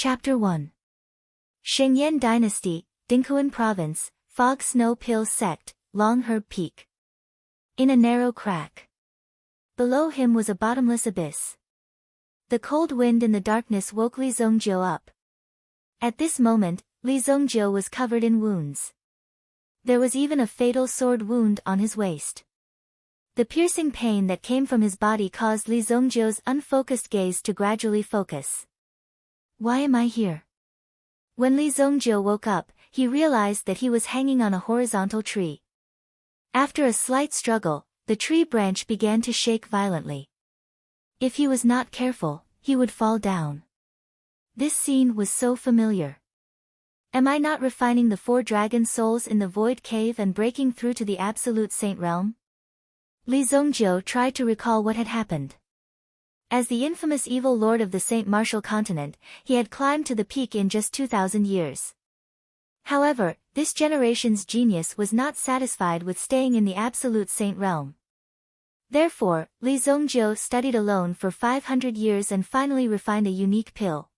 Chapter 1. Shengyan Dynasty, Dinkuan Province, Fog Snow Pill Sect, Long Herb Peak. In a narrow crack. Below him was a bottomless abyss. The cold wind in the darkness woke Li Zongjiu up. At this moment, Li Zongjiu was covered in wounds. There was even a fatal sword wound on his waist. The piercing pain that came from his body caused Li Zongjiu's unfocused gaze to gradually focus. Why am I here? When Li Zongjiu woke up, he realized that he was hanging on a horizontal tree. After a slight struggle, the tree branch began to shake violently. If he was not careful, he would fall down. This scene was so familiar. Am I not refining the 4 dragon souls in the void cave and breaking through to the absolute saint realm? Li Zongjiu tried to recall what had happened. As the infamous evil lord of the Saint Martial continent, he had climbed to the peak in just 2,000 years. However, this generation's genius was not satisfied with staying in the absolute saint realm. Therefore, Li Zongjiu studied alone for 500 years and finally refined a unique pill.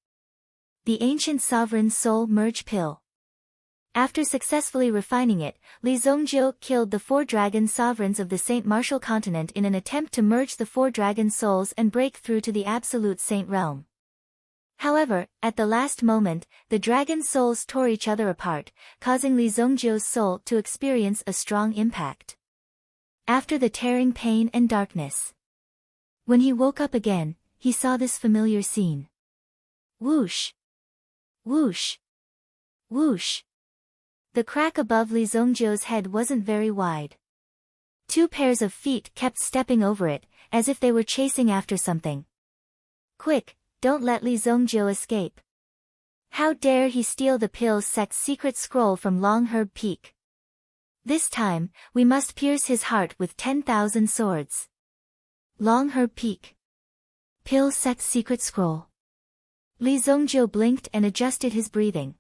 The Ancient Sovereign Soul Merge Pill. After successfully refining it, Li Zongjiu killed the 4 dragon sovereigns of the Saint Martial continent in an attempt to merge the 4 dragon souls and break through to the absolute saint realm. However, at the last moment, the dragon souls tore each other apart, causing Li Zongjiu's soul to experience a strong impact. After the tearing pain and darkness. When he woke up again, he saw this familiar scene. Whoosh! Whoosh! Whoosh! The crack above Li Zongjiu's head wasn't very wide. 2 pairs of feet kept stepping over it, as if they were chasing after something. Quick, don't let Li Zongjiu escape. How dare he steal the pill sect's secret scroll from Long Herb Peak. This time, we must pierce his heart with 10,000 swords. Long Herb Peak. Pill sect's secret scroll. Li Zongjiu blinked and adjusted his breathing.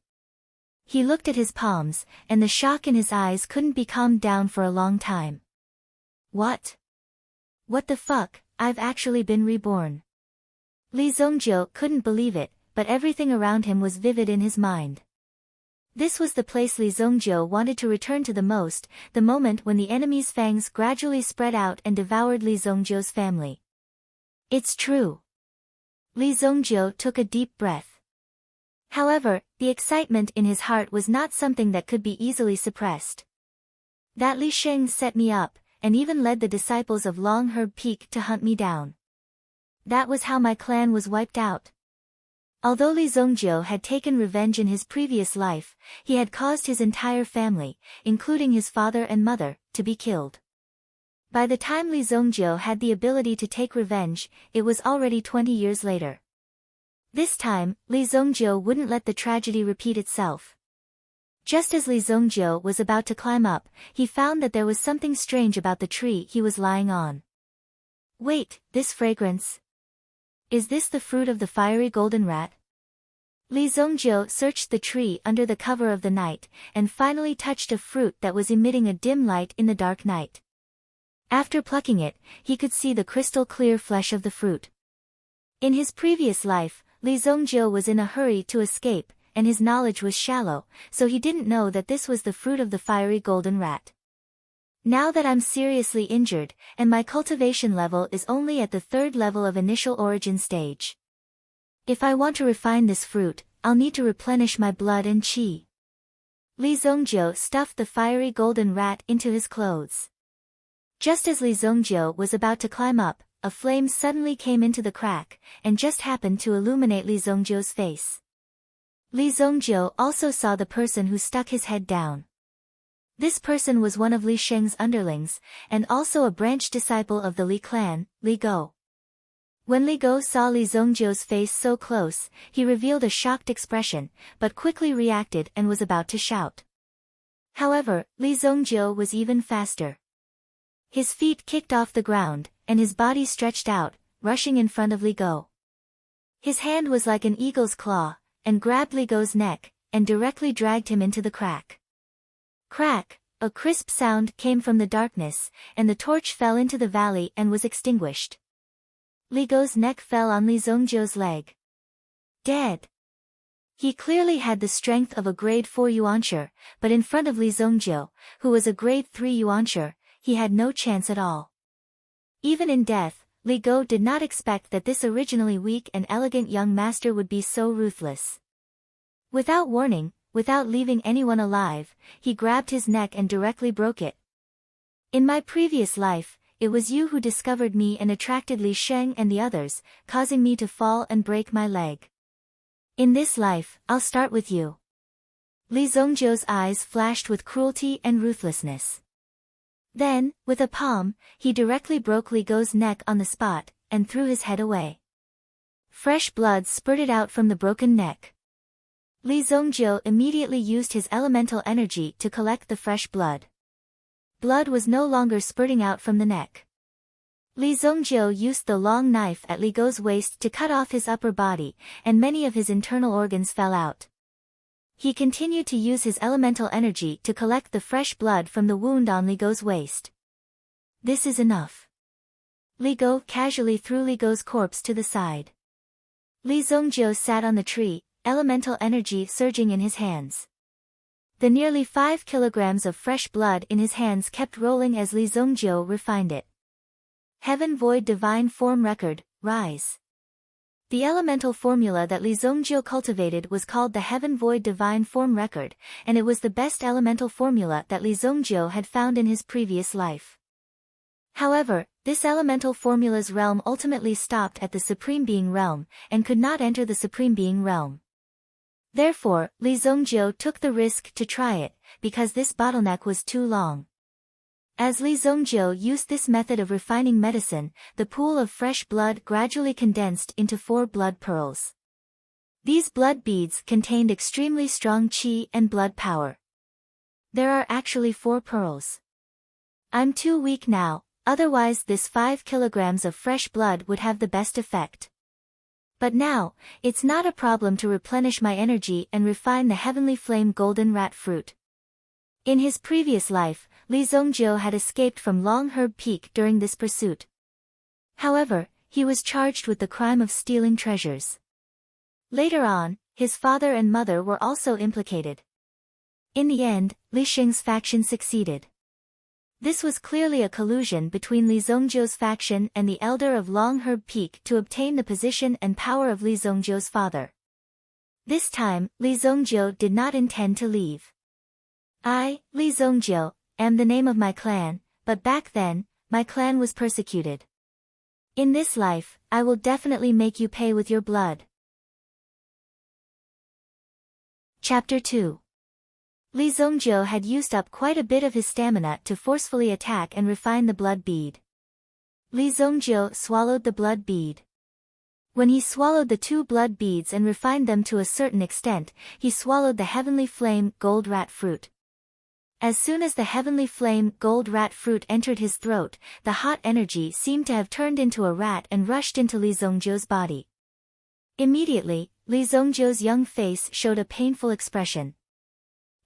He looked at his palms, and the shock in his eyes couldn't be calmed down for a long time. What? What the fuck, I've actually been reborn. Li Zongjiu couldn't believe it, but everything around him was vivid in his mind. This was the place Li Zongjiu wanted to return to the most, the moment when the enemy's fangs gradually spread out and devoured Li Zongjiu's family. It's true. Li Zongjiu took a deep breath. However, the excitement in his heart was not something that could be easily suppressed. That Li Sheng set me up, and even led the disciples of Long Herb Peak to hunt me down. That was how my clan was wiped out. Although Li Zongjiu had taken revenge in his previous life, he had caused his entire family, including his father and mother, to be killed. By the time Li Zongjiu had the ability to take revenge, it was already 20 years later. This time, Li Zongjiu wouldn't let the tragedy repeat itself. Just as Li Zongjiu was about to climb up, he found that there was something strange about the tree he was lying on. Wait, this fragrance? Is this the fruit of the fiery golden rat? Li Zongjiu searched the tree under the cover of the night, and finally touched a fruit that was emitting a dim light in the dark night. After plucking it, he could see the crystal-clear flesh of the fruit. In his previous life, Li Zongjiu was in a hurry to escape, and his knowledge was shallow, so he didn't know that this was the fruit of the fiery golden rat. Now that I'm seriously injured, and my cultivation level is only at the 3rd level of initial origin stage. If I want to refine this fruit, I'll need to replenish my blood and qi. Li Zongjiu stuffed the fiery golden rat into his clothes. Just as Li Zongjiu was about to climb up, a flame suddenly came into the crack, and just happened to illuminate Li Zongjiu's face. Li Zongjiu also saw the person who stuck his head down. This person was one of Li Sheng's underlings, and also a branch disciple of the Li clan, Li Go. When Li Go saw Li Zongjiu's face so close, he revealed a shocked expression, but quickly reacted and was about to shout. However, Li Zongjiu was even faster. His feet kicked off the ground, and his body stretched out, rushing in front of Li Go. His hand was like an eagle's claw, and grabbed Li Go's neck, and directly dragged him into the crack. Crack! A crisp sound came from the darkness, and the torch fell into the valley and was extinguished. Li Go's neck fell on Li Zongjiu's leg. Dead! He clearly had the strength of a grade 4 yuancher, but in front of Li Zongjiu, who was a grade 3 yuancher, he had no chance at all. Even in death, Li Go did not expect that this originally weak and elegant young master would be so ruthless. Without warning, without leaving anyone alive, he grabbed his neck and directly broke it. In my previous life, it was you who discovered me and attracted Li Sheng and the others, causing me to fall and break my leg. In this life, I'll start with you. Li Zongjiu's eyes flashed with cruelty and ruthlessness. Then, with a palm, he directly broke Li Go's neck on the spot, and threw his head away. Fresh blood spurted out from the broken neck. Li Zongjiu immediately used his elemental energy to collect the fresh blood. Blood was no longer spurting out from the neck. Li Zongjiu used the long knife at Li Go's waist to cut off his upper body, and many of his internal organs fell out. He continued to use his elemental energy to collect the fresh blood from the wound on Li Go's waist. This is enough. Li Go casually threw Li Go's corpse to the side. Li Zongjiu sat on the tree, elemental energy surging in his hands. The nearly 5 kilograms of fresh blood in his hands kept rolling as Li Zongjiu refined it. Heaven Void Divine Form Record, Rise. The elemental formula that Li Zongjiu cultivated was called the Heaven Void Divine Form Record, and it was the best elemental formula that Li Zongjiu had found in his previous life. However, this elemental formula's realm ultimately stopped at the Supreme Being realm, and could not enter the Supreme Being realm. Therefore, Li Zongjiu took the risk to try it, because this bottleneck was too long. As Li Zongjiu used this method of refining medicine, the pool of fresh blood gradually condensed into 4 blood pearls. These blood beads contained extremely strong qi and blood power. There are actually 4 pearls. I'm too weak now, otherwise this 5 kilograms of fresh blood would have the best effect. But now, it's not a problem to replenish my energy and refine the heavenly flame golden rat fruit. In his previous life, Li Zongjiu had escaped from Long Herb Peak during this pursuit. However, he was charged with the crime of stealing treasures. Later on, his father and mother were also implicated. In the end, Li Xing's faction succeeded. This was clearly a collusion between Li Zongjiu's faction and the elder of Long Herb Peak to obtain the position and power of Li Zongjiu's father. This time, Li Zongjiu did not intend to leave. I, Li Zongjiu, am the name of my clan, but back then, my clan was persecuted. In this life, I will definitely make you pay with your blood. Chapter 2. Li Zongjiu had used up quite a bit of his stamina to forcefully attack and refine the blood bead. Li Zongjiu swallowed the blood bead. When he swallowed the 2 blood beads and refined them to a certain extent, he swallowed the heavenly flame gold rat fruit. As soon as the heavenly flame gold rat fruit entered his throat, the hot energy seemed to have turned into a rat and rushed into Li Zongjiu's body. Immediately, Li Zongjiu's young face showed a painful expression.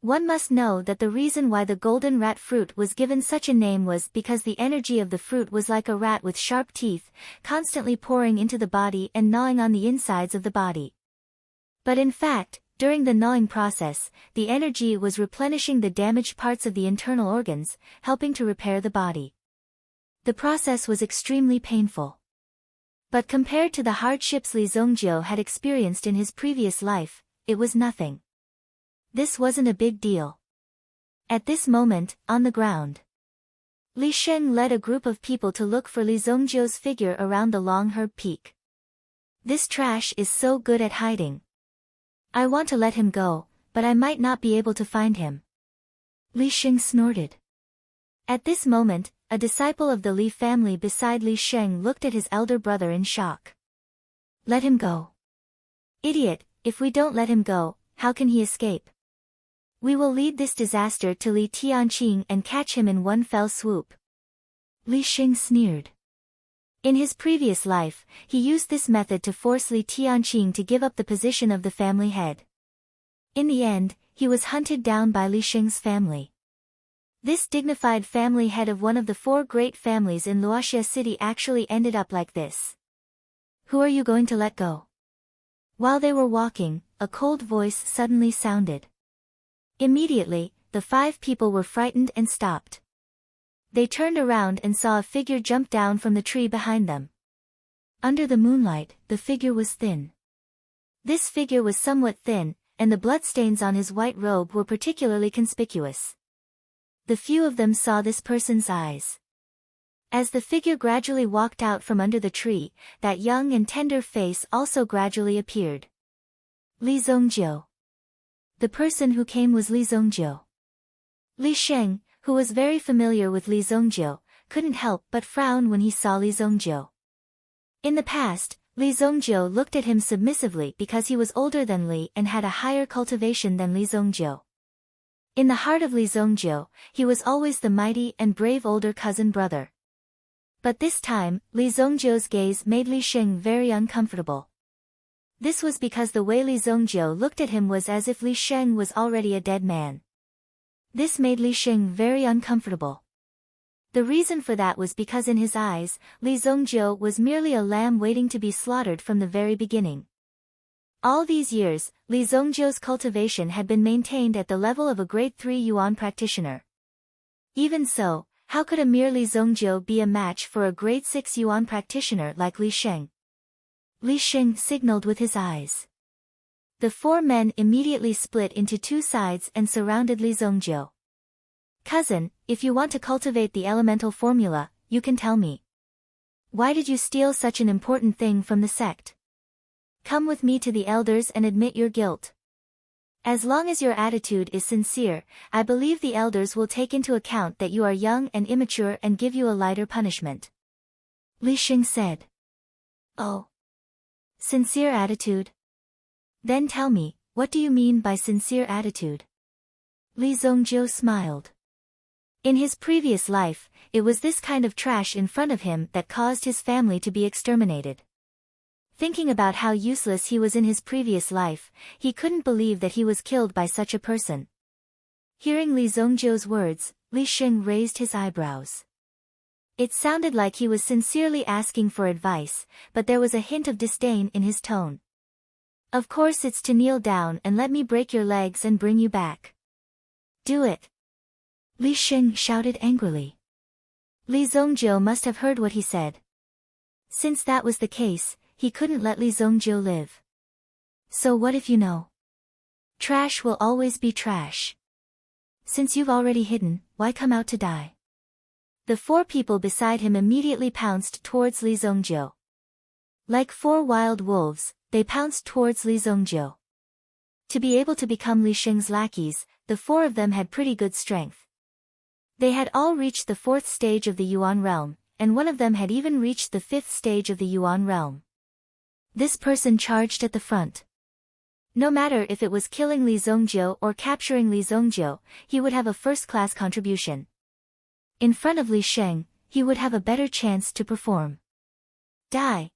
One must know that the reason why the golden rat fruit was given such a name was because the energy of the fruit was like a rat with sharp teeth, constantly pouring into the body and gnawing on the insides of the body. But in fact, during the gnawing process, the energy was replenishing the damaged parts of the internal organs, helping to repair the body. The process was extremely painful. But compared to the hardships Li Zongjiu had experienced in his previous life, it was nothing. This wasn't a big deal. At this moment, on the ground, Li Sheng led a group of people to look for Li Zongjiu's figure around the Long Herb Peak. This trash is so good at hiding. I want to let him go, but I might not be able to find him. Li Sheng snorted. At this moment, a disciple of the Li family beside Li Sheng looked at his elder brother in shock. Let him go. Idiot, if we don't let him go, how can he escape? We will lead this disaster to Li Tianqing and catch him in one fell swoop. Li Sheng sneered. In his previous life, he used this method to force Li Tianqing to give up the position of the family head. In the end, he was hunted down by Li Sheng's family. This dignified family head of one of the 4 great families in Luoxia City actually ended up like this. Who are you going to let go? While they were walking, a cold voice suddenly sounded. Immediately, the 5 people were frightened and stopped. They turned around and saw a figure jump down from the tree behind them. Under the moonlight, the figure was thin. This figure was somewhat thin, and the bloodstains on his white robe were particularly conspicuous. The few of them saw this person's eyes. As the figure gradually walked out from under the tree, that young and tender face also gradually appeared. Li Zongjiu. The person who came was Li Zongjiu. Li Sheng, who was very familiar with Li Zongjiu, couldn't help but frown when he saw Li Zongjiu. In the past, Li Zongjiu looked at him submissively because he was older than Li and had a higher cultivation than Li Zongjiu. In the heart of Li Zongjiu, he was always the mighty and brave older cousin brother. But this time, Li Zongjiu's gaze made Li Sheng very uncomfortable. This was because the way Li Zongjiu looked at him was as if Li Sheng was already a dead man. This made Li Sheng very uncomfortable. The reason for that was because in his eyes, Li Zongjiu was merely a lamb waiting to be slaughtered from the very beginning. All these years, Li Zongjiu's cultivation had been maintained at the level of a grade 3 Yuan practitioner. Even so, how could a mere Li Zongjiu be a match for a grade 6 Yuan practitioner like Li Sheng? Li Sheng signaled with his eyes. The 4 men immediately split into 2 sides and surrounded Li Zongjiu. Cousin, if you want to cultivate the elemental formula, you can tell me. Why did you steal such an important thing from the sect? Come with me to the elders and admit your guilt. As long as your attitude is sincere, I believe the elders will take into account that you are young and immature and give you a lighter punishment. Li Sheng said. Oh. Sincere attitude? Then tell me, what do you mean by sincere attitude? Li Zongjiu smiled. In his previous life, it was this kind of trash in front of him that caused his family to be exterminated. Thinking about how useless he was in his previous life, he couldn't believe that he was killed by such a person. Hearing Li Zongjiu's words, Li Sheng raised his eyebrows. It sounded like he was sincerely asking for advice, but there was a hint of disdain in his tone. Of course it's to kneel down and let me break your legs and bring you back. Do it. Li Sheng shouted angrily. Li Zongjiu must have heard what he said. Since that was the case, he couldn't let Li Zongjiu live. So what if you know? Trash will always be trash. Since you've already hidden, why come out to die? The 4 people beside him immediately pounced towards Li Zongjiu. Like 4 wild wolves, they pounced towards Li Zongjiu. To be able to become Li Sheng's lackeys, the 4 of them had pretty good strength. They had all reached the 4th stage of the Yuan realm, and one of them had even reached the 5th stage of the Yuan realm. This person charged at the front. No matter if it was killing Li Zongjiu or capturing Li Zongjiu, he would have a first-class contribution. In front of Li Sheng, he would have a better chance to perform. Die!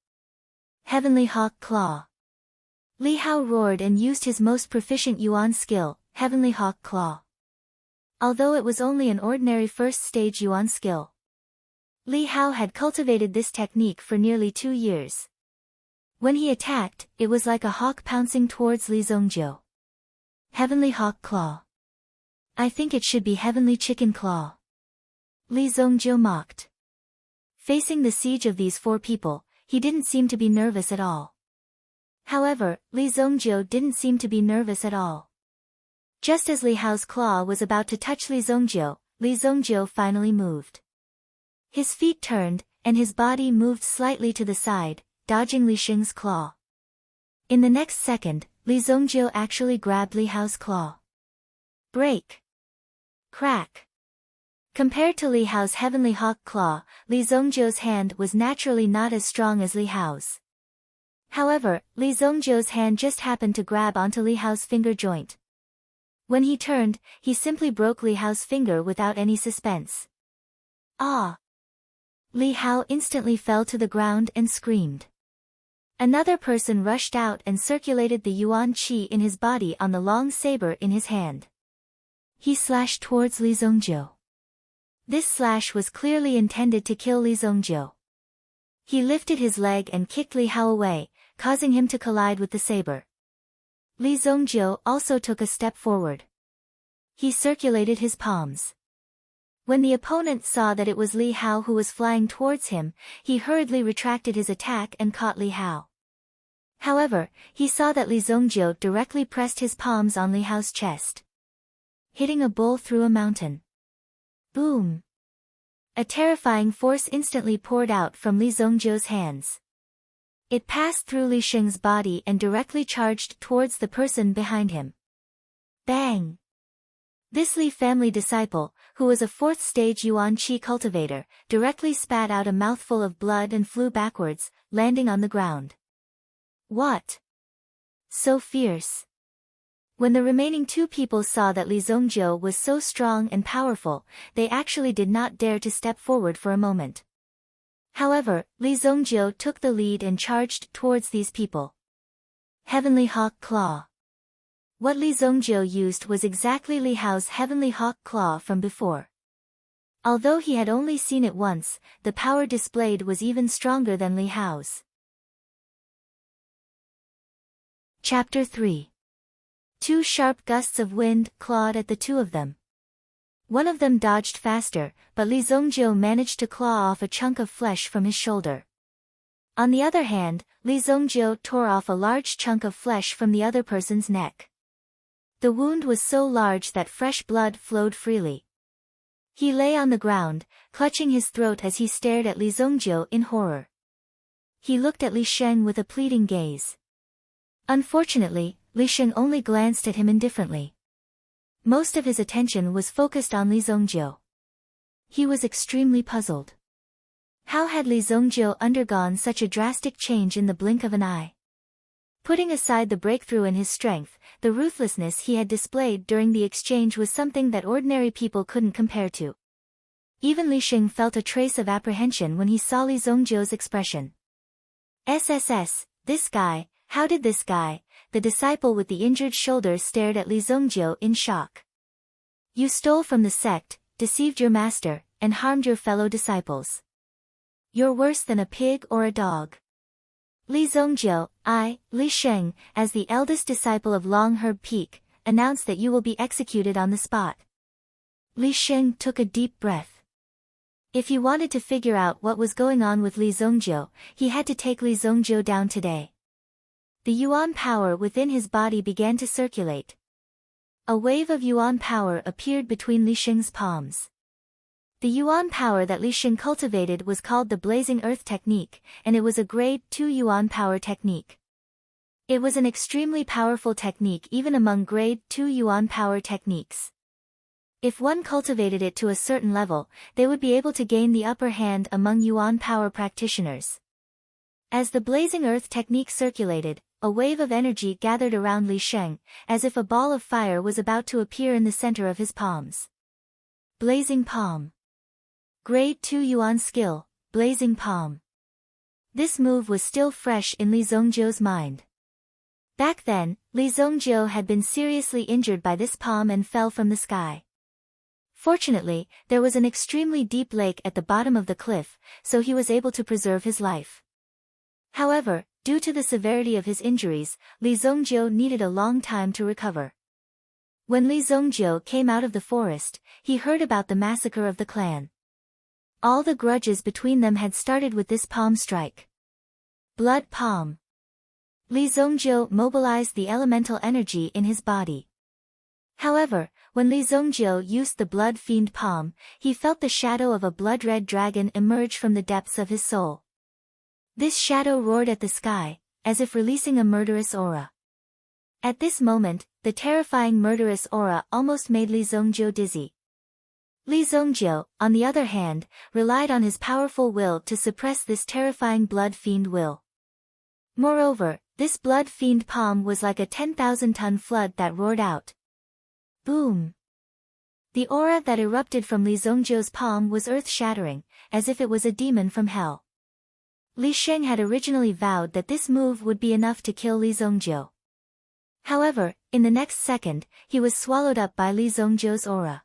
Heavenly Hawk Claw. Li Hao roared and used his most proficient Yuan skill, Heavenly Hawk Claw. Although it was only an ordinary first-stage Yuan skill, Li Hao had cultivated this technique for nearly 2 years. When he attacked, it was like a hawk pouncing towards Li Zongjiu. Heavenly Hawk Claw. I think it should be Heavenly Chicken Claw. Li Zongjiu mocked. Facing the siege of these 4 people, he didn't seem to be nervous at all. However, Li Zongjiu didn't seem to be nervous at all. Just as Li Hao's claw was about to touch Li Zongjiu finally moved. His feet turned, and his body moved slightly to the side, dodging Li Sheng's claw. In the next second, Li Zongjiu actually grabbed Li Hao's claw. Break! Crack! Compared to Li Hao's Heavenly Hawk Claw, Li Zongjiu's hand was naturally not as strong as Li Hao's. However, Li Zongjiu's hand just happened to grab onto Li Hao's finger joint. When he turned, he simply broke Li Hao's finger without any suspense. Ah! Li Hao instantly fell to the ground and screamed. Another person rushed out and circulated the Yuan Qi in his body on the long saber in his hand. He slashed towards Li Zongjiu. This slash was clearly intended to kill Li Zongjiu. He lifted his leg and kicked Li Hao away, causing him to collide with the saber. Li Zongjiu also took a step forward. He circulated his palms. When the opponent saw that it was Li Hao who was flying towards him, he hurriedly retracted his attack and caught Li Hao. However, he saw that Li Zongjiu directly pressed his palms on Li Hao's chest, hitting a bull through a mountain. Boom! A terrifying force instantly poured out from Li Zongjiu's hands. It passed through Li Sheng's body and directly charged towards the person behind him. Bang! This Li family disciple, who was a fourth-stage Yuan Qi cultivator, directly spat out a mouthful of blood and flew backwards, landing on the ground. What? So fierce. When the remaining two people saw that Li Zongjiu was so strong and powerful, they actually did not dare to step forward for a moment. However, Li Zongjiu took the lead and charged towards these people. Heavenly Hawk Claw. What Li Zongjiu used was exactly Li Hao's Heavenly Hawk Claw from before. Although he had only seen it once, the power displayed was even stronger than Li Hao's. Chapter 3. Two sharp gusts of wind clawed at the two of them. One of them dodged faster, but Li Zongjiu managed to claw off a chunk of flesh from his shoulder. On the other hand, Li Zongjiu tore off a large chunk of flesh from the other person's neck. The wound was so large that fresh blood flowed freely. He lay on the ground, clutching his throat as he stared at Li Zongjiu in horror. He looked at Li Sheng with a pleading gaze. Unfortunately, Li Sheng only glanced at him indifferently. Most of his attention was focused on Li Zongjiu. He was extremely puzzled. How had Li Zongjiu undergone such a drastic change in the blink of an eye? Putting aside the breakthrough in his strength, the ruthlessness he had displayed during the exchange was something that ordinary people couldn't compare to. Even Li Sheng felt a trace of apprehension when he saw Li Zongjiu's expression. SSS, this guy, how did this guy? The disciple with the injured shoulder stared at Li Zongjiu in shock. You stole from the sect, deceived your master, and harmed your fellow disciples. You're worse than a pig or a dog. Li Zongjiu, Li Sheng, as the eldest disciple of Long Herb Peak, announced that you will be executed on the spot. Li Sheng took a deep breath. If he wanted to figure out what was going on with Li Zongjiu, he had to take Li Zongjiu down today. The Yuan power within his body began to circulate. A wave of Yuan power appeared between Li Sheng's palms. The Yuan power that Li Sheng cultivated was called the Blazing Earth Technique, and it was a grade 2 Yuan power technique. It was an extremely powerful technique even among grade 2 Yuan power techniques. If one cultivated it to a certain level, they would be able to gain the upper hand among Yuan power practitioners. As the Blazing Earth Technique circulated, a wave of energy gathered around Li Sheng, as if a ball of fire was about to appear in the center of his palms. Blazing Palm. Grade 2 Yuan skill, Blazing Palm. This move was still fresh in Li Zongjiu's mind. Back then, Li Zongjiu had been seriously injured by this palm and fell from the sky. Fortunately, there was an extremely deep lake at the bottom of the cliff, so he was able to preserve his life. However, due to the severity of his injuries, Li Zongjiu needed a long time to recover. When Li Zongjiu came out of the forest, he heard about the massacre of the clan. All the grudges between them had started with this palm strike. Blood Palm. Li Zongjiu mobilized the elemental energy in his body. However, when Li Zongjiu used the Blood Fiend Palm, he felt the shadow of a blood-red dragon emerge from the depths of his soul. This shadow roared at the sky, as if releasing a murderous aura. At this moment, the terrifying murderous aura almost made Li Zongjiu dizzy. Li Zongjiu, on the other hand, relied on his powerful will to suppress this terrifying blood fiend will. Moreover, this blood fiend palm was like a 10,000-ton flood that roared out. Boom! The aura that erupted from Li Zongjiu's palm was earth-shattering, as if it was a demon from hell. Li Sheng had originally vowed that this move would be enough to kill Li Zongjiu. However, in the next second, he was swallowed up by Li Zongjiu's aura.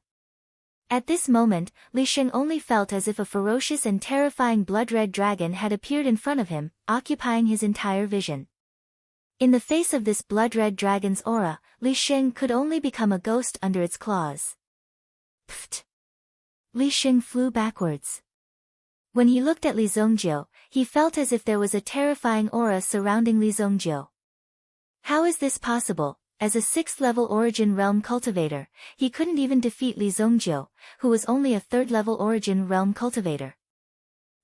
At this moment, Li Sheng only felt as if a ferocious and terrifying blood-red dragon had appeared in front of him, occupying his entire vision. In the face of this blood-red dragon's aura, Li Xing could only become a ghost under its claws. Pfft! Li Xing flew backwards. When he looked at Li Zongjiu, he felt as if there was a terrifying aura surrounding Li Zongjiu. How is this possible? As a 6th-level Origin Realm cultivator, he couldn't even defeat Li Zongjiu, who was only a 3rd-level Origin Realm cultivator.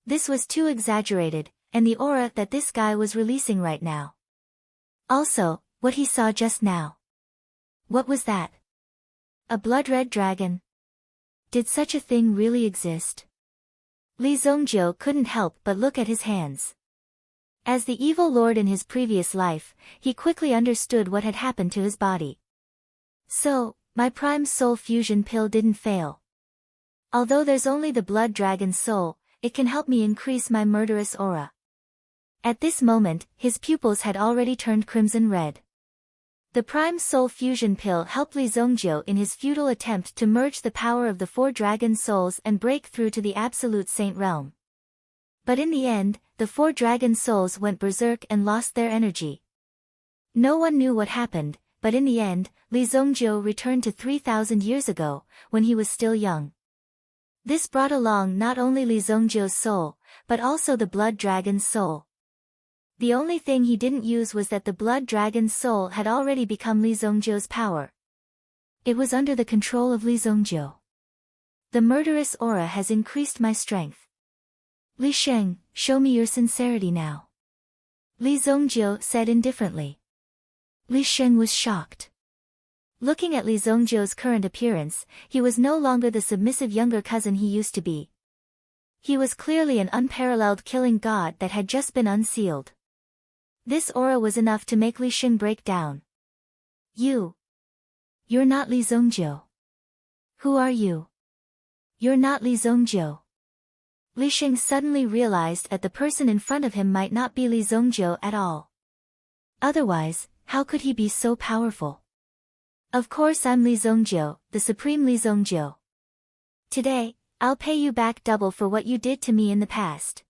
This was too exaggerated, and the aura that this guy was releasing right now. Also, what he saw just now. What was that? A blood-red dragon? Did such a thing really exist? Li Zongjiu couldn't help but look at his hands. As the evil lord in his previous life, he quickly understood what had happened to his body. So, my prime soul fusion pill didn't fail. Although there's only the blood dragon soul, it can help me increase my murderous aura. At this moment, his pupils had already turned crimson red. The Prime Soul Fusion Pill helped Li Zongjiu in his futile attempt to merge the power of the 4 dragon souls and break through to the Absolute Saint realm. But in the end, the 4 dragon souls went berserk and lost their energy. No one knew what happened, but in the end, Li Zongjiu returned to 3,000 years ago, when he was still young. This brought along not only Li Zongjiu's soul, but also the blood dragon's soul. The only thing he didn't use was that the blood dragon's soul had already become Li Zongjiu's power. It was under the control of Li Zongjiu. The murderous aura has increased my strength. Li Sheng, show me your sincerity now. Li Zongjiu said indifferently. Li Sheng was shocked. Looking at Li Zongjiu's current appearance, he was no longer the submissive younger cousin he used to be. He was clearly an unparalleled killing god that had just been unsealed. This aura was enough to make Li Sheng break down. You're not Li Zongjiu. Who are you? You're not Li Zongjiu. Li Sheng suddenly realized that the person in front of him might not be Li Zongjiu at all. Otherwise, how could he be so powerful? Of course I'm Li Zongjiu, the supreme Li Zongjiu. Today, I'll pay you back double for what you did to me in the past.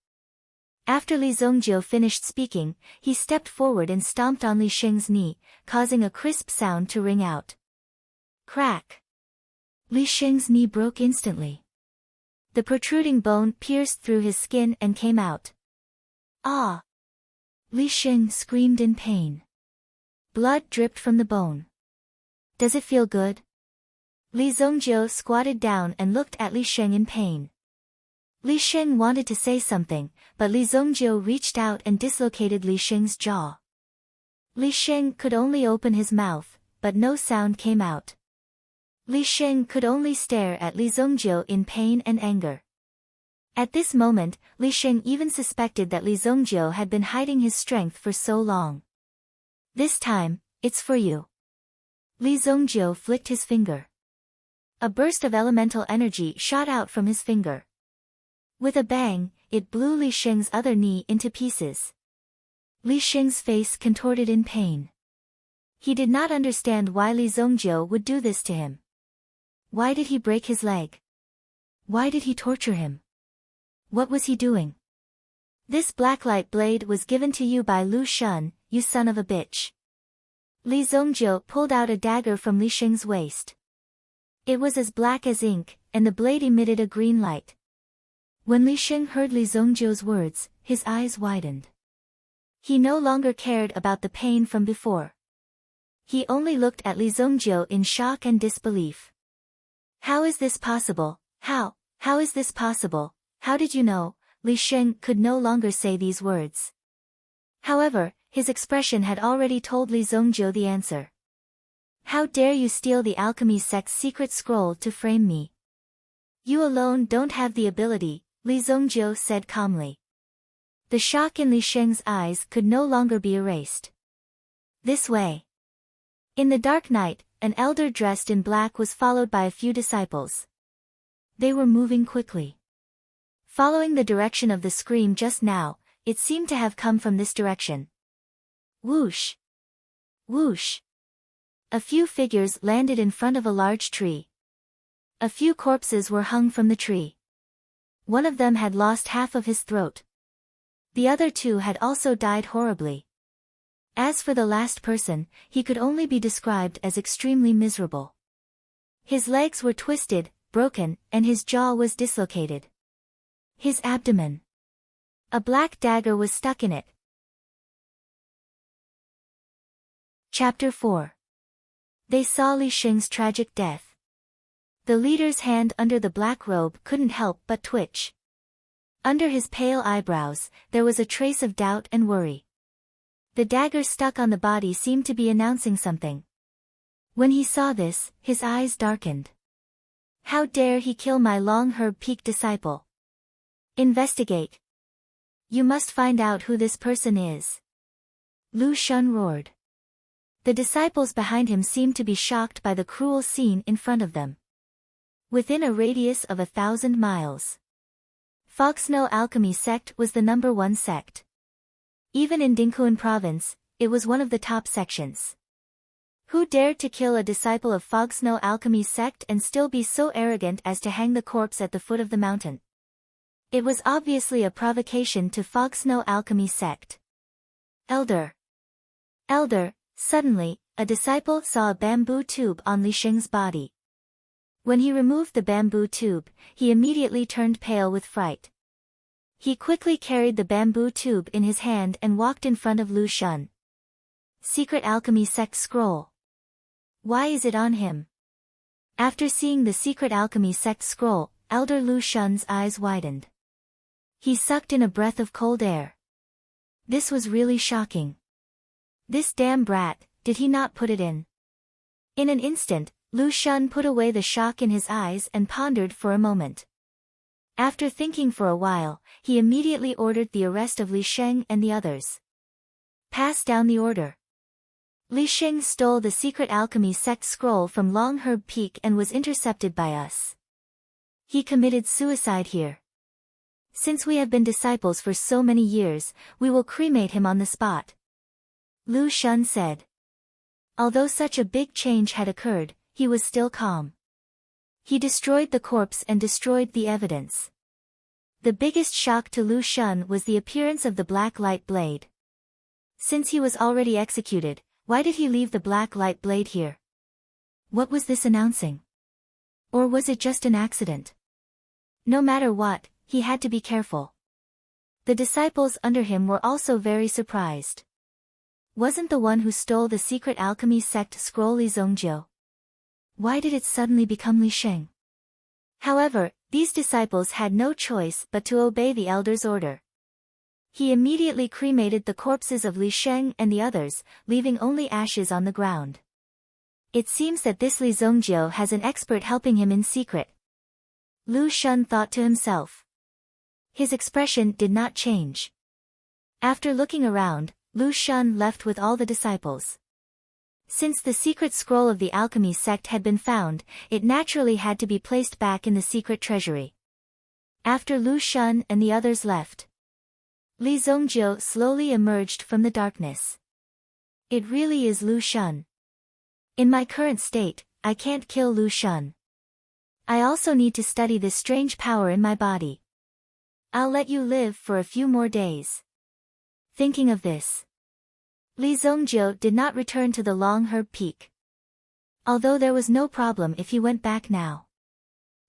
After Li Zongjiu finished speaking, he stepped forward and stomped on Li Sheng's knee, causing a crisp sound to ring out. Crack! Li Sheng's knee broke instantly. The protruding bone pierced through his skin and came out. Ah! Li Sheng screamed in pain. Blood dripped from the bone. Does it feel good? Li Zongjiu squatted down and looked at Li Sheng in pain. Li Sheng wanted to say something, but Li Zongjiu reached out and dislocated Li Sheng's jaw. Li Sheng could only open his mouth, but no sound came out. Li Sheng could only stare at Li Zongjiu in pain and anger. At this moment, Li Sheng even suspected that Li Zongjiu had been hiding his strength for so long. This time, it's for you. Li Zongjiu flicked his finger. A burst of elemental energy shot out from his finger. With a bang, it blew Li Sheng's other knee into pieces. Li Sheng's face contorted in pain. He did not understand why Li Zongjiu would do this to him. Why did he break his leg? Why did he torture him? What was he doing? This blacklight blade was given to you by Lu Shun, you son of a bitch. Li Zongjiu pulled out a dagger from Li Sheng's waist. It was as black as ink, and the blade emitted a green light. When Li Sheng heard Li Zongjiu's words, his eyes widened. He no longer cared about the pain from before. He only looked at Li Zongjiu in shock and disbelief. How is this possible? How is this possible? How did you know? Li Sheng could no longer say these words. However, his expression had already told Li Zongjiu the answer. How dare you steal the alchemy sect's secret scroll to frame me? You alone don't have the ability, Li Zongjiu said calmly. The shock in Li Sheng's eyes could no longer be erased. This way. In the dark night, an elder dressed in black was followed by a few disciples. They were moving quickly. Following the direction of the scream just now, it seemed to have come from this direction. Whoosh! Whoosh! A few figures landed in front of a large tree. A few corpses were hung from the tree. One of them had lost half of his throat. The other 2 had also died horribly. As for the last person, he could only be described as extremely miserable. His legs were twisted, broken, and his jaw was dislocated. His abdomen. A black dagger was stuck in it. Chapter 4. They saw Li Sheng's tragic death. The leader's hand under the black robe couldn't help but twitch. Under his pale eyebrows, there was a trace of doubt and worry. The dagger stuck on the body seemed to be announcing something. When he saw this, his eyes darkened. How dare he kill my long-haired peak disciple? Investigate. You must find out who this person is. Lu Shun roared. The disciples behind him seemed to be shocked by the cruel scene in front of them. Within a radius of 1,000 miles. Fog Snow Alchemy sect was the #1 sect. Even in Dinghuan province, it was one of the top sections. Who dared to kill a disciple of Fog Snow Alchemy sect and still be so arrogant as to hang the corpse at the foot of the mountain? It was obviously a provocation to Fog Snow Alchemy sect. Elder! Suddenly, a disciple saw a bamboo tube on Li Sheng's body. When he removed the bamboo tube, he immediately turned pale with fright. He quickly carried the bamboo tube in his hand and walked in front of Lu Shun. Secret Alchemy Sect Scroll. Why is it on him? After seeing the Secret Alchemy Sect Scroll, Elder Lu Shun's eyes widened. He sucked in a breath of cold air. This was really shocking. This damn brat, did he not put it in? In an instant, Lu Shun put away the shock in his eyes and pondered for a moment. After thinking for a while, he immediately ordered the arrest of Li Sheng and the others. Pass down the order. Li Sheng stole the Secret Alchemy Sect Scroll from Long-Herb Peak and was intercepted by us. He committed suicide here. Since we have been disciples for so many years, we will cremate him on the spot. Lu Shun said. Although such a big change had occurred, he was still calm. He destroyed the corpse and destroyed the evidence. The biggest shock to Lu Shun was the appearance of the black light blade. Since he was already executed, why did he leave the black light blade here? What was this announcing? Or was it just an accident? No matter what, he had to be careful. The disciples under him were also very surprised. Wasn't the one who stole the Secret Alchemy Sect Scroll Li Zongjiu? Why did it suddenly become Li Sheng? However, these disciples had no choice but to obey the elder's order. He immediately cremated the corpses of Li Sheng and the others, leaving only ashes on the ground. It seems that this Li Zongjiu has an expert helping him in secret. Lu Shun thought to himself. His expression did not change. After looking around, Lu Shun left with all the disciples. Since the secret scroll of the alchemy sect had been found, it naturally had to be placed back in the secret treasury. After Lu Shun and the others left, Li Zongjiu slowly emerged from the darkness. It really is Lu Shun. In my current state, I can't kill Lu Shun. I also need to study this strange power in my body. I'll let you live for a few more days. Thinking of this, Li Zongjiu did not return to the Long-Herb Peak. Although there was no problem if he went back now.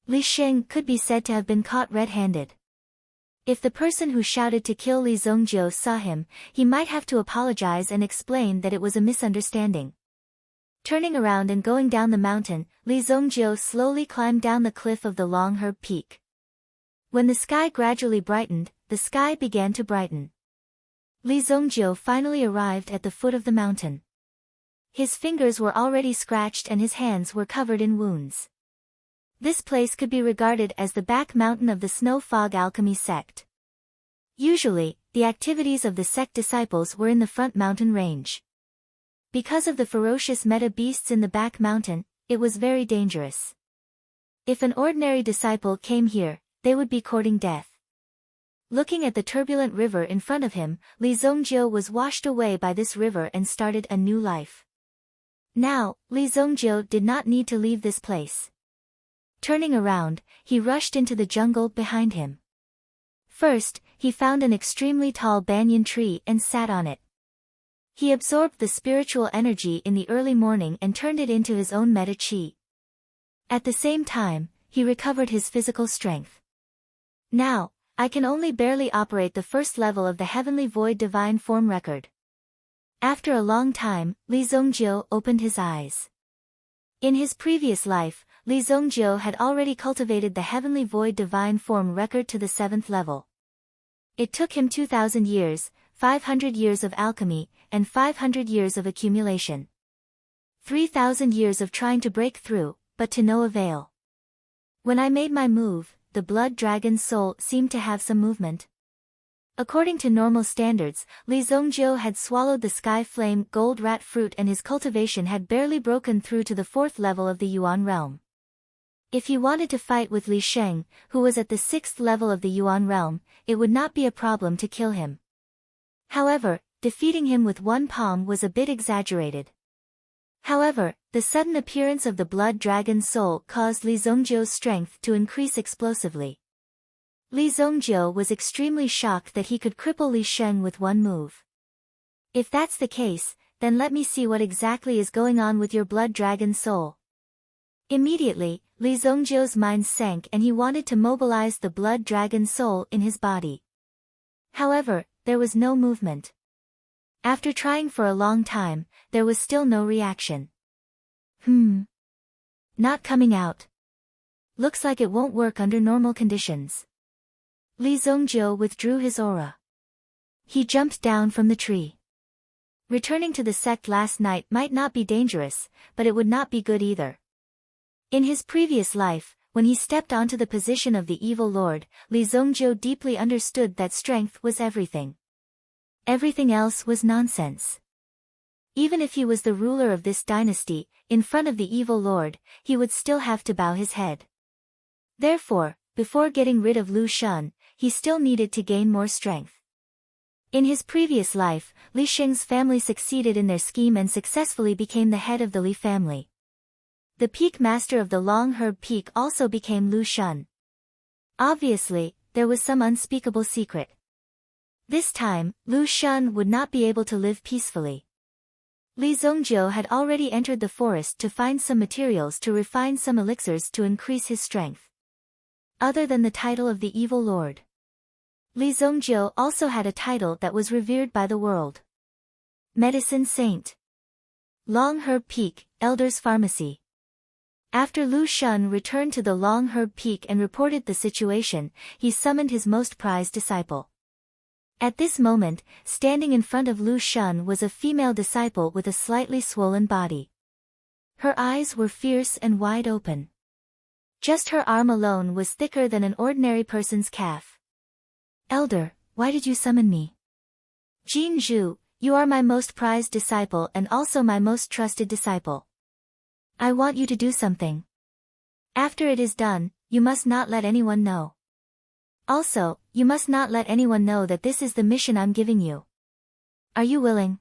Li Sheng could be said to have been caught red-handed. If the person who shouted to kill Li Zongjiu saw him, he might have to apologize and explain that it was a misunderstanding. Turning around and going down the mountain, Li Zongjiu slowly climbed down the cliff of the Long-Herb Peak. When the sky gradually brightened, the sky began to brighten. Li Zongjiu finally arrived at the foot of the mountain. His fingers were already scratched and his hands were covered in wounds. This place could be regarded as the back mountain of the Snow Fog Alchemy sect. Usually, the activities of the sect disciples were in the front mountain range. Because of the ferocious meta beasts in the back mountain, it was very dangerous. If an ordinary disciple came here, they would be courting death. Looking at the turbulent river in front of him, Li Zongjiu was washed away by this river and started a new life. Now, Li Zongjiu did not need to leave this place. Turning around, he rushed into the jungle behind him. First, he found an extremely tall banyan tree and sat on it. He absorbed the spiritual energy in the early morning and turned it into his own meta chi. At the same time, he recovered his physical strength. Now, I can only barely operate the first level of the Heavenly Void Divine Form record. After a long time, Li Zongjiu opened his eyes. In his previous life, Li Zongjiu had already cultivated the Heavenly Void Divine Form record to the 7th level. It took him 2,000 years, 500 years of alchemy, and 500 years of accumulation. 3,000 years of trying to break through, but to no avail. When I made my move, the blood dragon's soul seemed to have some movement. According to normal standards, Li Zongjiu had swallowed the sky flame gold rat fruit and his cultivation had barely broken through to the 4th level of the Yuan realm. If he wanted to fight with Li Sheng, who was at the 6th level of the Yuan realm, it would not be a problem to kill him. However, defeating him with one palm was a bit exaggerated. However, the sudden appearance of the blood dragon's soul caused Li Zongjiu's strength to increase explosively. Li Zongjiu was extremely shocked that he could cripple Li Sheng with one move. If that's the case, then let me see what exactly is going on with your blood dragon's soul. Immediately, Li Zongjiu's mind sank and he wanted to mobilize the blood dragon's soul in his body. However, there was no movement. After trying for a long time, there was still no reaction. Not coming out. Looks like it won't work under normal conditions. Li Zongjiu withdrew his aura. He jumped down from the tree. Returning to the sect last night might not be dangerous, but it would not be good either. In his previous life, when he stepped onto the position of the evil lord, Li Zongjiu deeply understood that strength was everything. Everything else was nonsense. Even if he was the ruler of this dynasty, in front of the evil lord, he would still have to bow his head. Therefore, before getting rid of Lu Shun, he still needed to gain more strength. In his previous life, Li Sheng's family succeeded in their scheme and successfully became the head of the Li family. The peak master of the Long Herb Peak also became Lu Shun. Obviously, there was some unspeakable secret. This time, Lu Shun would not be able to live peacefully. Li Zongjiu had already entered the forest to find some materials to refine some elixirs to increase his strength. Other than the title of the evil lord, Li Zongjiu also had a title that was revered by the world. Medicine Saint. Long Herb Peak, Elder's Pharmacy. After Lu Shun returned to the Long Herb Peak and reported the situation, he summoned his most prized disciple. At this moment, standing in front of Lu Shun was a female disciple with a slightly swollen body. Her eyes were fierce and wide open. Just her arm alone was thicker than an ordinary person's calf. Elder, why did you summon me? Jin Zhu, you are my most prized disciple and also my most trusted disciple. I want you to do something. After it is done, you must not let anyone know. Also, you must not let anyone know that this is the mission I'm giving you. Are you willing?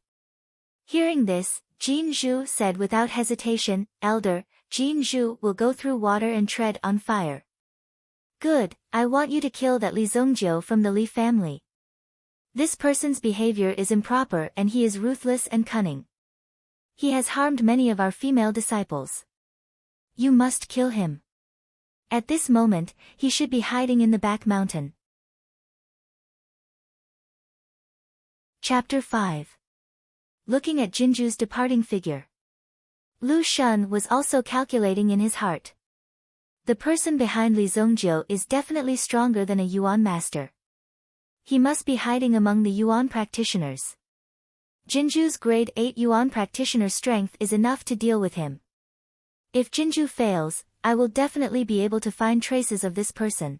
Hearing this, Jin Zhu said without hesitation, Elder, Jin Zhu will go through water and tread on fire. Good, I want you to kill that Li Zongjiu from the Li family. This person's behavior is improper and he is ruthless and cunning. He has harmed many of our female disciples. You must kill him. At this moment, he should be hiding in the back mountain. Chapter 5. Looking at Jinju's departing figure. Lu Shun was also calculating in his heart. The person behind Li Zongjiu is definitely stronger than a Yuan master. He must be hiding among the Yuan practitioners. Jinju's grade 8 Yuan practitioner strength is enough to deal with him. If Jinju fails, I will definitely be able to find traces of this person.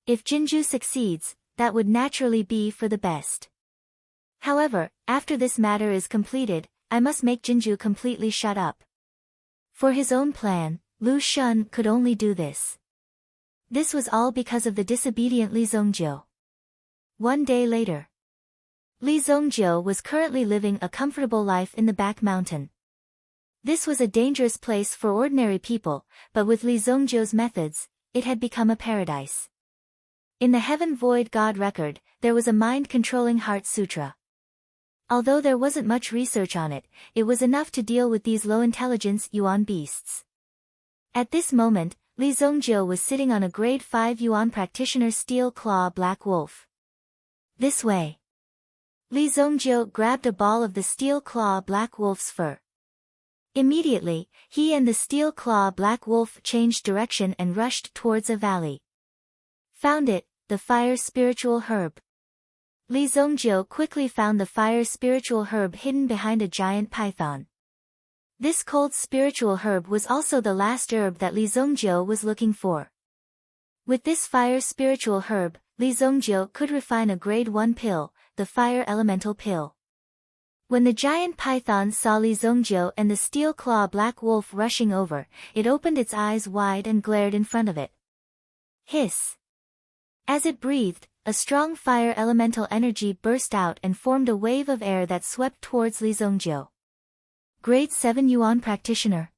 If Jinju succeeds, that would naturally be for the best. However, after this matter is completed, I must make Jinju completely shut up. For his own plan, Lu Shun could only do this. This was all because of the disobedient Li Zongjiu. One day later, Li Zongjiu was currently living a comfortable life in the back mountain. This was a dangerous place for ordinary people, but with Li Zongjiu's methods, it had become a paradise. In the Heaven Void God record, there was a mind-controlling heart sutra. Although there wasn't much research on it, it was enough to deal with these low-intelligence yuan beasts. At this moment, Li Zongjiu was sitting on a grade 5 yuan practitioner steel claw black wolf. This way. Li Zongjiu grabbed a ball of the steel claw black wolf's fur. Immediately, he and the steel claw black wolf changed direction and rushed towards a valley. Found it, the fire spiritual herb. Li Zongjiu quickly found the fire spiritual herb hidden behind a giant python. This cold spiritual herb was also the last herb that Li Zongjiu was looking for. With this fire spiritual herb, Li Zongjiu could refine a grade 1 pill, the fire elemental pill. When the giant python saw Li Zongjiu and the steel claw black wolf rushing over, it opened its eyes wide and glared in front of it. Hiss! As it breathed, a strong fire elemental energy burst out and formed a wave of air that swept towards Li Zongjiu. Grade 7 Yuan practitioner.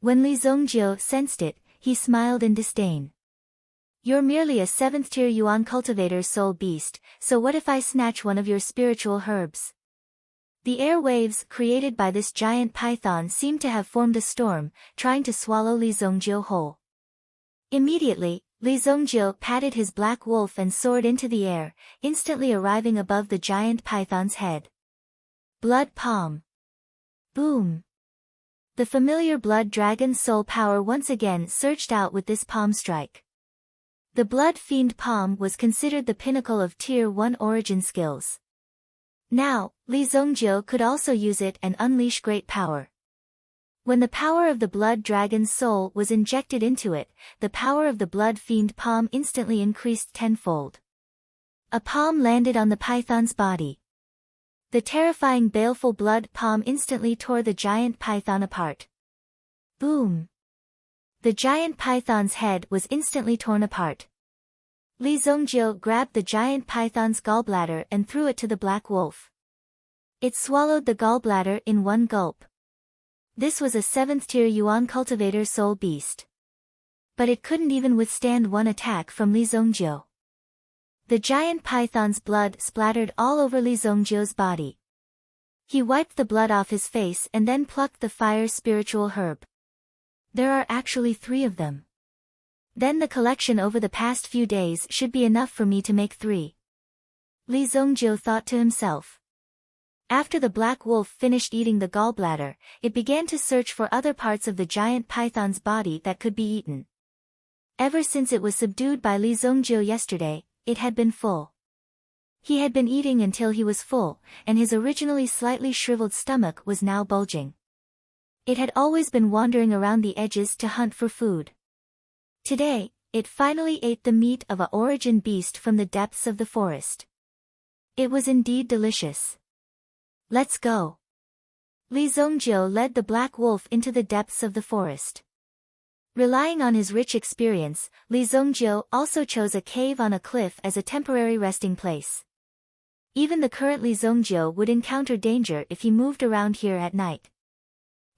When Li Zongjiu sensed it, he smiled in disdain. You're merely a 7th tier Yuan cultivator soul beast, so what if I snatch one of your spiritual herbs? The air waves created by this giant python seemed to have formed a storm, trying to swallow Li Zongjiu whole. Immediately, Li Zongjiu patted his black wolf and soared into the air, instantly arriving above the giant python's head. Blood palm. Boom! The familiar blood dragon soul power once again surged out with this palm strike. The blood fiend palm was considered the pinnacle of tier 1 origin skills. Now, Li Zongjiu could also use it and unleash great power. When the power of the blood dragon's soul was injected into it, the power of the blood fiend palm instantly increased tenfold. A palm landed on the python's body. The terrifying baleful blood palm instantly tore the giant python apart. Boom! The giant python's head was instantly torn apart. Li Zongjiu grabbed the giant python's gallbladder and threw it to the black wolf. It swallowed the gallbladder in one gulp. This was a 7th tier Yuan cultivator soul beast. But it couldn't even withstand one attack from Li Zongjiu. The giant python's blood splattered all over Li Zongjiu's body. He wiped the blood off his face and then plucked the fire spiritual herb. There are actually 3 of them. Then the collection over the past few days should be enough for me to make 3. Li Zongjiu thought to himself. After the black wolf finished eating the gallbladder, it began to search for other parts of the giant python's body that could be eaten. Ever since it was subdued by Li Zongjiu yesterday, it had been full. He had been eating until he was full, and his originally slightly shriveled stomach was now bulging. It had always been wandering around the edges to hunt for food. Today, it finally ate the meat of a origin beast from the depths of the forest. It was indeed delicious. Let's go. Li Zongjiu led the black wolf into the depths of the forest. Relying on his rich experience, Li Zongjiu also chose a cave on a cliff as a temporary resting place. Even the current Li Zongjiu would encounter danger if he moved around here at night.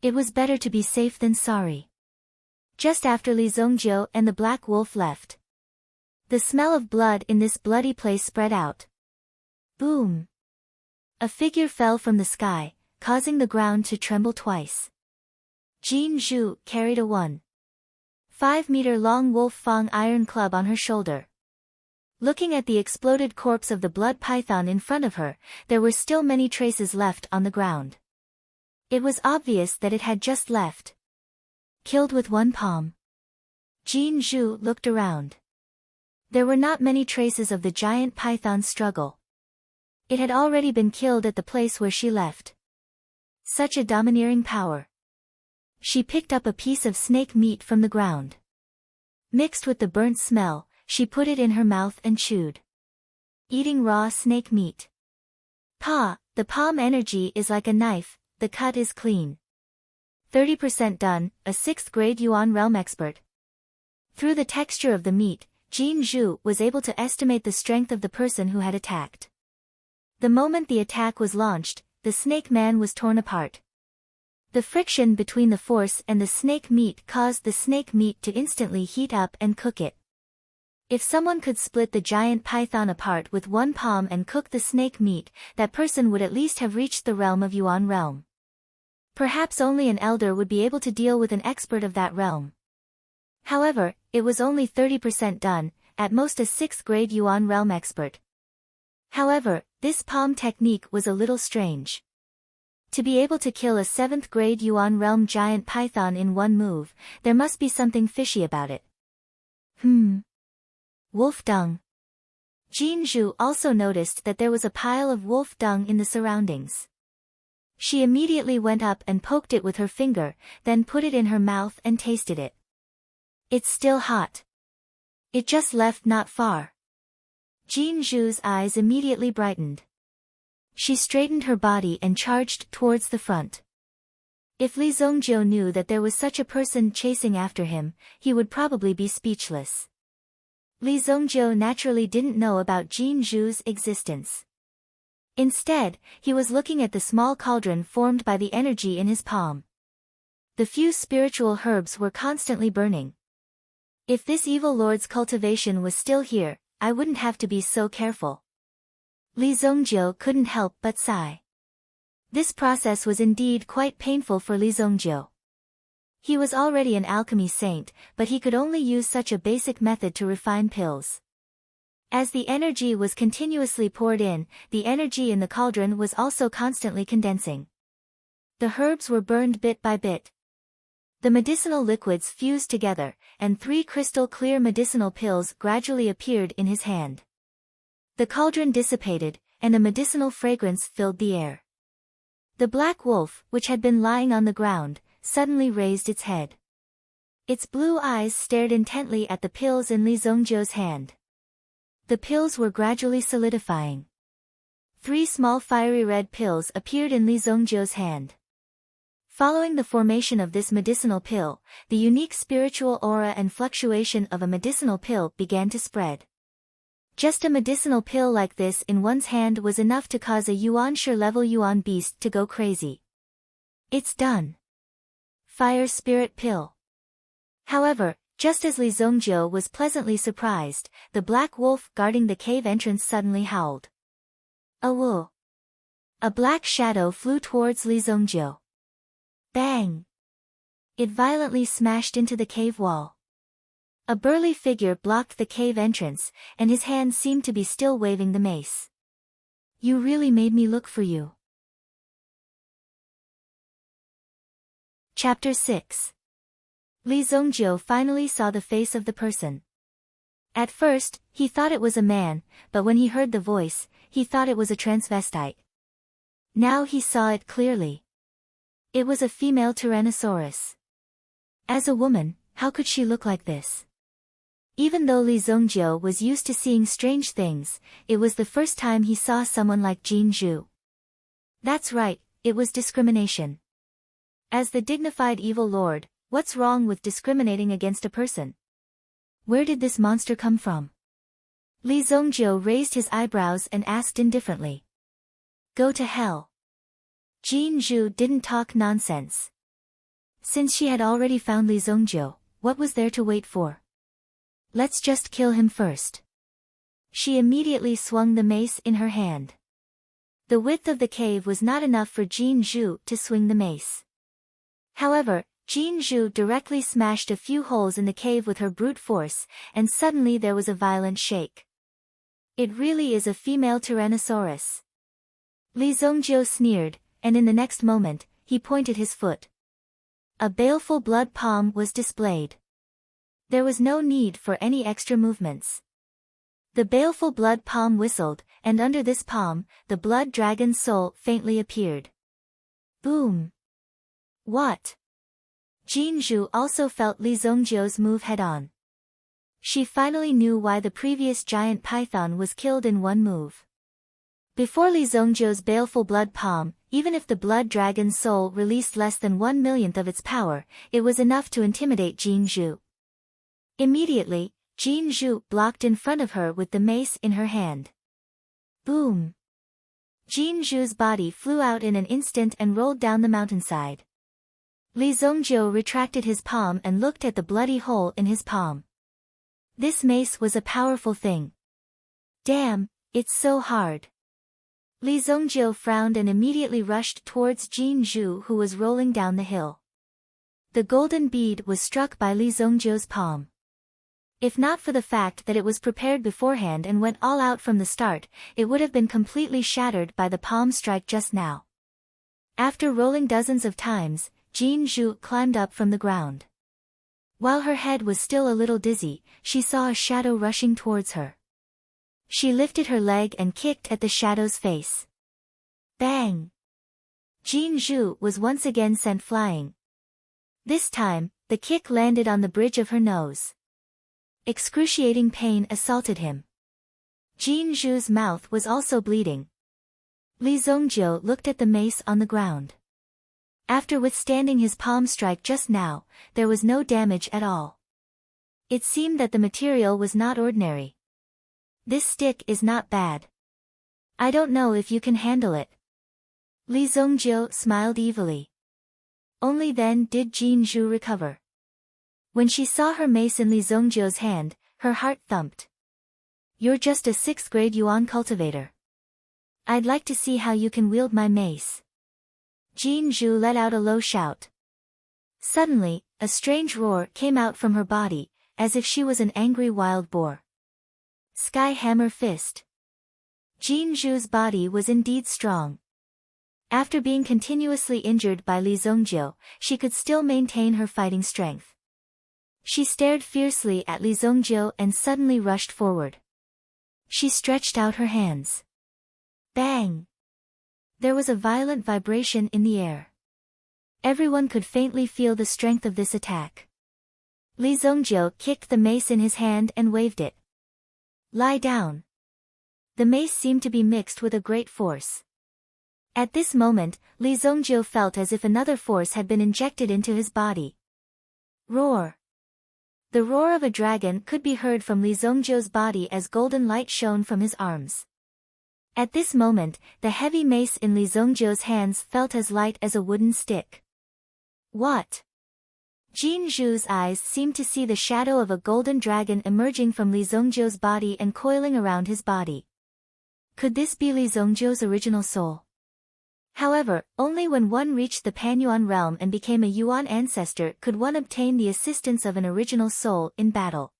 It was better to be safe than sorry. Just after Li Zongjiu and the black wolf left, the smell of blood in this bloody place spread out. Boom! A figure fell from the sky, causing the ground to tremble twice. Jin Zhu carried a 1.5-meter-long wolf fang iron club on her shoulder. Looking at the exploded corpse of the blood python in front of her, there were still many traces left on the ground. It was obvious that it had just left. Killed with one palm. Jin Zhu looked around. There were not many traces of the giant python's struggle. It had already been killed at the place where she left. Such a domineering power. She picked up a piece of snake meat from the ground. Mixed with the burnt smell, she put it in her mouth and chewed. Eating raw snake meat. The palm energy is like a knife, the cut is clean. 30% done, a 6th grade Yuan realm expert. Through the texture of the meat, Jin Zhu was able to estimate the strength of the person who had attacked. The moment the attack was launched, the snake man was torn apart. The friction between the force and the snake meat caused the snake meat to instantly heat up and cook it. If someone could split the giant python apart with one palm and cook the snake meat, that person would at least have reached the realm of Yuan realm. Perhaps only an elder would be able to deal with an expert of that realm. However, it was only 30% done, at most a 6th grade Yuan realm expert. However, this palm technique was a little strange. To be able to kill a 7th grade Yuan realm giant python in one move, there must be something fishy about it. Wolf dung. Jin Zhu also noticed that there was a pile of wolf dung in the surroundings. She immediately went up and poked it with her finger, then put it in her mouth and tasted it. It's still hot. It just left not far. Jin Zhu's eyes immediately brightened. She straightened her body and charged towards the front. If Li Zongjiu knew that there was such a person chasing after him, he would probably be speechless. Li Zongjiu naturally didn't know about Jin Zhu's existence. Instead, he was looking at the small cauldron formed by the energy in his palm. The few spiritual herbs were constantly burning. If this evil lord's cultivation was still here, I wouldn't have to be so careful. Li Zongjiu couldn't help but sigh. This process was indeed quite painful for Li Zongjiu. He was already an alchemy saint, but he could only use such a basic method to refine pills. As the energy was continuously poured in, the energy in the cauldron was also constantly condensing. The herbs were burned bit by bit. The medicinal liquids fused together, and 3 crystal clear medicinal pills gradually appeared in his hand. The cauldron dissipated, and a medicinal fragrance filled the air. The black wolf, which had been lying on the ground, suddenly raised its head. Its blue eyes stared intently at the pills in Li Zongjiu's hand. The pills were gradually solidifying. 3 small fiery red pills appeared in Li Zongjiu's hand. Following the formation of this medicinal pill, the unique spiritual aura and fluctuation of a medicinal pill began to spread. Just a medicinal pill like this in one's hand was enough to cause a Yuan-Shi level Yuan beast to go crazy. It's done. Fire Spirit Pill. However, just as Li Zongjiu was pleasantly surprised, the black wolf guarding the cave entrance suddenly howled. Awoo! A black shadow flew towards Li Zongjiu. Bang! It violently smashed into the cave wall. A burly figure blocked the cave entrance, and his hand seemed to be still waving the mace. You really made me look for you. Chapter 6. Li Zongjiu finally saw the face of the person. At first, he thought it was a man, but when he heard the voice, he thought it was a transvestite. Now he saw it clearly. It was a female Tyrannosaurus. As a woman, how could she look like this? Even though Li Zongjiu was used to seeing strange things, it was the first time he saw someone like Jin Zhu. That's right, it was discrimination. As the dignified evil lord, what's wrong with discriminating against a person? Where did this monster come from? Li Zongjiu raised his eyebrows and asked indifferently. Go to hell. Jin Zhu didn't talk nonsense. Since she had already found Li Zongjiu, what was there to wait for? Let's just kill him first. She immediately swung the mace in her hand. The width of the cave was not enough for Jin Zhu to swing the mace. However, Jin Zhu directly smashed a few holes in the cave with her brute force, and suddenly there was a violent shake. It really is a female Tyrannosaurus. Li Zongjiu sneered, and in the next moment, he pointed his foot. A baleful blood palm was displayed. There was no need for any extra movements. The baleful blood palm whistled, and under this palm, the blood dragon's soul faintly appeared. Boom! What? Jin Zhu also felt Li Zongjiu's move head-on. She finally knew why the previous giant python was killed in one move. Before Li Zongjiu's baleful blood palm, even if the blood dragon's soul released less than 1/1,000,000th of its power, it was enough to intimidate Jin Zhu. Immediately, Jin Zhu blocked in front of her with the mace in her hand. Boom! Jin Zhu's body flew out in an instant and rolled down the mountainside. Li Zongjiu retracted his palm and looked at the bloody hole in his palm. This mace was a powerful thing. Damn, it's so hard. Li Zongjiu frowned and immediately rushed towards Jin Zhu, who was rolling down the hill. The golden bead was struck by Li Zongjiu's palm. If not for the fact that it was prepared beforehand and went all out from the start, it would have been completely shattered by the palm strike just now. After rolling dozens of times, Jin Zhu climbed up from the ground. While her head was still a little dizzy, she saw a shadow rushing towards her. She lifted her leg and kicked at the shadow's face. Bang! Jin Zhu was once again sent flying. This time, the kick landed on the bridge of her nose. Excruciating pain assaulted him. Jin Zhu's mouth was also bleeding. Li Zongjiu looked at the mace on the ground. After withstanding his palm strike just now, there was no damage at all. It seemed that the material was not ordinary. This stick is not bad. I don't know if you can handle it. Li Zongjiu smiled evilly. Only then did Jin Zhu recover. When she saw her mace in Li Zongjiu's hand, her heart thumped. You're just a 6th grade yuan cultivator. I'd like to see how you can wield my mace. Jin Zhu let out a low shout. Suddenly, a strange roar came out from her body, as if she was an angry wild boar. Sky Hammer Fist. Jin Zhu's body was indeed strong. After being continuously injured by Li Zongjiu, she could still maintain her fighting strength. She stared fiercely at Li Zongjiu and suddenly rushed forward. She stretched out her hands. Bang! There was a violent vibration in the air. Everyone could faintly feel the strength of this attack. Li Zongjiu kicked the mace in his hand and waved it. Lie down. The mace seemed to be mixed with a great force. At this moment, Li Zongjiu felt as if another force had been injected into his body. Roar! The roar of a dragon could be heard from Li Zongjiu's body as golden light shone from his arms. At this moment, the heavy mace in Li Zongjiu's hands felt as light as a wooden stick. What? Jin Zhu's eyes seemed to see the shadow of a golden dragon emerging from Li Zongjiu's body and coiling around his body. Could this be Li Zongjiu's original soul? However, only when one reached the Pan-Yuan realm and became a Yuan ancestor could one obtain the assistance of an original soul in battle.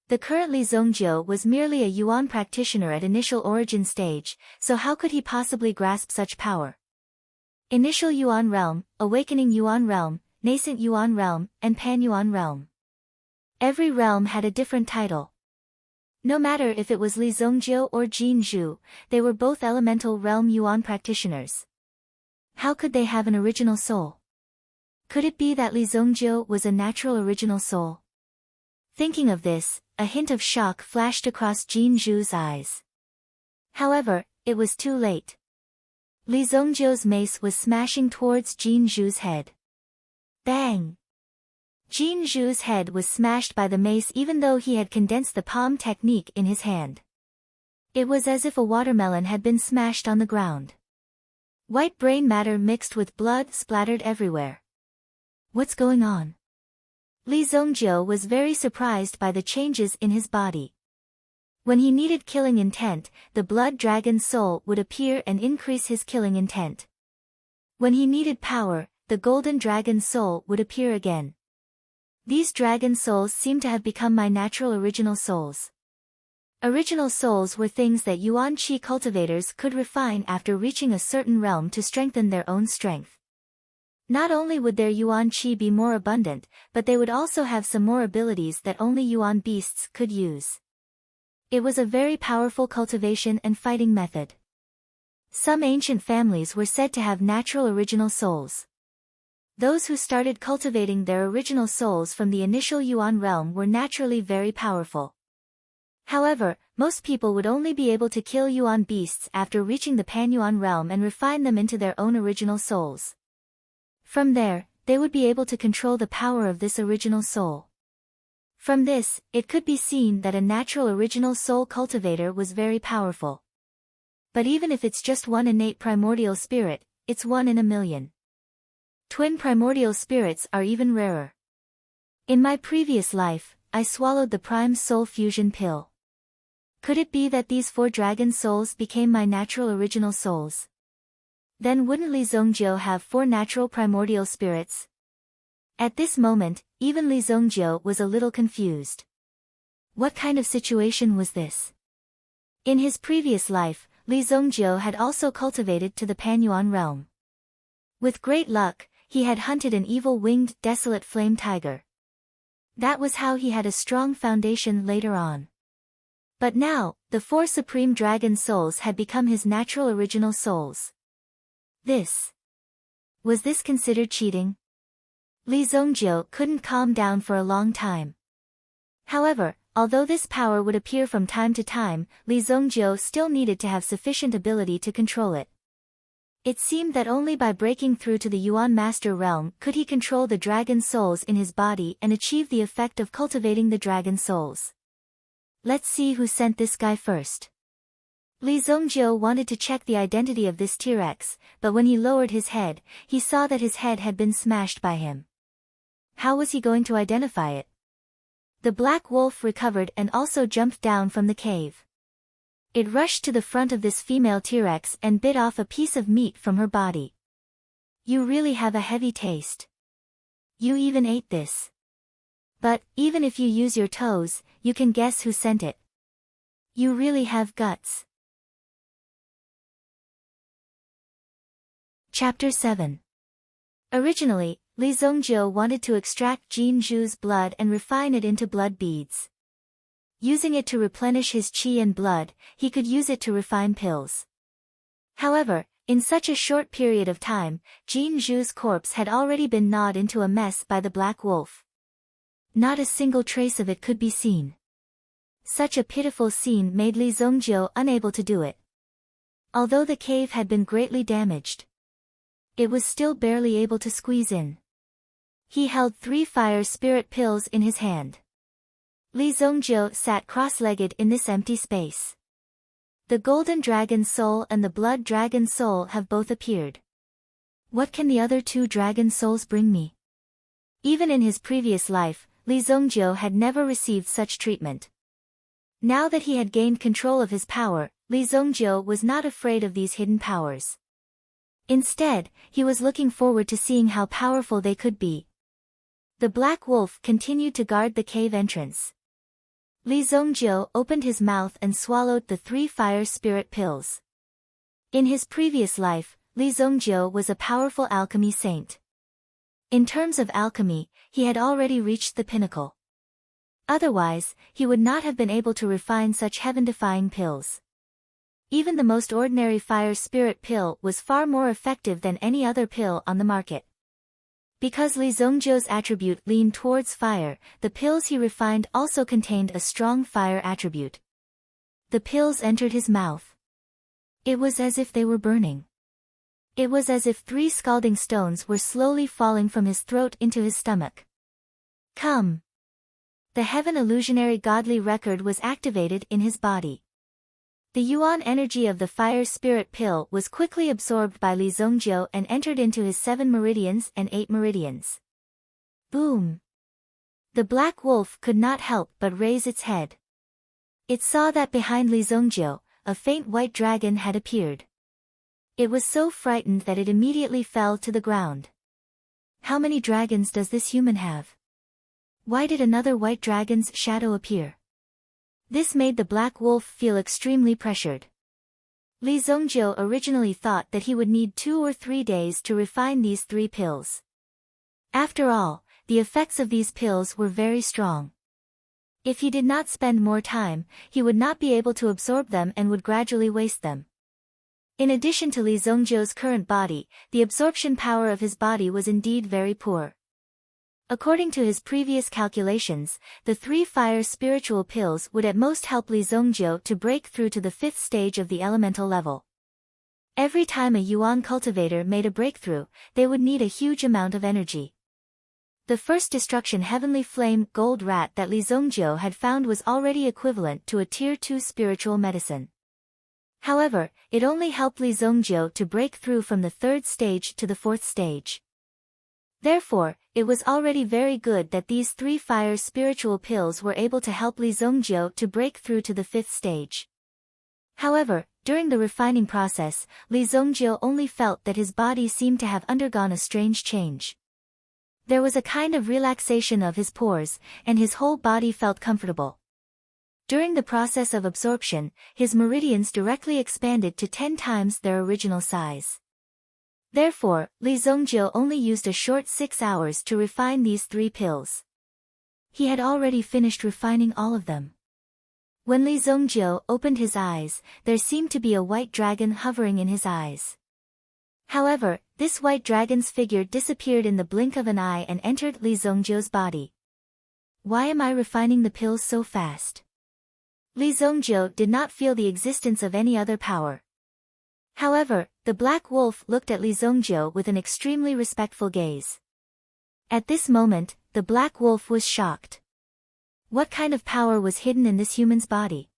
The current Li Zongjiu was merely a Yuan practitioner at initial origin stage, so how could he possibly grasp such power? Initial Yuan realm, awakening Yuan realm, nascent Yuan realm, and Pan-Yuan realm. Every realm had a different title. No matter if it was Li Zongjiu or Jin Zhu, they were both elemental realm Yuan practitioners. How could they have an original soul? Could it be that Li Zongjiu was a natural original soul? Thinking of this, a hint of shock flashed across Jin Zhu's eyes. However, it was too late. Li Zongjiu's mace was smashing towards Jin Zhu's head. Bang! Jin Zhu's head was smashed by the mace even though he had condensed the palm technique in his hand. It was as if a watermelon had been smashed on the ground. White brain matter mixed with blood splattered everywhere. What's going on? Li Zongjiu was very surprised by the changes in his body. When he needed killing intent, the blood dragon soul would appear and increase his killing intent. When he needed power, the golden dragon soul would appear again. These dragon souls seem to have become my natural original souls. Original souls were things that Yuan Qi cultivators could refine after reaching a certain realm to strengthen their own strength. Not only would their Yuan Qi be more abundant, but they would also have some more abilities that only Yuan beasts could use. It was a very powerful cultivation and fighting method. Some ancient families were said to have natural original souls. Those who started cultivating their original souls from the initial Yuan realm were naturally very powerful. However, most people would only be able to kill Yuan beasts after reaching the Pan-Yuan realm and refine them into their own original souls. From there, they would be able to control the power of this original soul. From this, it could be seen that a natural original soul cultivator was very powerful. But even if it's just one innate primordial spirit, it's 1 in a million. Twin primordial spirits are even rarer. In my previous life, I swallowed the Prime Soul Fusion pill. Could it be that these 4 dragon souls became my natural original souls? Then wouldn't Li Zongjiu have 4 natural primordial spirits? At this moment, even Li Zongjiu was a little confused. What kind of situation was this? In his previous life, Li Zongjiu had also cultivated to the Panyuan realm. With great luck, he had hunted an evil-winged, desolate flame tiger. That was how he had a strong foundation later on. But now, the 4 supreme dragon souls had become his natural original souls. Was this considered cheating? Li Zongjiu couldn't calm down for a long time. However, although this power would appear from time to time, Li Zongjiu still needed to have sufficient ability to control it. It seemed that only by breaking through to the Yuan Master realm could he control the dragon souls in his body and achieve the effect of cultivating the dragon souls. Let's see who sent this guy first. Li Zongjiu wanted to check the identity of this T-Rex, but when he lowered his head, he saw that his head had been smashed by him. How was he going to identify it? The black wolf recovered and also jumped down from the cave. It rushed to the front of this female T-Rex and bit off a piece of meat from her body. You really have a heavy taste. You even ate this. But, even if you use your toes, you can guess who sent it. You really have guts. Chapter 7. Originally, Li Zongjiu wanted to extract Jin Zhu's blood and refine it into blood beads. Using it to replenish his qi and blood, he could use it to refine pills. However, in such a short period of time, Jin Zhu's corpse had already been gnawed into a mess by the black wolf. Not a single trace of it could be seen. Such a pitiful scene made Li Zongjiu unable to do it. Although the cave had been greatly damaged, it was still barely able to squeeze in. He held 3 fire spirit pills in his hand. Li Zongjiu sat cross-legged in this empty space. The golden dragon soul and the blood dragon soul have both appeared. What can the other 2 dragon souls bring me? Even in his previous life, Li Zongjiu had never received such treatment. Now that he had gained control of his power, Li Zongjiu was not afraid of these hidden powers. Instead, he was looking forward to seeing how powerful they could be. The black wolf continued to guard the cave entrance. Li Zongjiu opened his mouth and swallowed the 3 fire spirit pills. In his previous life, Li Zongjiu was a powerful alchemy saint. In terms of alchemy, he had already reached the pinnacle. Otherwise, he would not have been able to refine such heaven-defying pills. Even the most ordinary fire spirit pill was far more effective than any other pill on the market. Because Li Zongjiu's attribute leaned towards fire, the pills he refined also contained a strong fire attribute. The pills entered his mouth. It was as if they were burning. It was as if 3 scalding stones were slowly falling from his throat into his stomach. Come! The heaven illusionary godly record was activated in his body. The yuan energy of the fire spirit pill was quickly absorbed by Li Zongjiu and entered into his 7 meridians and 8 meridians. Boom! The black wolf could not help but raise its head. It saw that behind Li Zongjiu, a faint white dragon had appeared. It was so frightened that it immediately fell to the ground. How many dragons does this human have? Why did another white dragon's shadow appear? This made the black wolf feel extremely pressured. Li Zongjiu originally thought that he would need 2 or 3 days to refine these 3 pills. After all, the effects of these pills were very strong. If he did not spend more time, he would not be able to absorb them and would gradually waste them. In addition to Li Zongjiu's current body, the absorption power of his body was indeed very poor. According to his previous calculations, the 3 fire spiritual pills would at most help Li Zongjiu to break through to the 5th stage of the elemental level. Every time a yuan cultivator made a breakthrough, they would need a huge amount of energy. The first destruction heavenly flame gold rat that Li Zongjiu had found was already equivalent to a tier 2 spiritual medicine. However, it only helped Li Zongjiu to break through from the 3rd stage to the 4th stage. Therefore, it was already very good that these 3 fire spiritual pills were able to help Li Zongjiu to break through to the 5th stage. However, during the refining process, Li Zongjiu only felt that his body seemed to have undergone a strange change. There was a kind of relaxation of his pores, and his whole body felt comfortable. During the process of absorption, his meridians directly expanded to 10 times their original size. Therefore, Li Zongjiu only used a short 6 hours to refine these 3 pills. He had already finished refining all of them. When Li Zongjiu opened his eyes, there seemed to be a white dragon hovering in his eyes. However, this white dragon's figure disappeared in the blink of an eye and entered Li Zongjiu's body. Why am I refining the pills so fast? Li Zongjiu did not feel the existence of any other power. However, the black wolf looked at Li Zongjiu with an extremely respectful gaze. At this moment, the black wolf was shocked. What kind of power was hidden in this human's body?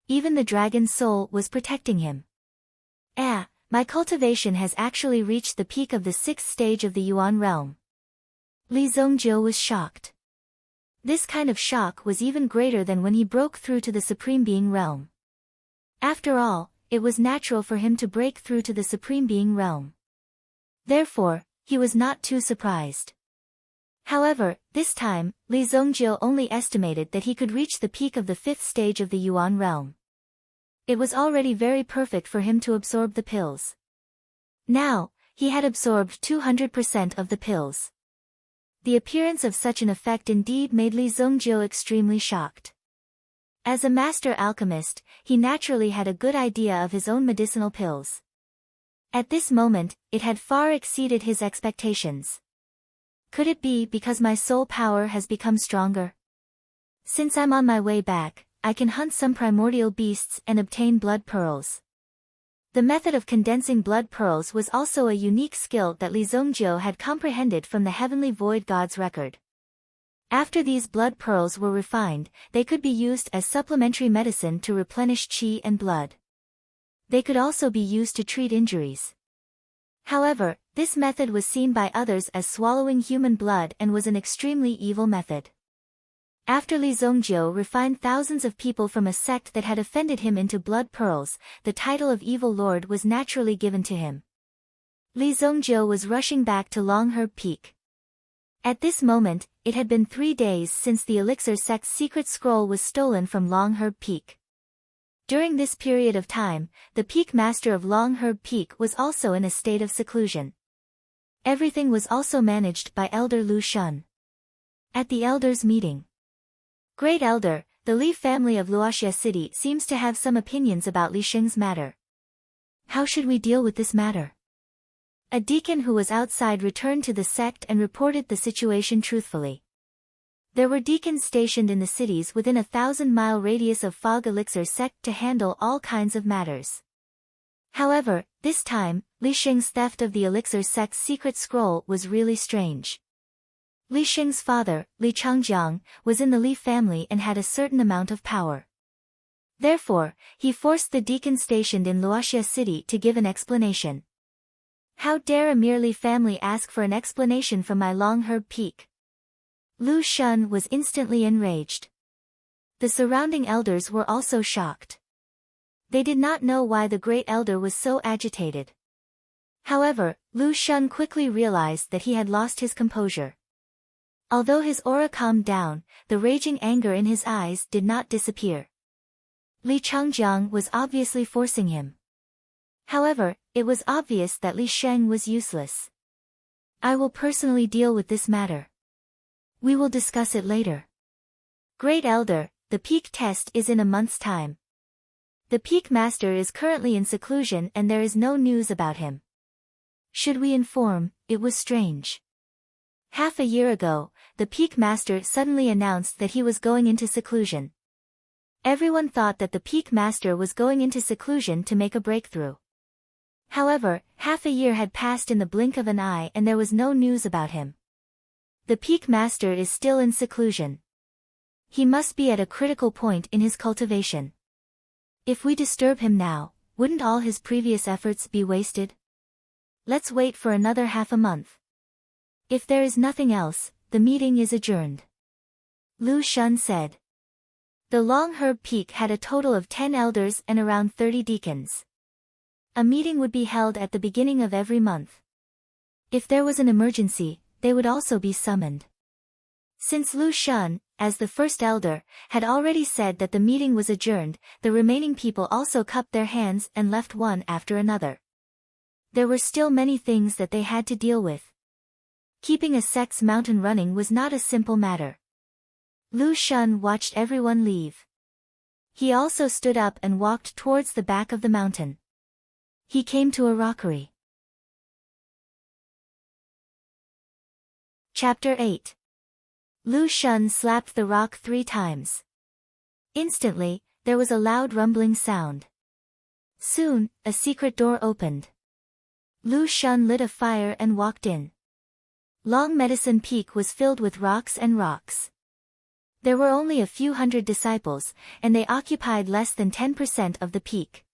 Even the dragon's soul was protecting him. My cultivation has actually reached the peak of the 6th stage of the Yuan realm. Li Zongjiu was shocked. This kind of shock was even greater than when he broke through to the Supreme Being realm. After all, it was natural for him to break through to the Supreme Being realm. Therefore, he was not too surprised. However, this time, Li Zongjiu only estimated that he could reach the peak of the 5th stage of the Yuan realm. It was already very perfect for him to absorb the pills. Now, he had absorbed 200% of the pills. The appearance of such an effect indeed made Li Zongjiu extremely shocked. As a master alchemist, he naturally had a good idea of his own medicinal pills. At this moment, it had far exceeded his expectations. Could it be because my soul power has become stronger? Since I'm on my way back, I can hunt some primordial beasts and obtain blood pearls. The method of condensing blood pearls was also a unique skill that Li Zongjiu had comprehended from the Heavenly Void God's record. After these blood pearls were refined, they could be used as supplementary medicine to replenish qi and blood. They could also be used to treat injuries. However, this method was seen by others as swallowing human blood and was an extremely evil method. After Li Zongjiu refined thousands of people from a sect that had offended him into blood pearls, the title of Evil Lord was naturally given to him. Li Zongjiu was rushing back to Longherb Peak. At this moment, it had been 3 days since the Elixir sect's secret scroll was stolen from Longherb Peak. During this period of time, the Peak Master of Longherb Peak was also in a state of seclusion. Everything was also managed by Elder Lu Shun. At the Elders' meeting, Great Elder, the Li family of Luoxia City seems to have some opinions about Li Sheng's matter. How should we deal with this matter? A deacon who was outside returned to the sect and reported the situation truthfully. There were deacons stationed in the cities within a 1,000-mile radius of Fog Elixir sect to handle all kinds of matters. However, this time, Li Sheng's theft of the Elixir sect's secret scroll was really strange. Li Sheng's father, Li Changjiang, was in the Li family and had a certain amount of power. Therefore, he forced the deacon stationed in Luoxia City to give an explanation. How dare a mere Li family ask for an explanation from my Longherb Peak? Lu Shun was instantly enraged. The surrounding elders were also shocked. They did not know why the great elder was so agitated. However, Lu Shun quickly realized that he had lost his composure. Although his aura calmed down, the raging anger in his eyes did not disappear. Li Changjiang was obviously forcing him. However, it was obvious that Li Sheng was useless. I will personally deal with this matter. We will discuss it later. Great Elder, the peak test is in a month's time. The peak master is currently in seclusion and there is no news about him. Should we inform? It was strange. Half a year ago, the peak master suddenly announced that he was going into seclusion. Everyone thought that the peak master was going into seclusion to make a breakthrough. However, half a year had passed in the blink of an eye and there was no news about him. The peak master is still in seclusion. He must be at a critical point in his cultivation. If we disturb him now, wouldn't all his previous efforts be wasted? Let's wait for another half a month. If there is nothing else, the meeting is adjourned. Lu Shun said. The Long Herb Peak had a total of 10 elders and around 30 deacons. A meeting would be held at the beginning of every month. If there was an emergency, they would also be summoned. Since Lu Shun, as the first elder, had already said that the meeting was adjourned, the remaining people also cupped their hands and left one after another. There were still many things that they had to deal with. Keeping a sect's mountain running was not a simple matter. Lu Shun watched everyone leave. He also stood up and walked towards the back of the mountain. He came to a rockery. Chapter 8. Lu Shun slapped the rock 3 times. Instantly, there was a loud rumbling sound. Soon, a secret door opened. Lu Shun lit a fire and walked in. Long Medicine Peak was filled with rocks and rocks. There were only a few hundred disciples, and they occupied less than 10% of the peak.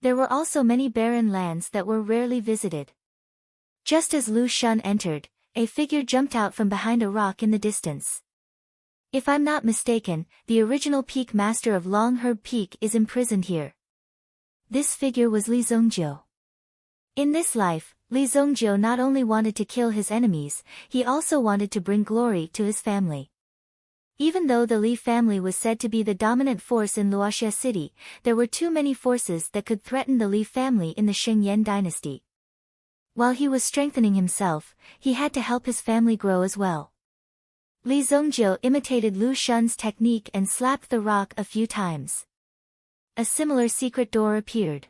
There were also many barren lands that were rarely visited. Just as Lu Shun entered, a figure jumped out from behind a rock in the distance. If I'm not mistaken, the original peak master of Long Herb Peak is imprisoned here. This figure was Li Zongjiu. In this life, Li Zongjiu not only wanted to kill his enemies, he also wanted to bring glory to his family. Even though the Li family was said to be the dominant force in Luoxia City, there were too many forces that could threaten the Li family in the Shengyan dynasty. While he was strengthening himself, he had to help his family grow as well. Li Zongjiu imitated Lu Shun's technique and slapped the rock a few times. A similar secret door appeared.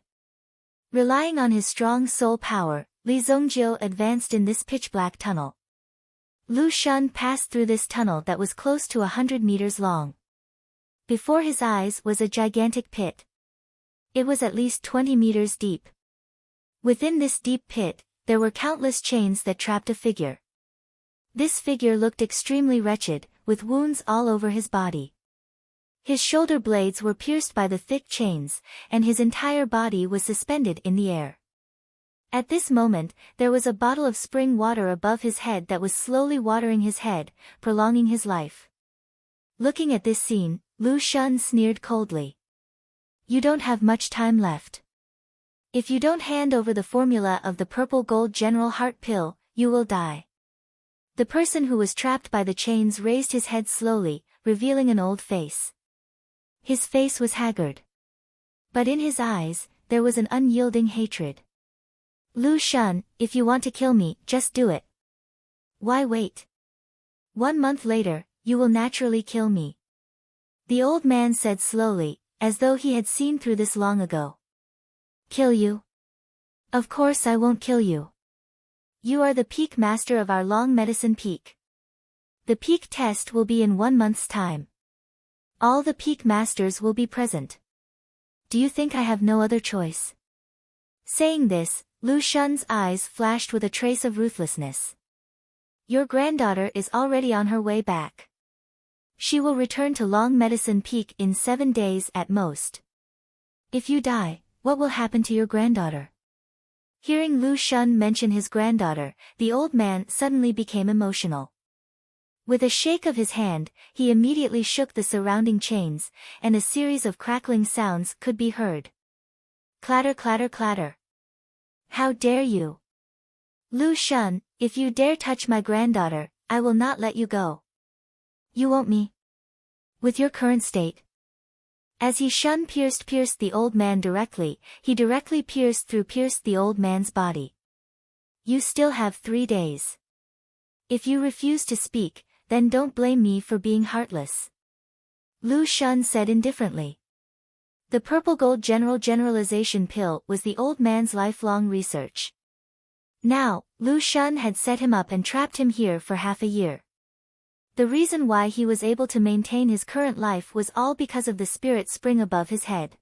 Relying on his strong soul power, Li Zongjiu advanced in this pitch-black tunnel. Lu Shun passed through this tunnel that was close to 100 meters long. Before his eyes was a gigantic pit. It was at least 20 meters deep. Within this deep pit, there were countless chains that trapped a figure. This figure looked extremely wretched, with wounds all over his body. His shoulder blades were pierced by the thick chains, and his entire body was suspended in the air. At this moment, there was a bottle of spring water above his head that was slowly watering his head, prolonging his life. Looking at this scene, Lu Shun sneered coldly. You don't have much time left. If you don't hand over the formula of the purple gold General Heart Pill, you will die. The person who was trapped by the chains raised his head slowly, revealing an old face. His face was haggard. But in his eyes, there was an unyielding hatred. Lu Shun, if you want to kill me, just do it. Why wait? 1 month later, you will naturally kill me. The old man said slowly, as though he had seen through this long ago. Kill you? Of course I won't kill you. You are the peak master of our Long Medicine Peak. The peak test will be in 1 month's time. All the peak masters will be present. Do you think I have no other choice? Saying this, Lu Shun's eyes flashed with a trace of ruthlessness. Your granddaughter is already on her way back. She will return to Long Medicine Peak in 7 days at most. If you die, what will happen to your granddaughter? Hearing Lu Shun mention his granddaughter, the old man suddenly became emotional. With a shake of his hand, he immediately shook the surrounding chains, and a series of crackling sounds could be heard. Clatter, clatter, clatter. How dare you? Lu Shun, if you dare touch my granddaughter, I will not let you go. You won't me? With your current state? As he pierced the old man directly, he directly pierced the old man's body. You still have 3 days. If you refuse to speak, then don't blame me for being heartless. Lu Shun said indifferently. The purple gold generalization pill was the old man's lifelong research. Now, Lu Shun had set him up and trapped him here for half a year. The reason why he was able to maintain his current life was all because of the spirit spring above his head.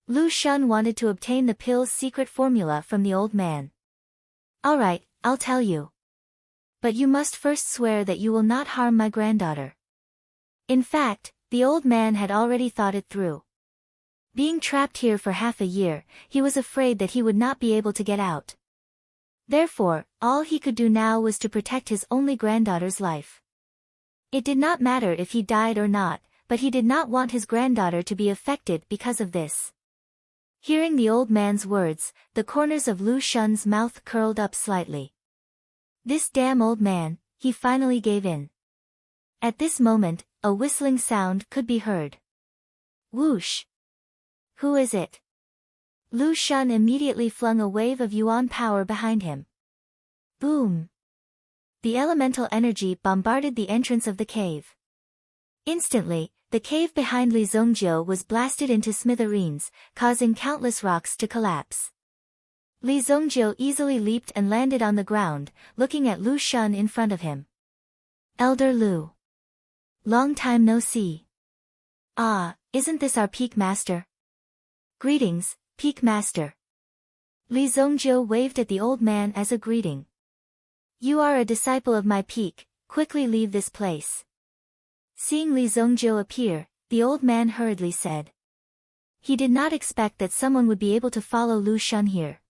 Lu Shun wanted to obtain the pill's secret formula from the old man. Alright, I'll tell you. But you must first swear that you will not harm my granddaughter. In fact, the old man had already thought it through. Being trapped here for half a year, he was afraid that he would not be able to get out. Therefore, all he could do now was to protect his only granddaughter's life. It did not matter if he died or not, but he did not want his granddaughter to be affected because of this. Hearing the old man's words, the corners of Lu Shun's mouth curled up slightly. This damn old man, he finally gave in. At this moment, a whistling sound could be heard. Whoosh! Who is it? Lu Shun immediately flung a wave of yuan power behind him. Boom! The elemental energy bombarded the entrance of the cave. Instantly, the cave behind Li Zongjiu was blasted into smithereens, causing countless rocks to collapse. Li Zongjiu easily leaped and landed on the ground, looking at Lu Shun in front of him. Elder Lu. Long time no see. Ah, isn't this our peak master? Greetings, peak master. Li Zongjiu waved at the old man as a greeting. You are a disciple of my peak, quickly leave this place. Seeing Li Zongjiu appear, the old man hurriedly said. He did not expect that someone would be able to follow Lu Shun here.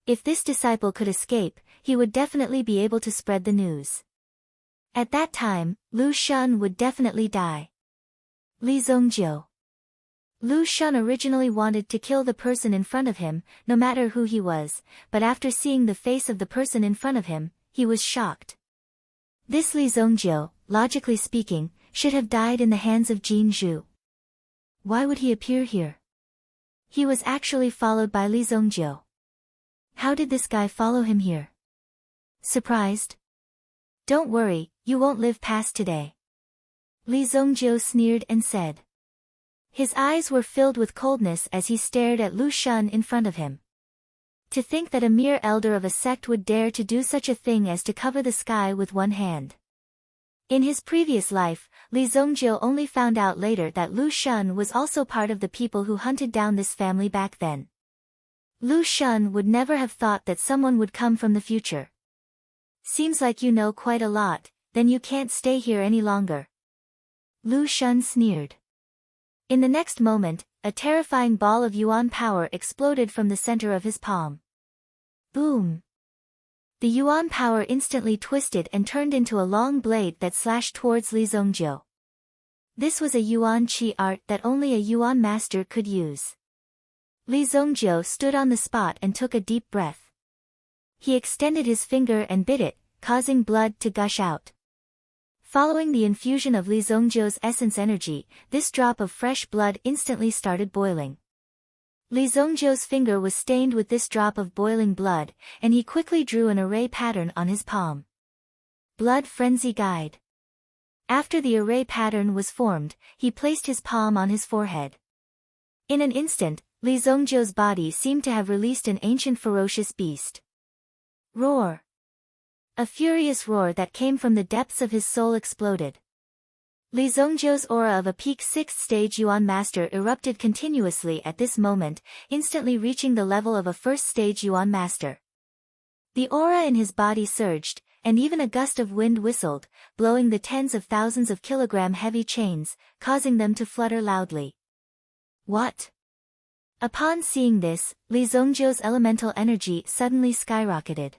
If this disciple could escape, he would definitely be able to spread the news. At that time, Lu Shun would definitely die. Li Zongjiu. Lu Shun originally wanted to kill the person in front of him, no matter who he was, but after seeing the face of the person in front of him, he was shocked. This Li Zongjiu, logically speaking, should have died in the hands of Jin Zhu. Why would he appear here? He was actually followed by Li Zongjiu. How did this guy follow him here? Surprised? Don't worry, you won't live past today. Li Zongjiu sneered and said. His eyes were filled with coldness as he stared at Lu Shun in front of him. To think that a mere elder of a sect would dare to do such a thing as to cover the sky with one hand. In his previous life, Li Zongjiu only found out later that Lu Shun was also part of the people who hunted down this family back then. Lu Shun would never have thought that someone would come from the future. Seems like you know quite a lot, then you can't stay here any longer. Lu Shun sneered. In the next moment, a terrifying ball of yuan power exploded from the center of his palm. Boom! The yuan power instantly twisted and turned into a long blade that slashed towards Li Zongjiu. This was a yuan qi art that only a yuan master could use. Li Zongjiu stood on the spot and took a deep breath. He extended his finger and bit it, causing blood to gush out. Following the infusion of Li Zongjiu's essence energy, this drop of fresh blood instantly started boiling. Li Zongjiu's finger was stained with this drop of boiling blood, and he quickly drew an array pattern on his palm. Blood Frenzy Guide. After the array pattern was formed, he placed his palm on his forehead. In an instant, Li Zongjiu's body seemed to have released an ancient ferocious beast. Roar! A furious roar that came from the depths of his soul exploded. Li Zongjiu's aura of a peak 6th stage yuan master erupted continuously at this moment, instantly reaching the level of a 1st stage yuan master. The aura in his body surged, and even a gust of wind whistled, blowing the tens of thousands of kilogram heavy chains, causing them to flutter loudly. What? Upon seeing this, Li Zongjiu's elemental energy suddenly skyrocketed.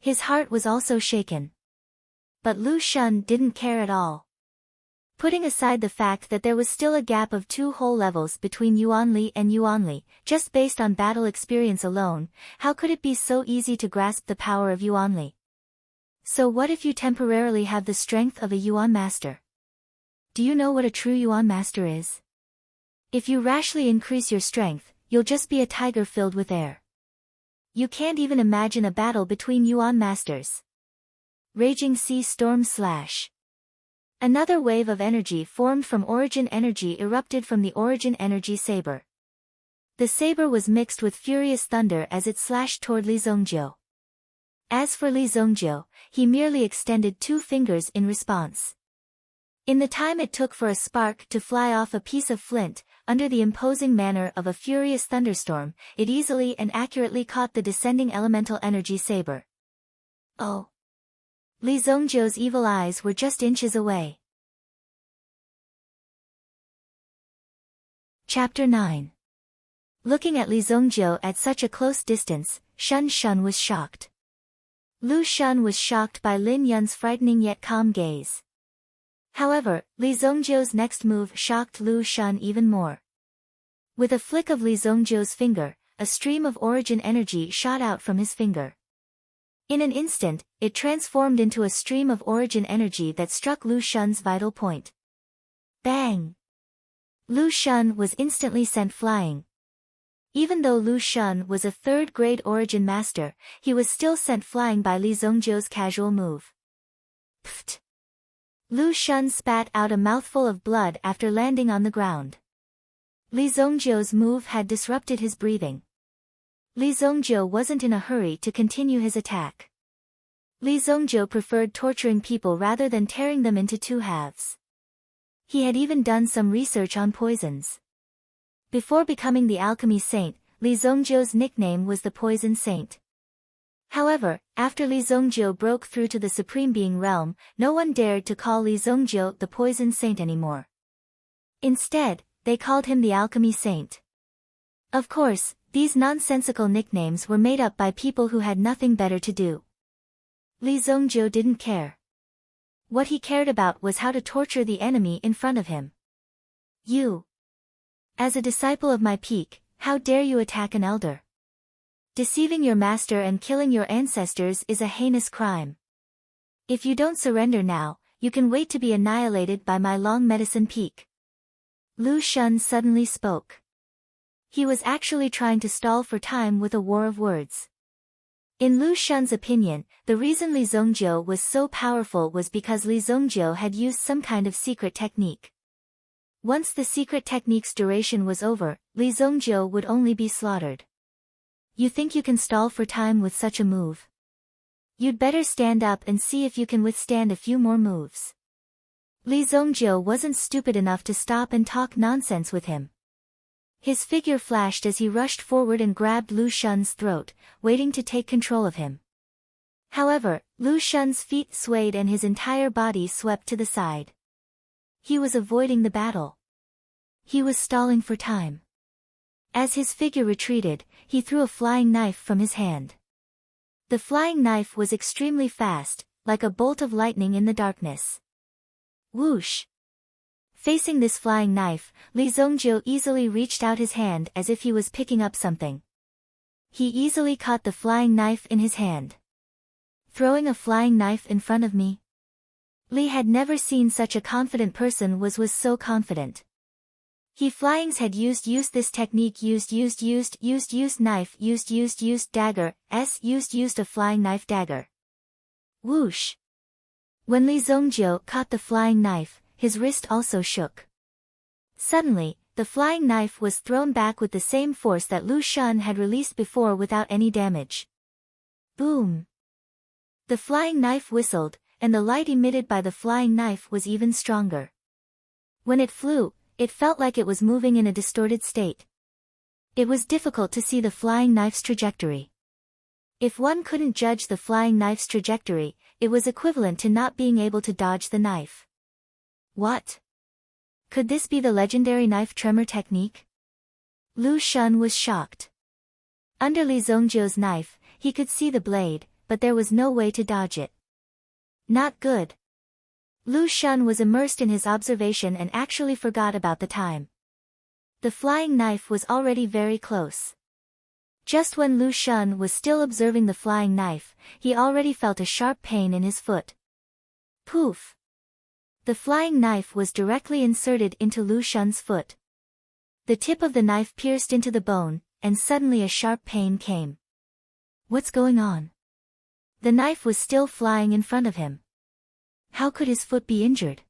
His heart was also shaken. But Lu Shun didn't care at all. Putting aside the fact that there was still a gap of 2 whole levels between Yuan Li and Yuan Li, just based on battle experience alone, how could it be so easy to grasp the power of Yuan Li? So what if you temporarily have the strength of a Yuan master? Do you know what a true Yuan master is? If you rashly increase your strength, you'll just be a tiger filled with air. You can't even imagine a battle between Yuan masters. Raging Sea Storm Slash. Another wave of energy formed from origin energy erupted from the origin energy saber. The saber was mixed with furious thunder as it slashed toward Li Zongjiu. As for Li Zongjiu, he merely extended 2 fingers in response. In the time it took for a spark to fly off a piece of flint, under the imposing manner of a furious thunderstorm, it easily and accurately caught the descending elemental energy saber. Oh! Li Zongjiu's evil eyes were just inches away. Chapter 9. Looking at Li Zongjiu at such a close distance, Shun Shun was shocked. Lu Shun was shocked by Lin Yun's frightening yet calm gaze. However, Li Zongjiu's next move shocked Lu Shun even more. With a flick of Li Zongjiu's finger, a stream of origin energy shot out from his finger. In an instant, it transformed into a stream of origin energy that struck Lu Shun's vital point. Bang! Lu Shun was instantly sent flying. Even though Lu Shun was a third-grade origin master, he was still sent flying by Li Zongjiu's casual move. Pfft! Lu Shun spat out a mouthful of blood after landing on the ground. Li Zongjiu's move had disrupted his breathing. Li Zongjiu wasn't in a hurry to continue his attack. Li Zongjiu preferred torturing people rather than tearing them into two halves. He had even done some research on poisons. Before becoming the alchemy saint, Li Zongjiu's nickname was the Poison Saint. However, after Li Zongjiu broke through to the Supreme Being realm, no one dared to call Li Zongjiu the Poison Saint anymore. Instead, they called him the Alchemy Saint. Of course, these nonsensical nicknames were made up by people who had nothing better to do. Li Zongjiu didn't care. What he cared about was how to torture the enemy in front of him. You! As a disciple of my peak, how dare you attack an elder? Deceiving your master and killing your ancestors is a heinous crime. If you don't surrender now, you can wait to be annihilated by my long medicine peak. Lu Shun suddenly spoke. He was actually trying to stall for time with a war of words. In Lu Shun's opinion, the reason Li Zongjiu was so powerful was because Li Zongjiu had used some kind of secret technique. Once the secret technique's duration was over, Li Zongjiu would only be slaughtered. You think you can stall for time with such a move? You'd better stand up and see if you can withstand a few more moves. Li Zongjiu wasn't stupid enough to stop and talk nonsense with him. His figure flashed as he rushed forward and grabbed Lu Shun's throat, waiting to take control of him. However, Lu Shun's feet swayed and his entire body swept to the side. He was avoiding the battle. He was stalling for time. As his figure retreated, he threw a flying knife from his hand. The flying knife was extremely fast, like a bolt of lightning in the darkness. Whoosh! Facing this flying knife, Li Zongjiu easily reached out his hand as if he was picking up something. He easily caught the flying knife in his hand. Throwing a flying knife in front of me? Li had never seen such a confident person was so confident. He flyings had used this technique used knife used dagger, used a flying knife dagger. Whoosh! When Li Zongjiu caught the flying knife, his wrist also shook. Suddenly, the flying knife was thrown back with the same force that Lu Shun had released before without any damage. Boom! The flying knife whistled, and the light emitted by the flying knife was even stronger. When it flew, it felt like it was moving in a distorted state. It was difficult to see the flying knife's trajectory. If one couldn't judge the flying knife's trajectory, it was equivalent to not being able to dodge the knife. What? Could this be the legendary knife tremor technique? Lu Shun was shocked. Under Li Zongjiu's knife, he could see the blade, but there was no way to dodge it. Not good. Lu Shun was immersed in his observation and actually forgot about the time. The flying knife was already very close. Just when Lu Shun was still observing the flying knife, he already felt a sharp pain in his foot. Poof! The flying knife was directly inserted into Lu Shun's foot. The tip of the knife pierced into the bone, and suddenly a sharp pain came. What's going on? The knife was still flying in front of him. How could his foot be injured?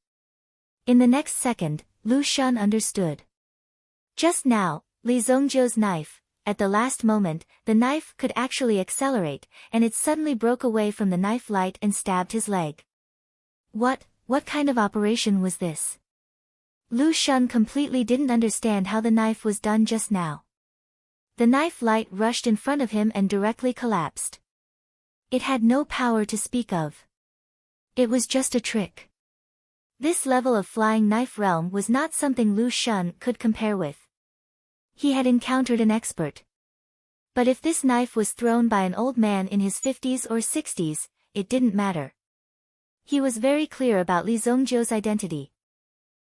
In the next second, Lu Shun understood. Just now, Li Zongjiu's knife, at the last moment, the knife could actually accelerate, and it suddenly broke away from the knife light and stabbed his leg. What kind of operation was this? Lu Shun completely didn't understand how the knife was done just now. The knife light rushed in front of him and directly collapsed. It had no power to speak of. It was just a trick. This level of flying knife realm was not something Lu Shun could compare with. He had encountered an expert. But if this knife was thrown by an old man in his 50s or 60s, it didn't matter. He was very clear about Li Zongjiu's identity.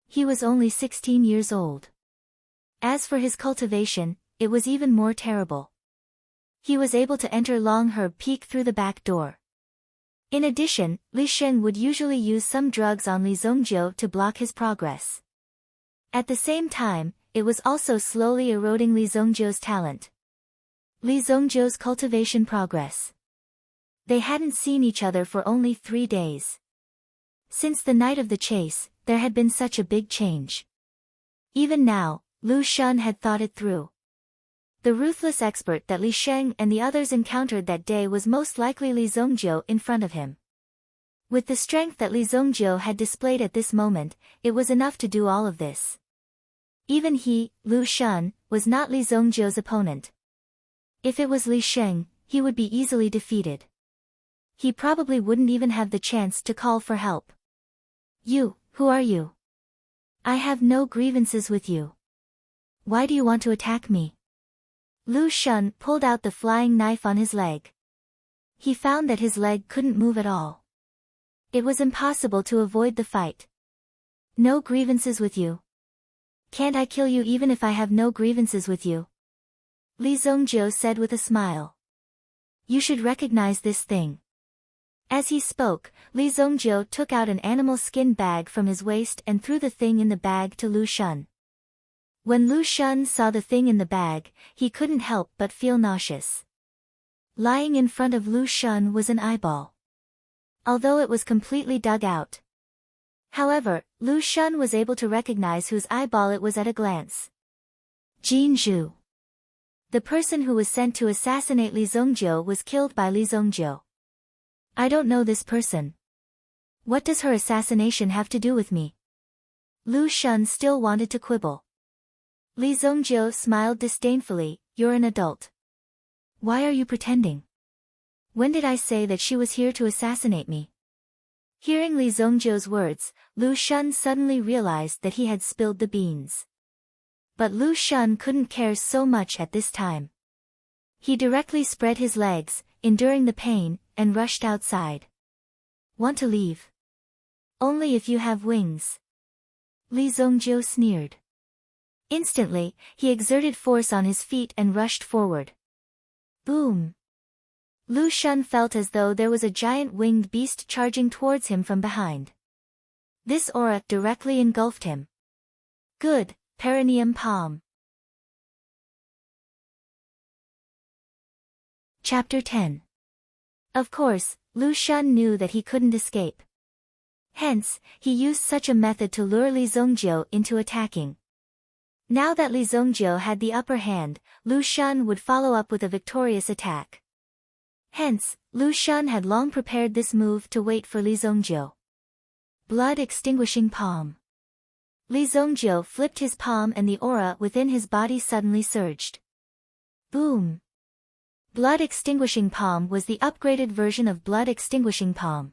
He was only 16 years old. As for his cultivation, it was even more terrible. He was able to enter Longherb Peak through the back door. In addition, Li Sheng would usually use some drugs on Li Zongjiu to block his progress. At the same time, it was also slowly eroding Li Zongjiu's talent. Li Zongjiu's cultivation progress. They hadn't seen each other for only 3 days. Since the night of the chase, there had been such a big change. Even now, Lu Shun had thought it through. The ruthless expert that Li Sheng and the others encountered that day was most likely Li Zongjiu in front of him. With the strength that Li Zongjiu had displayed at this moment, it was enough to do all of this. Even he, Lu Shun, was not Li Zongjiu's opponent. If it was Li Sheng, he would be easily defeated. He probably wouldn't even have the chance to call for help. You, who are you? I have no grievances with you. Why do you want to attack me? Lu Shun pulled out the flying knife on his leg. He found that his leg couldn't move at all. It was impossible to avoid the fight. No grievances with you. Can't I kill you even if I have no grievances with you? Li Zongjiu said with a smile. You should recognize this thing. As he spoke, Li Zongjiu took out an animal skin bag from his waist and threw the thing in the bag to Lu Shun. When Lu Shun saw the thing in the bag, he couldn't help but feel nauseous. Lying in front of Lu Shun was an eyeball. Although it was completely dug out. However, Lu Shun was able to recognize whose eyeball it was at a glance. Jin Zhu. The person who was sent to assassinate Li Zongjiu was killed by Li Zongjiu. I don't know this person. What does her assassination have to do with me? Lu Shun still wanted to quibble. Li Zongjiu smiled disdainfully, you're an adult. Why are you pretending? When did I say that she was here to assassinate me? Hearing Li Zongjiu's words, Lu Shun suddenly realized that he had spilled the beans. But Lu Shun couldn't care so much at this time. He directly spread his legs, enduring the pain, and rushed outside. Want to leave? Only if you have wings. Li Zongjiu sneered. Instantly, he exerted force on his feet and rushed forward. Boom! Lu Shun felt as though there was a giant winged beast charging towards him from behind. This aura directly engulfed him. Good, perineum palm. Chapter 10. Of course, Lu Shun knew that he couldn't escape. Hence, he used such a method to lure Li Zongjiu into attacking. Now that Li Zongjiu had the upper hand, Lu Shun would follow up with a victorious attack. Hence, Lu Shun had long prepared this move to wait for Li Zongjiu. Blood extinguishing palm. Li Zongjiu flipped his palm and the aura within his body suddenly surged. Boom! Blood extinguishing palm was the upgraded version of blood extinguishing palm.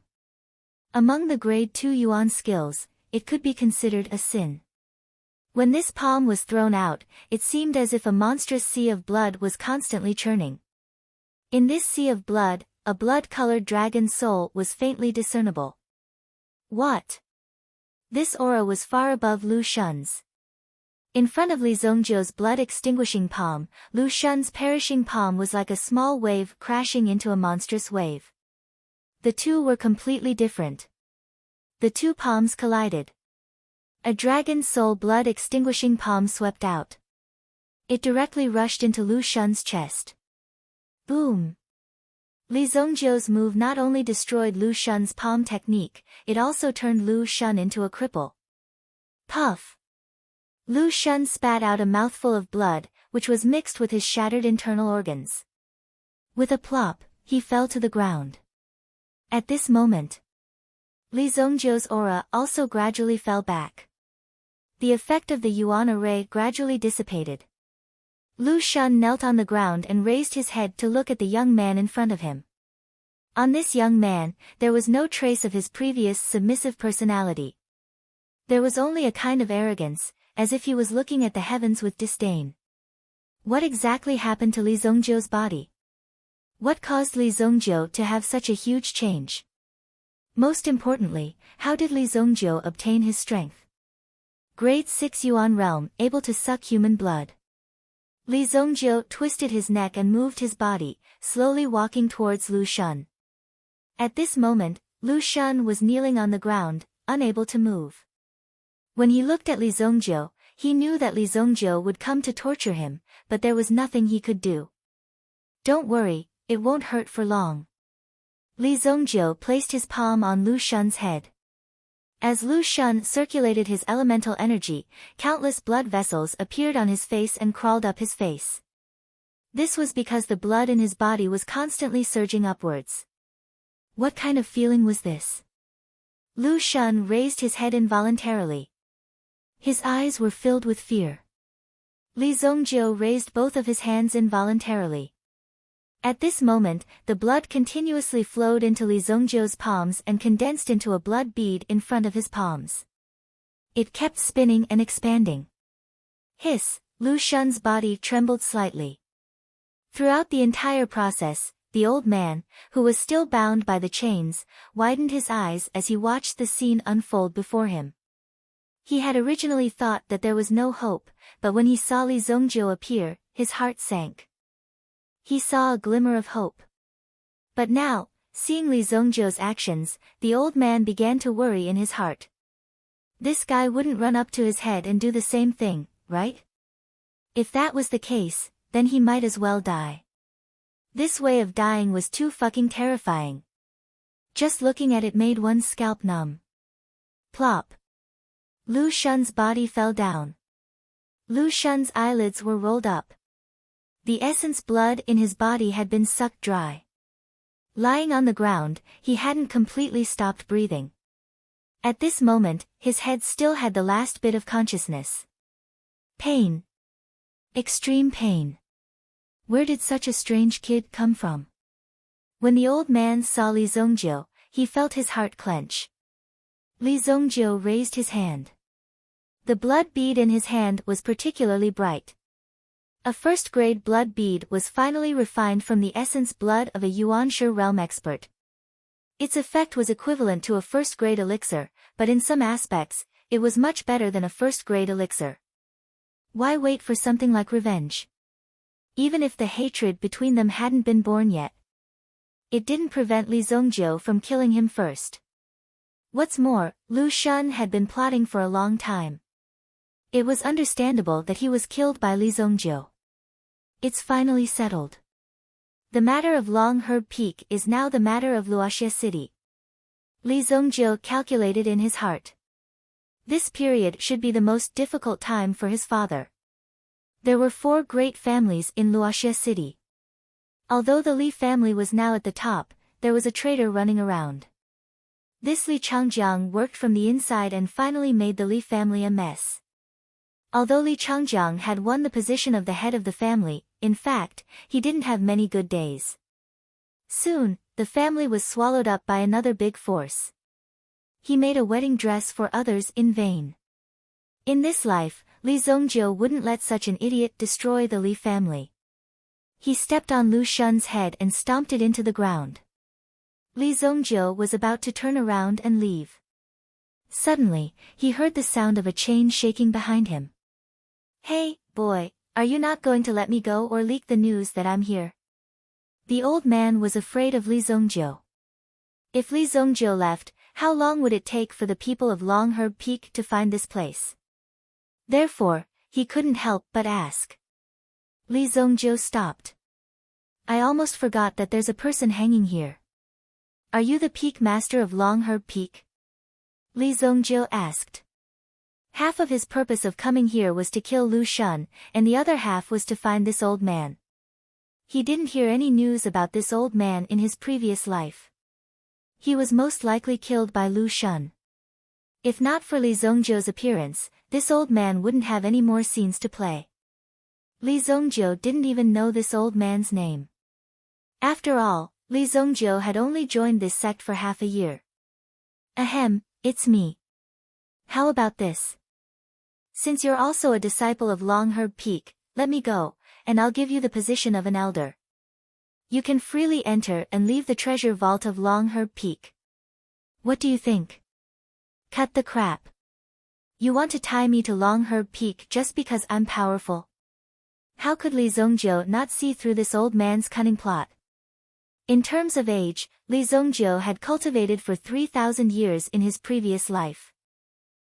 Among the grade 2 Yuan skills, it could be considered a sin. When this palm was thrown out, it seemed as if a monstrous sea of blood was constantly churning. In this sea of blood, a blood-colored dragon soul was faintly discernible. What? This aura was far above Lu Shun's. In front of Li Zongjiu's blood-extinguishing palm, Lu Shun's perishing palm was like a small wave crashing into a monstrous wave. The two were completely different. The two palms collided. A dragon soul blood-extinguishing palm swept out. It directly rushed into Lu Shun's chest. Boom! Li Zongjiu's move not only destroyed Lu Shun's palm technique, it also turned Lu Shun into a cripple. Puff! Lu Shun spat out a mouthful of blood, which was mixed with his shattered internal organs. With a plop, he fell to the ground. At this moment, Li Zongjiu's aura also gradually fell back. The effect of the Yuan array gradually dissipated. Lu Shun knelt on the ground and raised his head to look at the young man in front of him. On this young man, there was no trace of his previous submissive personality. There was only a kind of arrogance, as if he was looking at the heavens with disdain. What exactly happened to Li Zongjiu's body? What caused Li Zongjiu to have such a huge change? Most importantly, how did Li Zongjiu obtain his strength? Grade 6 Yuan realm, able to suck human blood. Li Zongjiu twisted his neck and moved his body, slowly walking towards Lu Shun. At this moment, Lu Shun was kneeling on the ground, unable to move. When he looked at Li Zongjiu, he knew that Li Zongjiu would come to torture him, but there was nothing he could do. Don't worry, it won't hurt for long. Li Zongjiu placed his palm on Lu Shun's head. As Lu Shun circulated his elemental energy, countless blood vessels appeared on his face and crawled up his face. This was because the blood in his body was constantly surging upwards. What kind of feeling was this? Lu Shun raised his head involuntarily. His eyes were filled with fear. Li Zongjiu raised both of his hands involuntarily. At this moment, the blood continuously flowed into Li Zongjiu's palms and condensed into a blood bead in front of his palms. It kept spinning and expanding. Hiss, Lu Shun's body trembled slightly. Throughout the entire process, the old man, who was still bound by the chains, widened his eyes as he watched the scene unfold before him. He had originally thought that there was no hope, but when he saw Li Zongjiu appear, his heart sank. He saw a glimmer of hope. But now, seeing Li Zongjiu's actions, the old man began to worry in his heart. This guy wouldn't run up to his head and do the same thing, right? If that was the case, then he might as well die. This way of dying was too fucking terrifying. Just looking at it made one's scalp numb. Plop. Lu Shun's body fell down. Lu Shun's eyelids were rolled up. The essence blood in his body had been sucked dry. Lying on the ground, he hadn't completely stopped breathing. At this moment, his head still had the last bit of consciousness. Pain. Extreme pain. Where did such a strange kid come from? When the old man saw Li Zongjiu, he felt his heart clench. Li Zongjiu raised his hand. The blood bead in his hand was particularly bright. A first-grade blood bead was finally refined from the essence blood of a Yuanshi realm expert. Its effect was equivalent to a first-grade elixir, but in some aspects, it was much better than a first-grade elixir. Why wait for something like revenge? Even if the hatred between them hadn't been born yet. It didn't prevent Li Zongjiu from killing him first. What's more, Lu Shun had been plotting for a long time. It was understandable that he was killed by Li Zongjiu. It's finally settled. The matter of Long Herb Peak is now the matter of Luoxia City. Li Zongjiu calculated in his heart. This period should be the most difficult time for his father. There were 4 great families in Luoxia City. Although the Li family was now at the top, there was a traitor running around. This Li Changjiang worked from the inside and finally made the Li family a mess. Although Li Changjiang had won the position of the head of the family, in fact, he didn't have many good days. Soon, the family was swallowed up by another big force. He made a wedding dress for others in vain. In this life, Li Zongjiu wouldn't let such an idiot destroy the Li family. He stepped on Lu Shun's head and stomped it into the ground. Li Zongjiu was about to turn around and leave. Suddenly, he heard the sound of a chain shaking behind him. Hey, boy, are you not going to let me go or leak the news that I'm here? The old man was afraid of Li Zongjiu. If Li Zongjiu left, how long would it take for the people of Long Herb Peak to find this place? Therefore, he couldn't help but ask. Li Zongjiu stopped. I almost forgot that there's a person hanging here. Are you the peak master of Long Herb Peak? Li Zongjiu asked. Half of his purpose of coming here was to kill Lu Shun, and the other half was to find this old man. He didn't hear any news about this old man in his previous life. He was most likely killed by Lu Shun. If not for Li Zongjiu's appearance, this old man wouldn't have any more scenes to play. Li Zongjiu didn't even know this old man's name. After all, Li Zongjiu had only joined this sect for half a year. Ahem, it's me. How about this? Since you're also a disciple of Long Herb Peak, let me go, and I'll give you the position of an elder. You can freely enter and leave the treasure vault of Longherb Peak. What do you think? Cut the crap. You want to tie me to Longherb Peak just because I'm powerful? How could Li Zongjiu not see through this old man's cunning plot? In terms of age, Li Zongjiu had cultivated for 3,000 years in his previous life.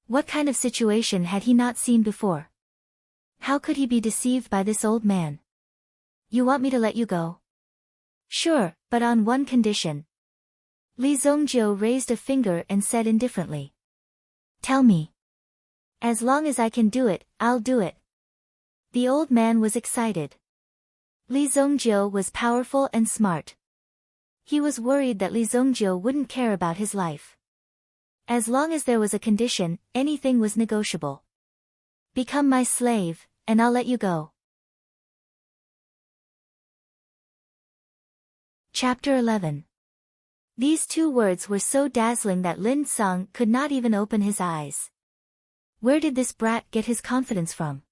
What kind of situation had he not seen before? How could he be deceived by this old man? You want me to let you go? Sure, but on one condition. Li Zongjiu raised a finger and said indifferently. Tell me. As long as I can do it, I'll do it. The old man was excited. Li Zongjiu was powerful and smart. He was worried that Li Zongjiu wouldn't care about his life. As long as there was a condition, anything was negotiable. Become my slave, and I'll let you go. Chapter 11. These two words were so dazzling that Lin Sung could not even open his eyes. Where did this brat get his confidence from?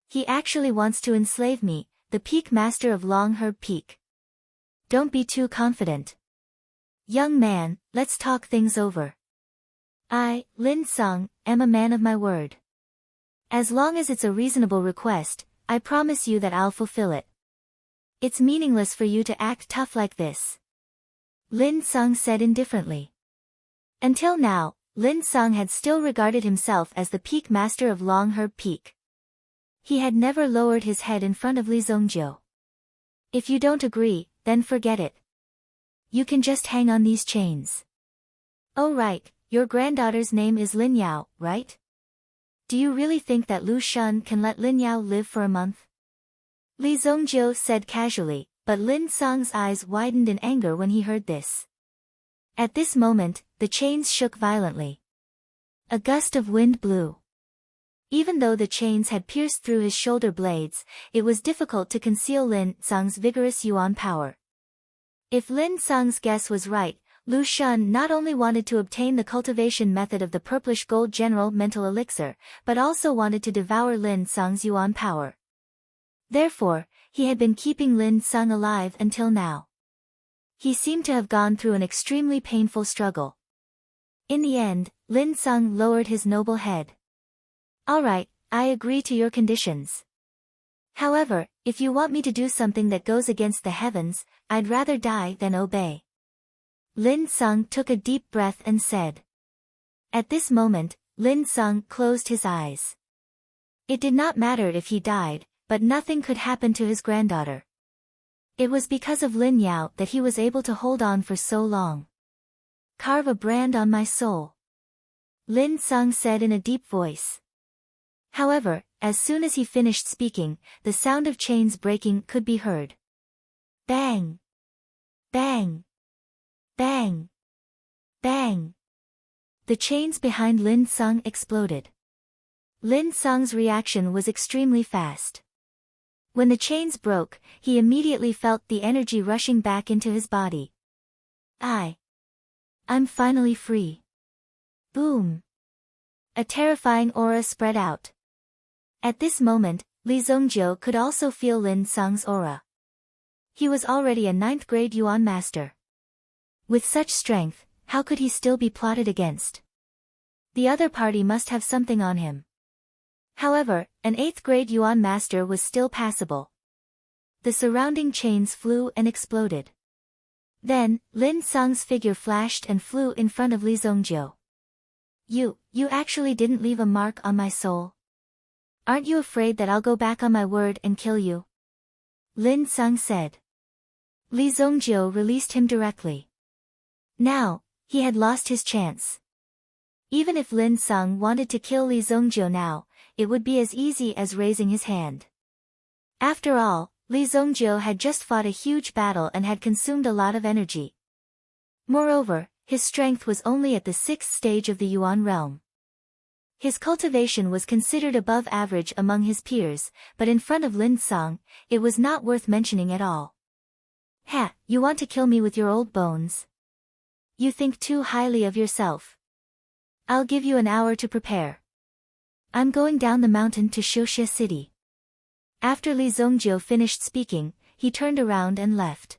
He actually wants to enslave me, the Peak Master of Longherb Peak. Don't be too confident. Young man, let's talk things over. I, Lin Sung, am a man of my word. As long as it's a reasonable request, I promise you that I'll fulfill it. It's meaningless for you to act tough like this. Lin Sung said indifferently. Until now, Lin Sung had still regarded himself as the Peak Master of Longherb Peak. He had never lowered his head in front of Li Zongjiu. If you don't agree, then forget it. You can just hang on these chains. Oh right, your granddaughter's name is Lin Yao, right? Do you really think that Lu Shun can let Lin Yao live for a month? Li Zongjiu said casually, but Lin Sung's eyes widened in anger when he heard this. At this moment, the chains shook violently. A gust of wind blew. Even though the chains had pierced through his shoulder blades, it was difficult to conceal Lin Sung's vigorous yuan power. If Lin Sung's guess was right, Lu Shun not only wanted to obtain the cultivation method of the purplish gold general mental elixir, but also wanted to devour Lin Sung's yuan power. Therefore, he had been keeping Lin Sung alive until now. He seemed to have gone through an extremely painful struggle. In the end, Lin Sung lowered his noble head. All right, I agree to your conditions. However, if you want me to do something that goes against the heavens, I'd rather die than obey. Lin Sung took a deep breath and said. At this moment, Lin Sung closed his eyes. It did not matter if he died, but nothing could happen to his granddaughter. It was because of Lin Yao that he was able to hold on for so long. Carve a brand on my soul. Lin Sung said in a deep voice. However, as soon as he finished speaking, the sound of chains breaking could be heard. Bang! Bang! Bang! Bang! The chains behind Lin Sung exploded. Lin Sung's reaction was extremely fast. When the chains broke, he immediately felt the energy rushing back into his body. I'm finally free. Boom! A terrifying aura spread out. At this moment, Li Zongjiu could also feel Lin Sung's aura. He was already a 9th grade yuan master. With such strength, how could he still be plotted against? The other party must have something on him. However, an 8th grade yuan master was still passable. The surrounding chains flew and exploded. Then, Lin Sung's figure flashed and flew in front of Li Zongjiu. You actually didn't leave a mark on my soul? Aren't you afraid that I'll go back on my word and kill you? Lin Sung said. Li Zongjiu released him directly. Now, he had lost his chance. Even if Lin Sung wanted to kill Li Zongjiu now, it would be as easy as raising his hand. After all, Li Zongjiu had just fought a huge battle and had consumed a lot of energy. Moreover, his strength was only at the 6th stage of the Yuan realm. His cultivation was considered above average among his peers, but in front of Lin Sung, it was not worth mentioning at all. Ha, you want to kill me with your old bones? You think too highly of yourself. I'll give you an hour to prepare. I'm going down the mountain to Xiuxia City. After Li Zongjio finished speaking, he turned around and left.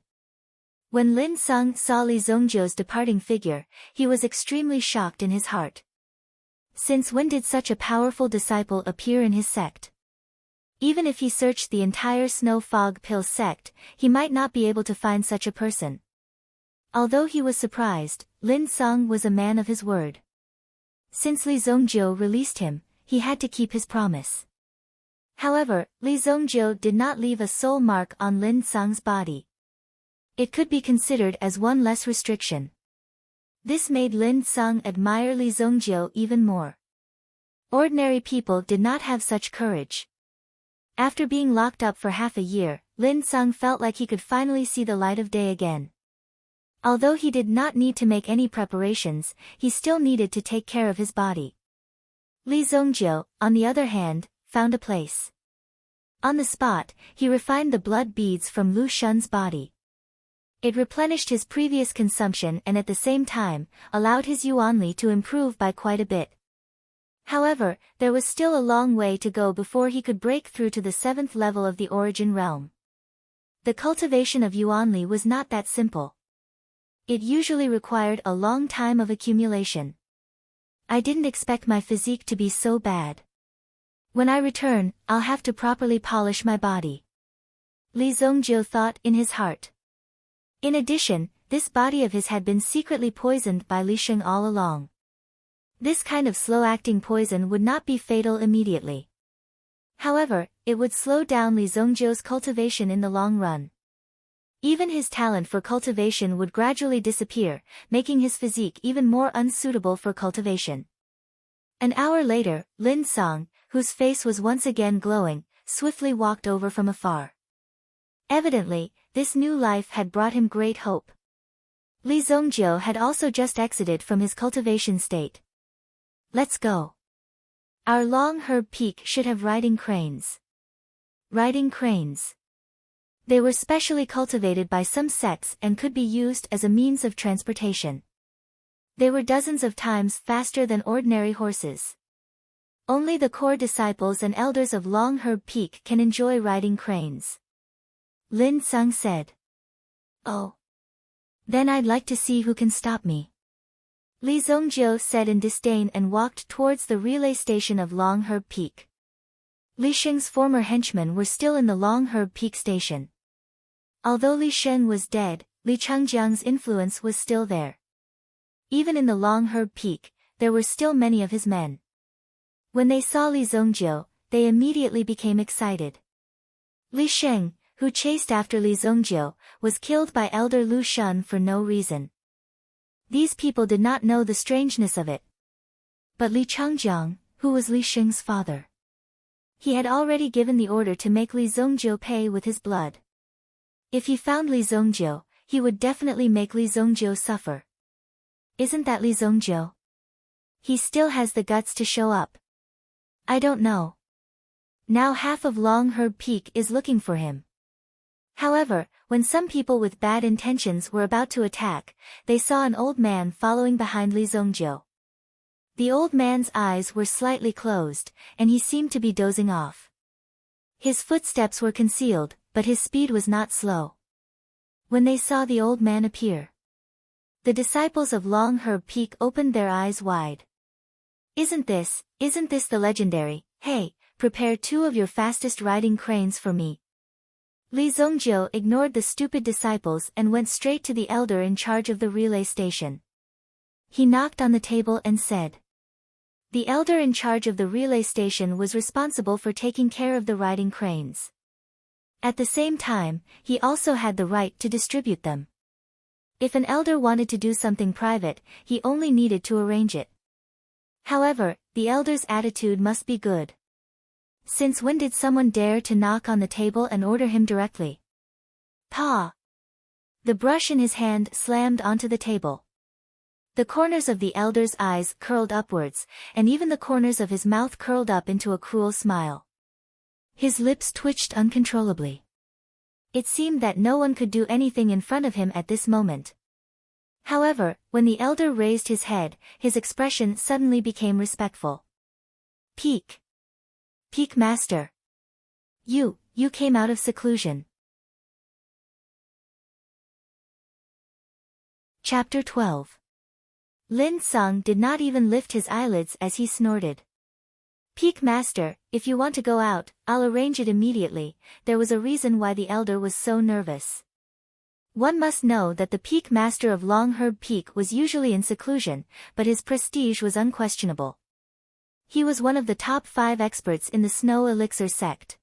When Lin Sung saw Li Zongjio's departing figure, he was extremely shocked in his heart. Since when did such a powerful disciple appear in his sect? Even if he searched the entire Snow Fog Pill sect, he might not be able to find such a person. Although he was surprised, Lin Sung was a man of his word. Since Li Zongjio released him, he had to keep his promise. However, Li Zongjio did not leave a soul mark on Lin Sung's body. It could be considered as one less restriction. This made Lin Sung admire Li Zongjio even more. Ordinary people did not have such courage. After being locked up for half a year, Lin Sung felt like he could finally see the light of day again. Although he did not need to make any preparations, he still needed to take care of his body. Li Zongjio, on the other hand, found a place. On the spot, he refined the blood beads from Lu Shun's body. It replenished his previous consumption and at the same time, allowed his Yuanli to improve by quite a bit. However, there was still a long way to go before he could break through to the 7th level of the origin realm. The cultivation of Yuanli was not that simple. It usually required a long time of accumulation. I didn't expect my physique to be so bad. When I return, I'll have to properly polish my body. Li Zongjio thought in his heart. In addition, this body of his had been secretly poisoned by Li Sheng all along. This kind of slow-acting poison would not be fatal immediately. However, it would slow down Li Zongjio's cultivation in the long run. Even his talent for cultivation would gradually disappear, making his physique even more unsuitable for cultivation. An hour later, Lin Sung, whose face was once again glowing, swiftly walked over from afar. Evidently, this new life had brought him great hope. Li Zongjio had also just exited from his cultivation state. Let's go. Our long herb peak should have riding cranes. Riding cranes. They were specially cultivated by some sects and could be used as a means of transportation. They were dozens of times faster than ordinary horses. Only the core disciples and elders of Long Herb Peak can enjoy riding cranes. Lin Sung said. Oh. Then I'd like to see who can stop me. Li Zongjio said in disdain and walked towards the relay station of Long Herb Peak. Li Sheng's former henchmen were still in the Long Herb Peak station. Although Li Sheng was dead, Li Changjiang's influence was still there. Even in the Long Herb Peak, there were still many of his men. When they saw Li Zongjio, they immediately became excited. Li Sheng, who chased after Li Zongjio, was killed by Elder Lu Shun for no reason. These people did not know the strangeness of it. But Li Changjiang, who was Li Sheng's father, he had already given the order to make Li Zongjio pay with his blood. If he found Li Zongjio, he would definitely make Li Zongjio suffer. Isn't that Li Zongjio? He still has the guts to show up. I don't know. Now half of Long Herb Peak is looking for him. However, when some people with bad intentions were about to attack, they saw an old man following behind Li Zongjio. The old man's eyes were slightly closed, and he seemed to be dozing off. His footsteps were concealed, but his speed was not slow. When they saw the old man appear, the disciples of Long Herb Peak opened their eyes wide. Isn't this the legendary, hey, prepare 2 of your fastest riding cranes for me? Li Zongjio ignored the stupid disciples and went straight to the elder in charge of the relay station. He knocked on the table and said. The elder in charge of the relay station was responsible for taking care of the riding cranes. At the same time, he also had the right to distribute them. If an elder wanted to do something private, he only needed to arrange it. However, the elder's attitude must be good. Since when did someone dare to knock on the table and order him directly? Pa! The brush in his hand slammed onto the table. The corners of the elder's eyes curled upwards, and even the corners of his mouth curled up into a cruel smile. His lips twitched uncontrollably. It seemed that no one could do anything in front of him at this moment. However, when the elder raised his head, his expression suddenly became respectful. Peak. Peak Master. You came out of seclusion. Chapter 12. Lin Sung did not even lift his eyelids as he snorted. Peak Master, if you want to go out, I'll arrange it immediately. There was a reason why the elder was so nervous. One must know that the Peak Master of Longherb Peak was usually in seclusion, but his prestige was unquestionable. He was one of the top 5 experts in the Snow Elixir sect.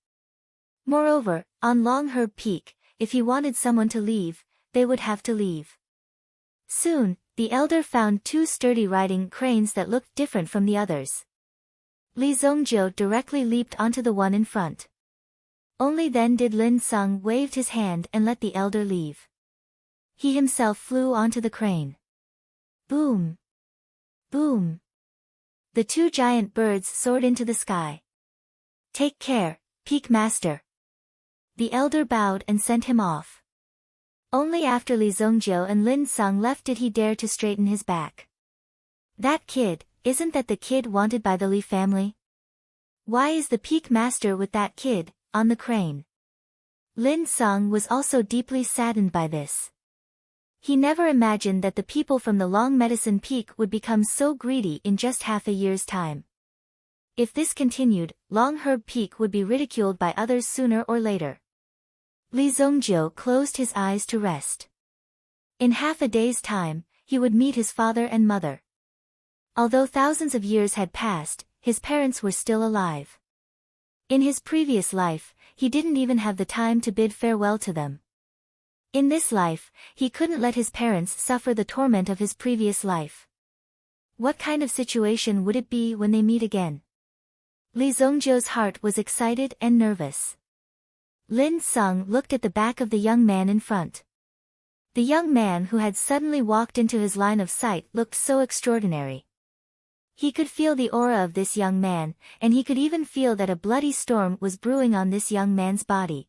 Moreover, on Longherb Peak, if he wanted someone to leave, they would have to leave. Soon, the elder found 2 sturdy riding cranes that looked different from the others. Li Zongjiu directly leaped onto the one in front. Only then did Lin Sung wave his hand and let the elder leave. He himself flew onto the crane. Boom! Boom! The 2 giant birds soared into the sky. Take care, Peak Master. The elder bowed and sent him off. Only after Li Zongjiu and Lin Sung left did he dare to straighten his back. That kid, isn't that the kid wanted by the Li family? Why is the Peak Master with that kid, on the crane? Lin Sung was also deeply saddened by this. He never imagined that the people from the Long Medicine Peak would become so greedy in just half a year's time. If this continued, Longherb Peak would be ridiculed by others sooner or later. Li Zongjiu closed his eyes to rest. In half a day's time, he would meet his father and mother. Although thousands of years had passed, his parents were still alive. In his previous life, he didn't even have the time to bid farewell to them. In this life, he couldn't let his parents suffer the torment of his previous life. What kind of situation would it be when they meet again? Li Zongjiu's heart was excited and nervous. Lin Sung looked at the back of the young man in front. The young man who had suddenly walked into his line of sight looked so extraordinary. He could feel the aura of this young man, and he could even feel that a bloody storm was brewing on this young man's body.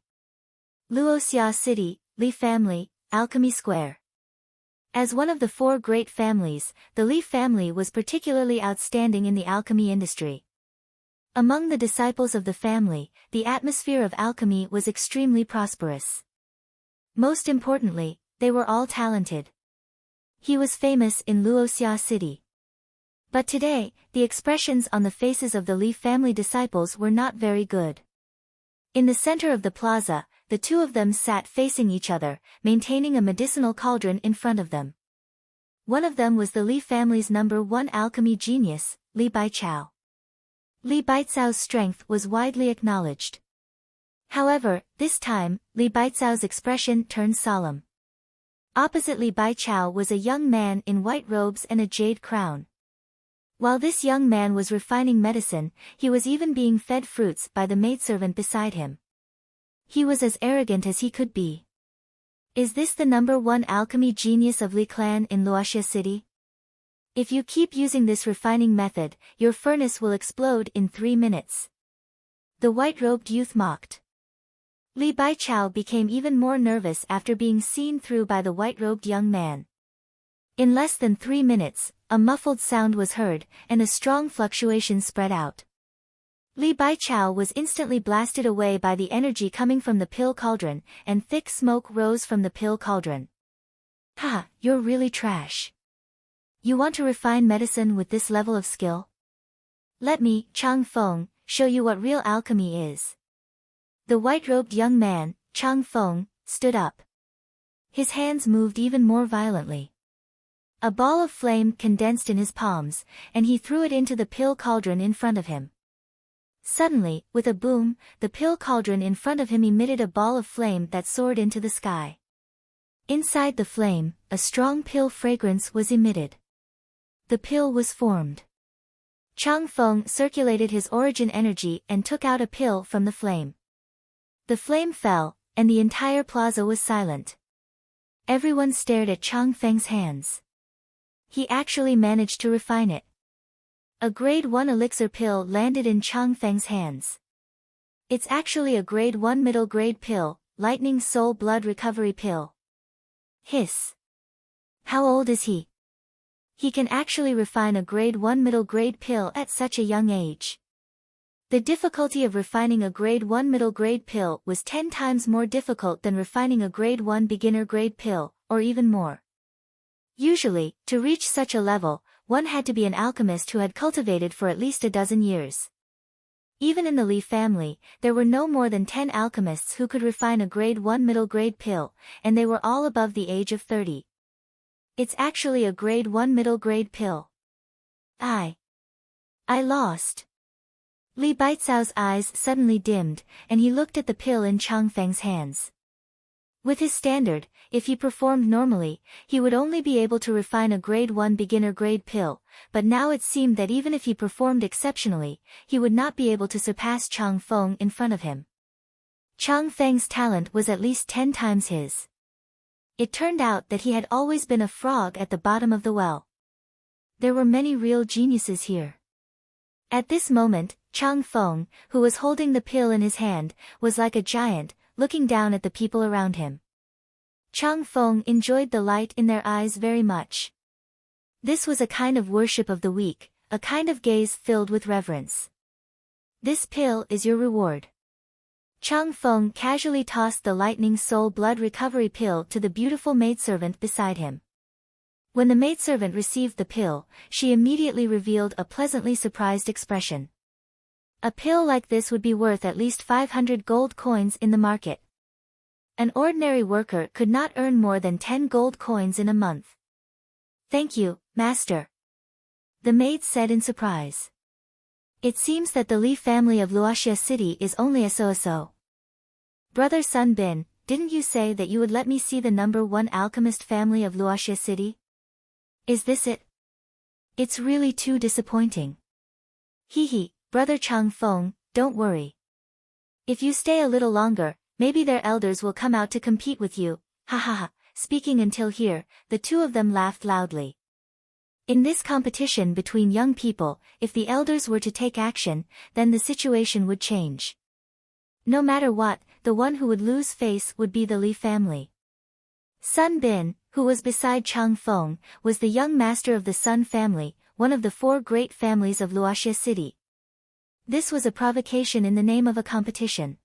Luoxia City, Li Family, Alchemy Square. As one of the 4 great families, the Li family was particularly outstanding in the alchemy industry. Among the disciples of the family, the atmosphere of alchemy was extremely prosperous. Most importantly, they were all talented. He was famous in Luoxia City. But today, the expressions on the faces of the Li family disciples were not very good. In the center of the plaza, the 2 of them sat facing each other, maintaining a medicinal cauldron in front of them. One of them was the Li family's number 1 alchemy genius, Li Baichao. Li Baicao's strength was widely acknowledged. However, this time, Li Baicao's expression turned solemn. Opposite Li Baichao was a young man in white robes and a jade crown. While this young man was refining medicine, he was even being fed fruits by the maidservant beside him. He was as arrogant as he could be. Is this the number 1 alchemy genius of Li clan in Luoxia City? If you keep using this refining method, your furnace will explode in 3 minutes. The white-robed youth mocked. Li Baichao became even more nervous after being seen through by the white-robed young man. In less than 3 minutes, a muffled sound was heard, and a strong fluctuation spread out. Li Baichao was instantly blasted away by the energy coming from the pill cauldron, and thick smoke rose from the pill cauldron. Ha, you're really trash. You want to refine medicine with this level of skill? Let me, Chang Feng, show you what real alchemy is. The white-robed young man, Chang Feng, stood up. His hands moved even more violently. A ball of flame condensed in his palms, and he threw it into the pill cauldron in front of him. Suddenly, with a boom, the pill cauldron in front of him emitted a ball of flame that soared into the sky. Inside the flame, a strong pill fragrance was emitted. The pill was formed. Chang Feng circulated his origin energy and took out a pill from the flame. The flame fell, and the entire plaza was silent. Everyone stared at Chang Feng's hands. He actually managed to refine it. A grade 1 elixir pill landed in Chang Feng's hands. It's actually a grade 1 middle grade pill, lightning soul blood recovery pill. Hiss. How old is he? He can actually refine a grade 1 middle grade pill at such a young age. The difficulty of refining a grade 1 middle grade pill was 10 times more difficult than refining a grade 1 beginner grade pill, or even more. Usually, to reach such a level, one had to be an alchemist who had cultivated for at least a dozen years. Even in the Li family, there were no more than 10 alchemists who could refine a grade 1 middle grade pill, and they were all above the age of 30. It's actually a grade 1 middle grade pill. I lost. Li Baicao's eyes suddenly dimmed, and he looked at the pill in Chang Feng's hands. With his standard, if he performed normally, he would only be able to refine a grade 1 beginner grade pill, but now it seemed that even if he performed exceptionally, he would not be able to surpass Chang Feng in front of him. Chang Feng's talent was at least 10 times his. It turned out that he had always been a frog at the bottom of the well. There were many real geniuses here. At this moment, Chang Feng, who was holding the pill in his hand, was like a giant, looking down at the people around him. Chang Feng enjoyed the light in their eyes very much. This was a kind of worship of the weak, a kind of gaze filled with reverence. This pill is your reward. Chang Feng casually tossed the lightning soul blood recovery pill to the beautiful maidservant beside him. When the maidservant received the pill, she immediately revealed a pleasantly surprised expression. A pill like this would be worth at least 500 gold coins in the market. An ordinary worker could not earn more than 10 gold coins in a month. Thank you, master. The maid said in surprise. It seems that the Li family of Luoxia City is only a so-so. Brother Sun Bin, didn't you say that you would let me see the number 1 alchemist family of Luoxia City? Is this it? It's really too disappointing. Hee, Brother Chang Feng, don't worry. If you stay a little longer, maybe their elders will come out to compete with you, ha ha ha. Speaking until here, the two of them laughed loudly. In this competition between young people, if the elders were to take action, then the situation would change. No matter what, the one who would lose face would be the Li family. Sun Bin, who was beside Chang Feng, was the young master of the Sun family, one of the 4 great families of Luoxia City. This was a provocation in the name of a competition.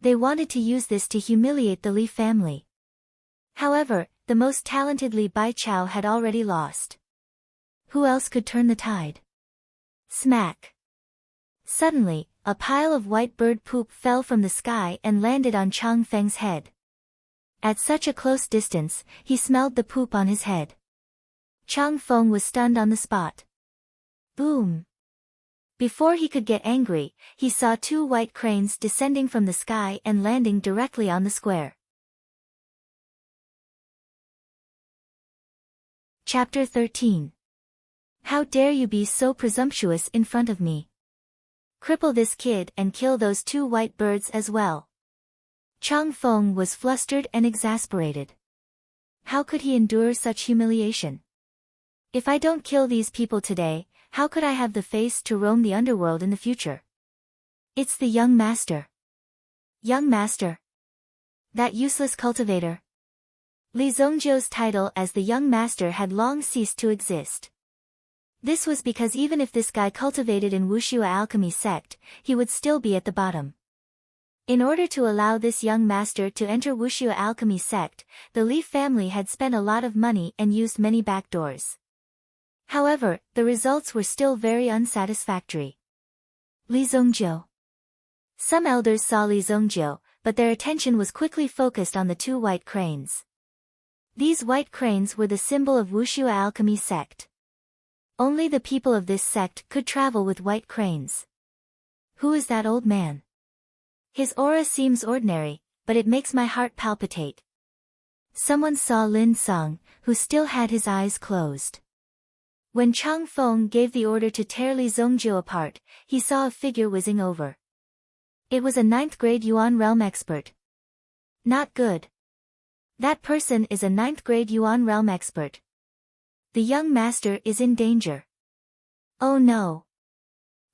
They wanted to use this to humiliate the Li family. However, the most talented Li Baichao had already lost. Who else could turn the tide? Smack! Suddenly, a pile of white bird poop fell from the sky and landed on Chang Feng's head. At such a close distance, he smelled the poop on his head. Chang Feng was stunned on the spot. Boom! Before he could get angry, he saw 2 white cranes descending from the sky and landing directly on the square. Chapter 13. How dare you be so presumptuous in front of me? Cripple this kid and kill those 2 white birds as well. Chang Feng was flustered and exasperated. How could he endure such humiliation? If I don't kill these people today, how could I have the face to roam the underworld in the future? It's the young master. Young master. That useless cultivator. Li Zongjiu's title as the young master had long ceased to exist. This was because even if this guy cultivated in Wuxia alchemy sect, he would still be at the bottom. In order to allow this young master to enter Wuxia alchemy sect, the Li family had spent a lot of money and used many backdoors. However, the results were still very unsatisfactory. Li Zongjiu. Some elders saw Li Zongjiu, but their attention was quickly focused on the 2 white cranes. These white cranes were the symbol of Wuxia alchemy sect. Only the people of this sect could travel with white cranes. Who is that old man? His aura seems ordinary, but it makes my heart palpitate. Someone saw Lin Song, who still had his eyes closed. When Chang Feng gave the order to tear Li Zongjiu apart, he saw a figure whizzing over. It was a 9th grade Yuan realm expert. Not good. That person is a 9th grade Yuan realm expert. The young master is in danger. Oh no.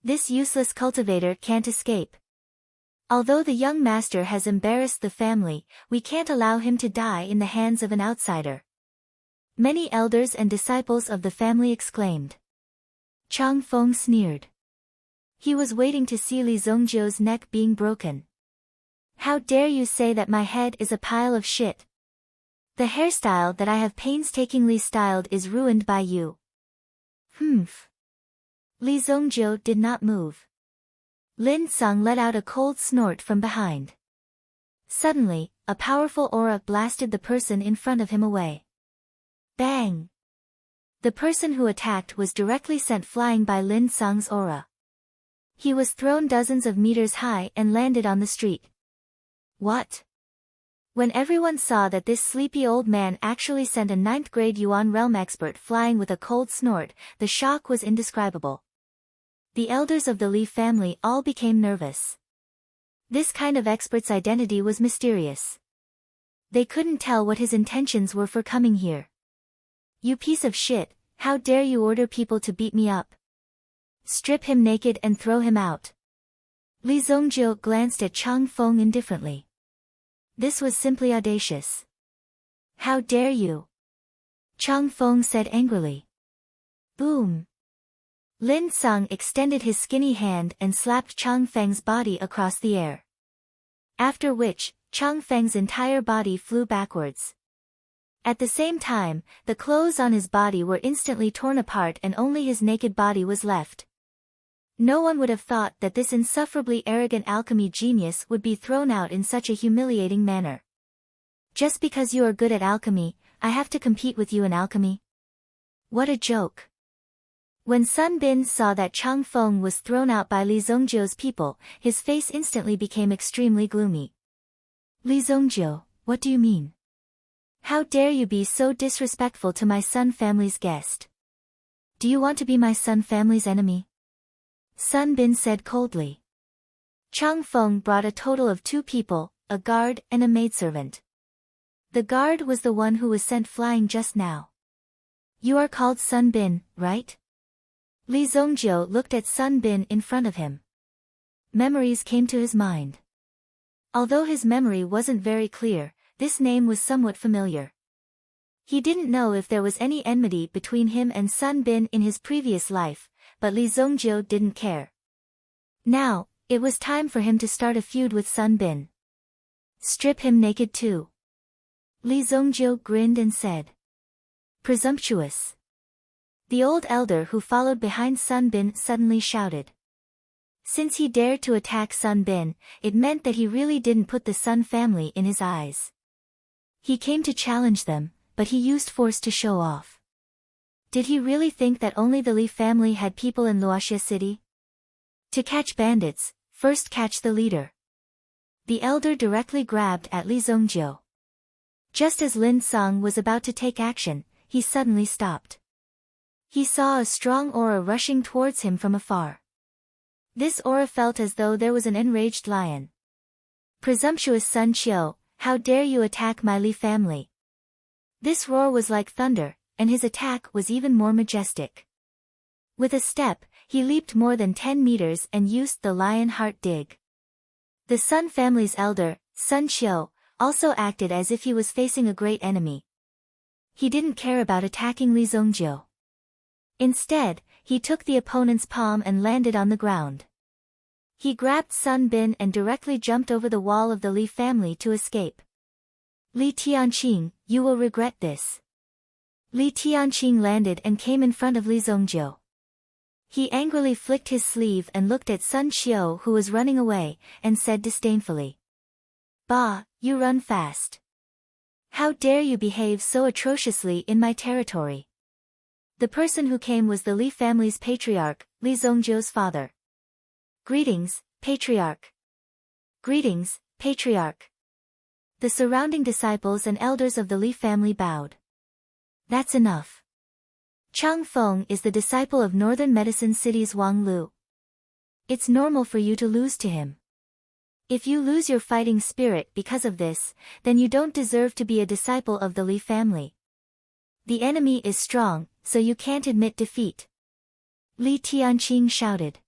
This useless cultivator can't escape. Although the young master has embarrassed the family, we can't allow him to die in the hands of an outsider. Many elders and disciples of the family exclaimed. Chang Feng sneered. He was waiting to see Li Zongjiu's neck being broken. How dare you say that my head is a pile of shit? The hairstyle that I have painstakingly styled is ruined by you. Humph. Li Zongjiu did not move. Lin Sung let out a cold snort from behind. Suddenly, a powerful aura blasted the person in front of him away. Bang! The person who attacked was directly sent flying by Lin Sung's aura. He was thrown dozens of meters high and landed on the street. What? When everyone saw that this sleepy old man actually sent a 9th grade Yuan realm expert flying with a cold snort, the shock was indescribable. The elders of the Li family all became nervous. This kind of expert's identity was mysterious. They couldn't tell what his intentions were for coming here. You piece of shit, how dare you order people to beat me up? Strip him naked and throw him out. Li Zongjiu glanced at Chang Feng indifferently. This was simply audacious. How dare you? Chang Feng said angrily. Boom. Lin Sung extended his skinny hand and slapped Chang Feng's body across the air. After which, Chang Feng's entire body flew backwards. At the same time, the clothes on his body were instantly torn apart and only his naked body was left. No one would have thought that this insufferably arrogant alchemy genius would be thrown out in such a humiliating manner. Just because you are good at alchemy, I have to compete with you in alchemy? What a joke. When Sun Bin saw that Chang Feng was thrown out by Li Zongjiu's people, his face instantly became extremely gloomy. Li Zongjiu, what do you mean? How dare you be so disrespectful to my Sun family's guest? Do you want to be my Sun family's enemy? Sun Bin said coldly. Chang Feng brought a total of 2 people, a guard and a maidservant. The guard was the one who was sent flying just now. You are called Sun Bin, right? Li Zongjiu looked at Sun Bin in front of him. Memories came to his mind. Although his memory wasn't very clear, this name was somewhat familiar. He didn't know if there was any enmity between him and Sun Bin in his previous life, but Li Zongjiu didn't care. Now, it was time for him to start a feud with Sun Bin. Strip him naked too. Li Zongjiu grinned and said. Presumptuous. The old elder who followed behind Sun Bin suddenly shouted. Since he dared to attack Sun Bin, it meant that he really didn't put the Sun family in his eyes. He came to challenge them, but he used force to show off. Did he really think that only the Li family had people in Luoxia City? To catch bandits, first catch the leader. The elder directly grabbed at Li Zongjiu. Just as Lin Sung was about to take action, he suddenly stopped. He saw a strong aura rushing towards him from afar. This aura felt as though there was an enraged lion. Presumptuous Sun Qiu, how dare you attack my Li family? This roar was like thunder, and his attack was even more majestic. With a step, he leaped more than 10 meters and used the lion heart dig. The Sun family's elder, Sun Qiu, also acted as if he was facing a great enemy. He didn't care about attacking Li Zongjiu. Instead, he took the opponent's palm and landed on the ground. He grabbed Sun Bin and directly jumped over the wall of the Li family to escape. Li Tianqing, you will regret this. Li Tianqing landed and came in front of Li Zongjiu. He angrily flicked his sleeve and looked at Sun Qiu who was running away, and said disdainfully. Bah, you run fast. How dare you behave so atrociously in my territory? The person who came was the Li family's patriarch, Li Zongjiu's father. Greetings, patriarch. Greetings, patriarch. The surrounding disciples and elders of the Li family bowed. That's enough. Chang Feng is the disciple of Northern Medicine City's Wang Lu. It's normal for you to lose to him. If you lose your fighting spirit because of this, then you don't deserve to be a disciple of the Li family. The enemy is strong, so you can't admit defeat. Li Tianqing shouted.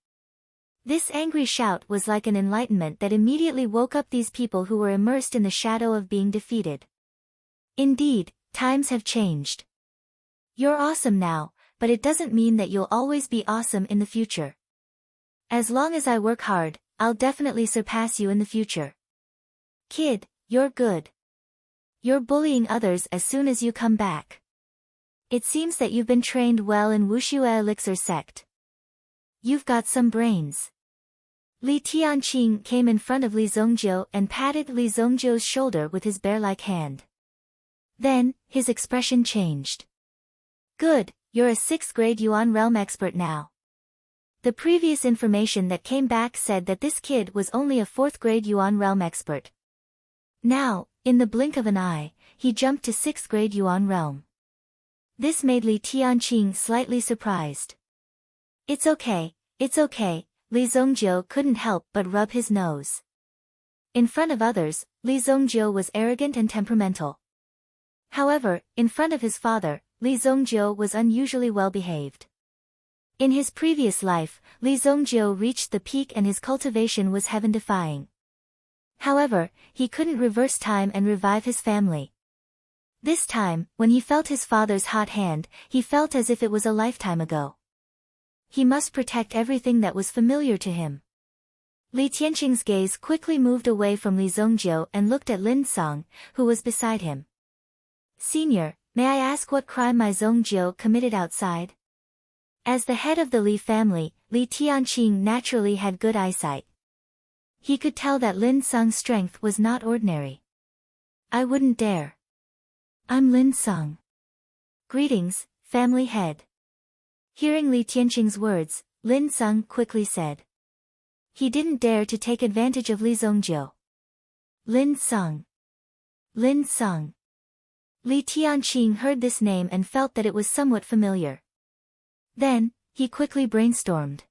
This angry shout was like an enlightenment that immediately woke up these people who were immersed in the shadow of being defeated. Indeed, times have changed. You're awesome now, but it doesn't mean that you'll always be awesome in the future. As long as I work hard, I'll definitely surpass you in the future. Kid, you're good. You're bullying others as soon as you come back. It seems that you've been trained well in Wuxue Elixir sect. You've got some brains. Li Tianqing came in front of Li Zongjiu and patted Li Zongjiu's shoulder with his bear-like hand. Then, his expression changed. Good, you're a 6th grade Yuan realm expert now. The previous information that came back said that this kid was only a 4th grade Yuan realm expert. Now, in the blink of an eye, he jumped to 6th grade Yuan realm. This made Li Tianqing slightly surprised. It's okay, Li Zongjiu couldn't help but rub his nose. In front of others, Li Zongjiu was arrogant and temperamental. However, in front of his father, Li Zongjiu was unusually well-behaved. In his previous life, Li Zongjiu reached the peak and his cultivation was heaven-defying. However, he couldn't reverse time and revive his family. This time, when he felt his father's hot hand, he felt as if it was a lifetime ago. He must protect everything that was familiar to him. Li Tianqing's gaze quickly moved away from Li Zongjiu and looked at Lin Song, who was beside him. Senior, may I ask what crime my Zongjiu committed outside? As the head of the Li family, Li Tianqing naturally had good eyesight. He could tell that Lin Song's strength was not ordinary. I wouldn't dare. I'm Lin Song. Greetings, family head. Hearing Li Tianqing's words, Lin Song quickly said. He didn't dare to take advantage of Li Zongjiu. Lin Song. Lin Song. Li Tianqing heard this name and felt that it was somewhat familiar. Then, he quickly brainstormed.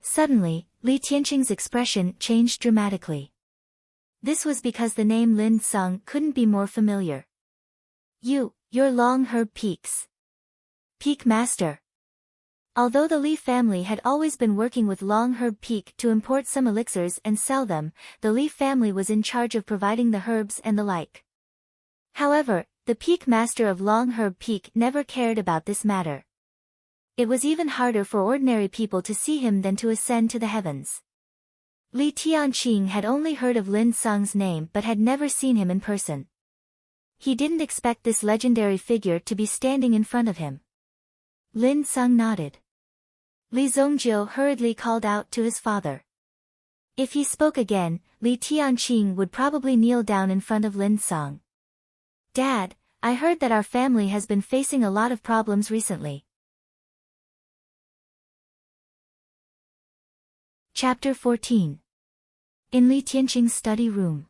Suddenly, Li Tianqing's expression changed dramatically. This was because the name Lin Song couldn't be more familiar. You're Long Herb Peaks. Peak Master. Although the Li family had always been working with Long Herb Peak to import some elixirs and sell them, the Li family was in charge of providing the herbs and the like. However, the Peak Master of Long Herb Peak never cared about this matter. It was even harder for ordinary people to see him than to ascend to the heavens. Li Tianqing had only heard of Lin Song's name but had never seen him in person. He didn't expect this legendary figure to be standing in front of him. Lin Song nodded. Li Zongjiu hurriedly called out to his father. If he spoke again, Li Tianqing would probably kneel down in front of Lin Song. Dad, I heard that our family has been facing a lot of problems recently. Chapter 14. In Li Tianqing's study room.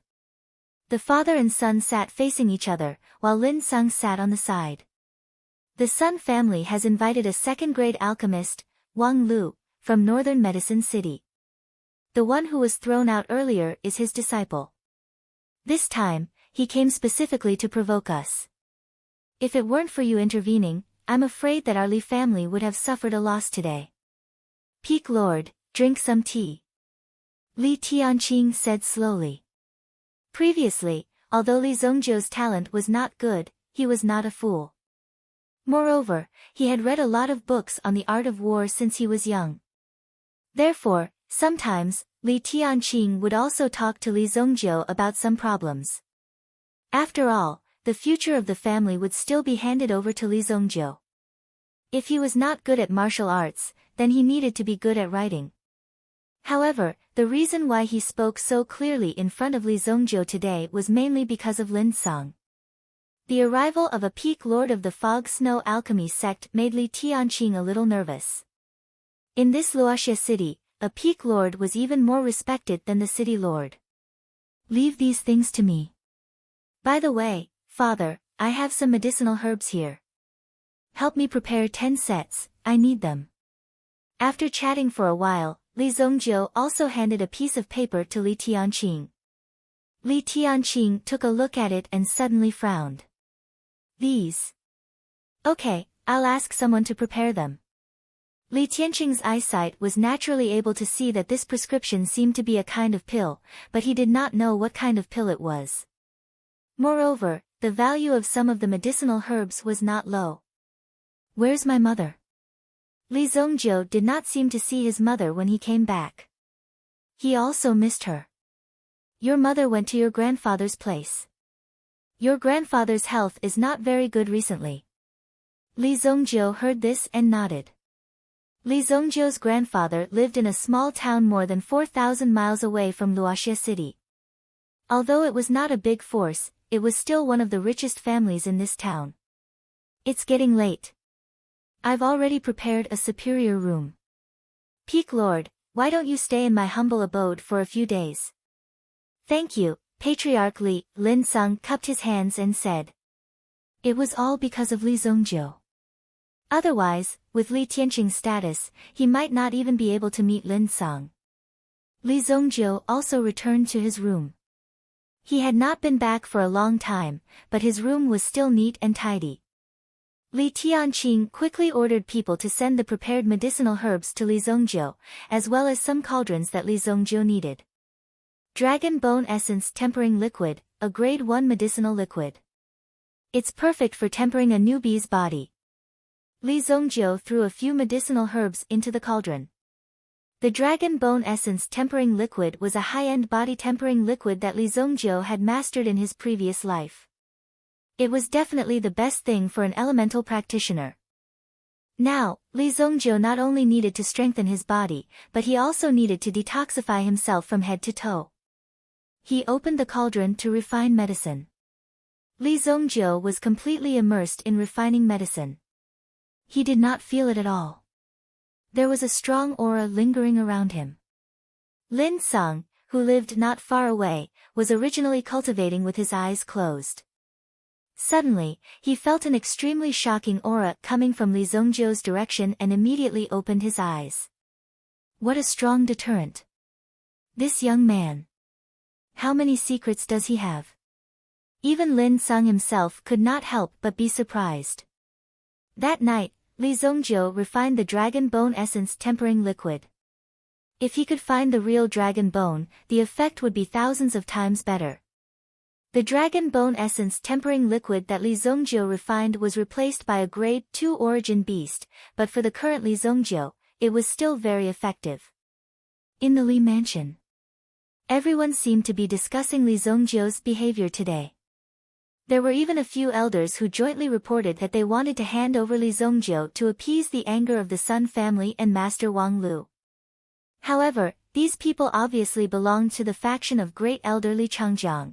The father and son sat facing each other, while Lin Song sat on the side. The Sun family has invited a 2nd-grade alchemist, Wang Lu, from northern Medicine City. The one who was thrown out earlier is his disciple. This time, he came specifically to provoke us. If it weren't for you intervening, I'm afraid that our Li family would have suffered a loss today. Peak Lord, drink some tea. Li Tianqing said slowly. Previously, although Li Zongjiu's talent was not good, he was not a fool. Moreover, he had read a lot of books on the art of war since he was young. Therefore, sometimes, Li Tianqing would also talk to Li Zongjiu about some problems. After all, the future of the family would still be handed over to Li Zongjiu. If he was not good at martial arts, then he needed to be good at writing. However, the reason why he spoke so clearly in front of Li Zongjiu today was mainly because of Lin Song. The arrival of a peak lord of the Fog Snow Alchemy sect made Li Tianqing a little nervous. In this Luoxia city, a peak lord was even more respected than the city lord. Leave these things to me. By the way, father, I have some medicinal herbs here. Help me prepare 10 sets, I need them. After chatting for a while, Li Zongjiu also handed a piece of paper to Li Tianqing. Li Tianqing took a look at it and suddenly frowned. These. Okay, I'll ask someone to prepare them. Li Tianqing's eyesight was naturally able to see that this prescription seemed to be a kind of pill, but he did not know what kind of pill it was. Moreover, the value of some of the medicinal herbs was not low. Where's my mother? Li Zongjiu did not seem to see his mother when he came back. He also missed her. Your mother went to your grandfather's place. Your grandfather's health is not very good recently. Li Zongjiu heard this and nodded. Li Zongjiu's grandfather lived in a small town more than 4,000 miles away from Luoxia City. Although it was not a big force, it was still one of the richest families in this town. It's getting late. I've already prepared a superior room. Peak Lord, why don't you stay in my humble abode for a few days? Thank you, Patriarch Li. Lin Sung cupped his hands and said. It was all because of Li Zongjiu. Otherwise, with Li Tianqing's status, he might not even be able to meet Lin Sung. Li Zongjiu also returned to his room. He had not been back for a long time, but his room was still neat and tidy. Li Tianqing quickly ordered people to send the prepared medicinal herbs to Li Zongjiu, as well as some cauldrons that Li Zongjiu needed. Dragon Bone Essence Tempering Liquid, a Grade 1 medicinal liquid. It's perfect for tempering a newbie's body. Li Zongjiu threw a few medicinal herbs into the cauldron. The Dragon Bone Essence Tempering Liquid was a high-end body tempering liquid that Li Zongjiu had mastered in his previous life. It was definitely the best thing for an elemental practitioner. Now, Li Zongjiu not only needed to strengthen his body, but he also needed to detoxify himself from head to toe. He opened the cauldron to refine medicine. Li Zongjiu was completely immersed in refining medicine. He did not feel it at all. There was a strong aura lingering around him. Lin Sung, who lived not far away, was originally cultivating with his eyes closed. Suddenly, he felt an extremely shocking aura coming from Li Zongjiu's direction and immediately opened his eyes. What a strong deterrent. This young man. How many secrets does he have? Even Lin Sung himself could not help but be surprised. That night, Li Zongjiu refined the Dragon Bone Essence Tempering Liquid. If he could find the real dragon bone, the effect would be thousands of times better. The Dragon Bone Essence Tempering Liquid that Li Zongjiu refined was replaced by a Grade 2 Origin Beast, but for the current Li Zongjiu, it was still very effective. In the Li Mansion, everyone seemed to be discussing Li Zongjiu's behavior today. There were even a few elders who jointly reported that they wanted to hand over Li Zongjiu to appease the anger of the Sun family and Master Wang Lu. However, these people obviously belonged to the faction of Great Elder Li Changjiang.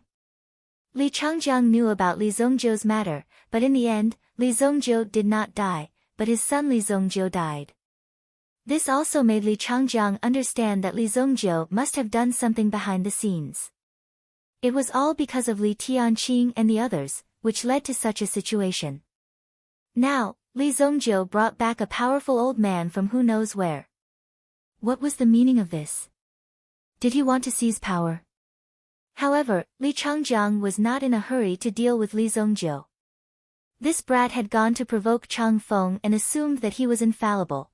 Li Changjiang knew about Li Zongjiu's matter, but in the end, Li Zongjiu did not die, but his son Li Zongjiu died. This also made Li Changjiang understand that Li Zongjiu must have done something behind the scenes. It was all because of Li Tianqing and the others, which led to such a situation. Now, Li Zongjiu brought back a powerful old man from who knows where. What was the meaning of this? Did he want to seize power? However, Li Changjiang was not in a hurry to deal with Li Zongjiu. This brat had gone to provoke Chang Feng and assumed that he was infallible.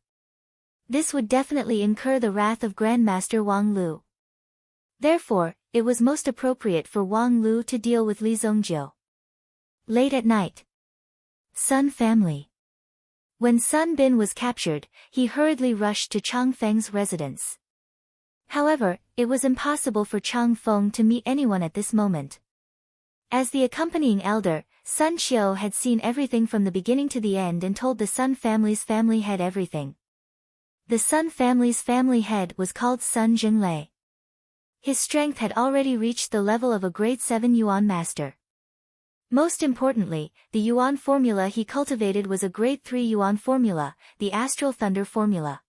This would definitely incur the wrath of Grandmaster Wang Lu. Therefore, it was most appropriate for Wang Lu to deal with Li Zongjiu. Late at night. Sun family. When Sun Bin was captured, he hurriedly rushed to Chang Feng's residence. However, it was impossible for Chang Feng to meet anyone at this moment. As the accompanying elder, Sun Xiu had seen everything from the beginning to the end and told the Sun family's family head everything. The Sun family's family head was called Sun Jinglei. His strength had already reached the level of a Grade 7 Yuan master. Most importantly, the Yuan formula he cultivated was a Grade 3 Yuan formula, the Astral Thunder formula.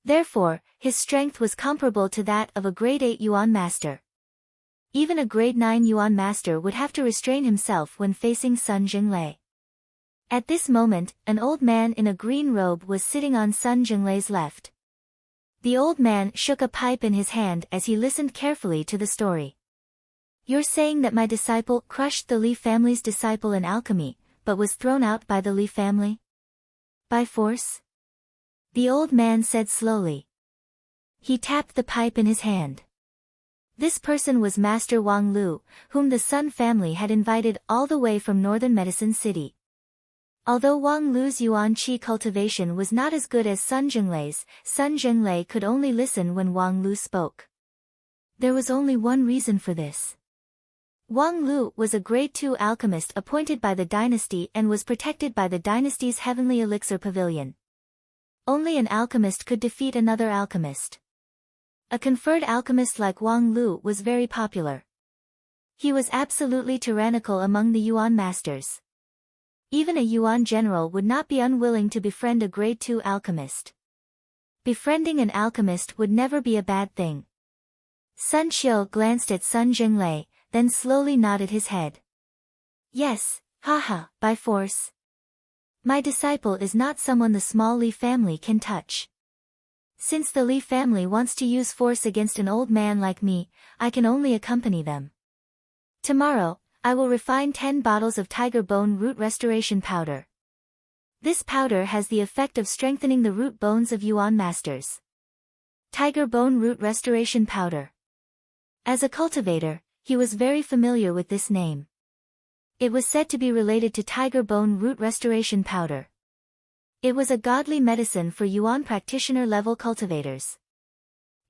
Therefore, his strength was comparable to that of a Grade 8 Yuan master. Even a Grade 9 Yuan master would have to restrain himself when facing Sun Jinglei. At this moment, an old man in a green robe was sitting on Sun Jinglei's left. The old man shook a pipe in his hand as he listened carefully to the story. You're saying that my disciple crushed the Li family's disciple in alchemy, but was thrown out by the Li family? By force? The old man said slowly. He tapped the pipe in his hand. This person was Master Wang Lu, whom the Sun family had invited all the way from northern Medicine City. Although Wang Lu's yuan qi cultivation was not as good as Sun Zhenglei's, Sun Zhenglei could only listen when Wang Lu spoke. There was only one reason for this. Wang Lu was a grade 2 alchemist appointed by the dynasty and was protected by the dynasty's heavenly elixir pavilion. Only an alchemist could defeat another alchemist. A conferred alchemist like Wang Lu was very popular. He was absolutely tyrannical among the yuan masters. Even a yuan general would not be unwilling to befriend a grade 2 alchemist. Befriending an alchemist would never be a bad thing. Sun Xiu glanced at Sun Zhenglei, then slowly nodded his head. Yes, haha, by force. My disciple is not someone the small Li family can touch. Since the Li family wants to use force against an old man like me, I can only accompany them. Tomorrow, I will refine 10 bottles of tiger bone root restoration powder. This powder has the effect of strengthening the root bones of yuan masters. Tiger bone root restoration powder. As a cultivator, he was very familiar with this name. It was said to be related to tiger bone root restoration powder. It was a godly medicine for yuan practitioner-level cultivators.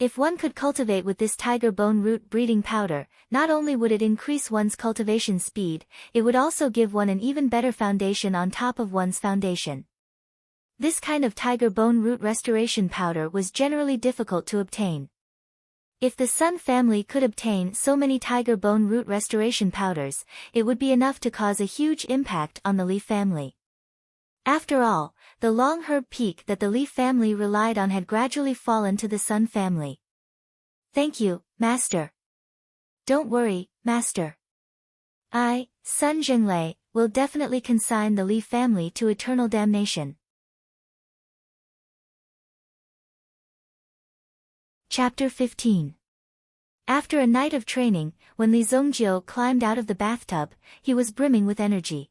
If one could cultivate with this tiger bone root breeding powder, not only would it increase one's cultivation speed, it would also give one an even better foundation on top of one's foundation. This kind of tiger bone root restoration powder was generally difficult to obtain. If the Sun family could obtain so many tiger bone root restoration powders, it would be enough to cause a huge impact on the Li family. After all, the long herb peak that the Li family relied on had gradually fallen to the Sun family. Thank you, Master. Don't worry, Master. I, Sun Zhenglei, will definitely consign the Li family to eternal damnation. Chapter 15. After a night of training, when Li Zongjiu climbed out of the bathtub, he was brimming with energy.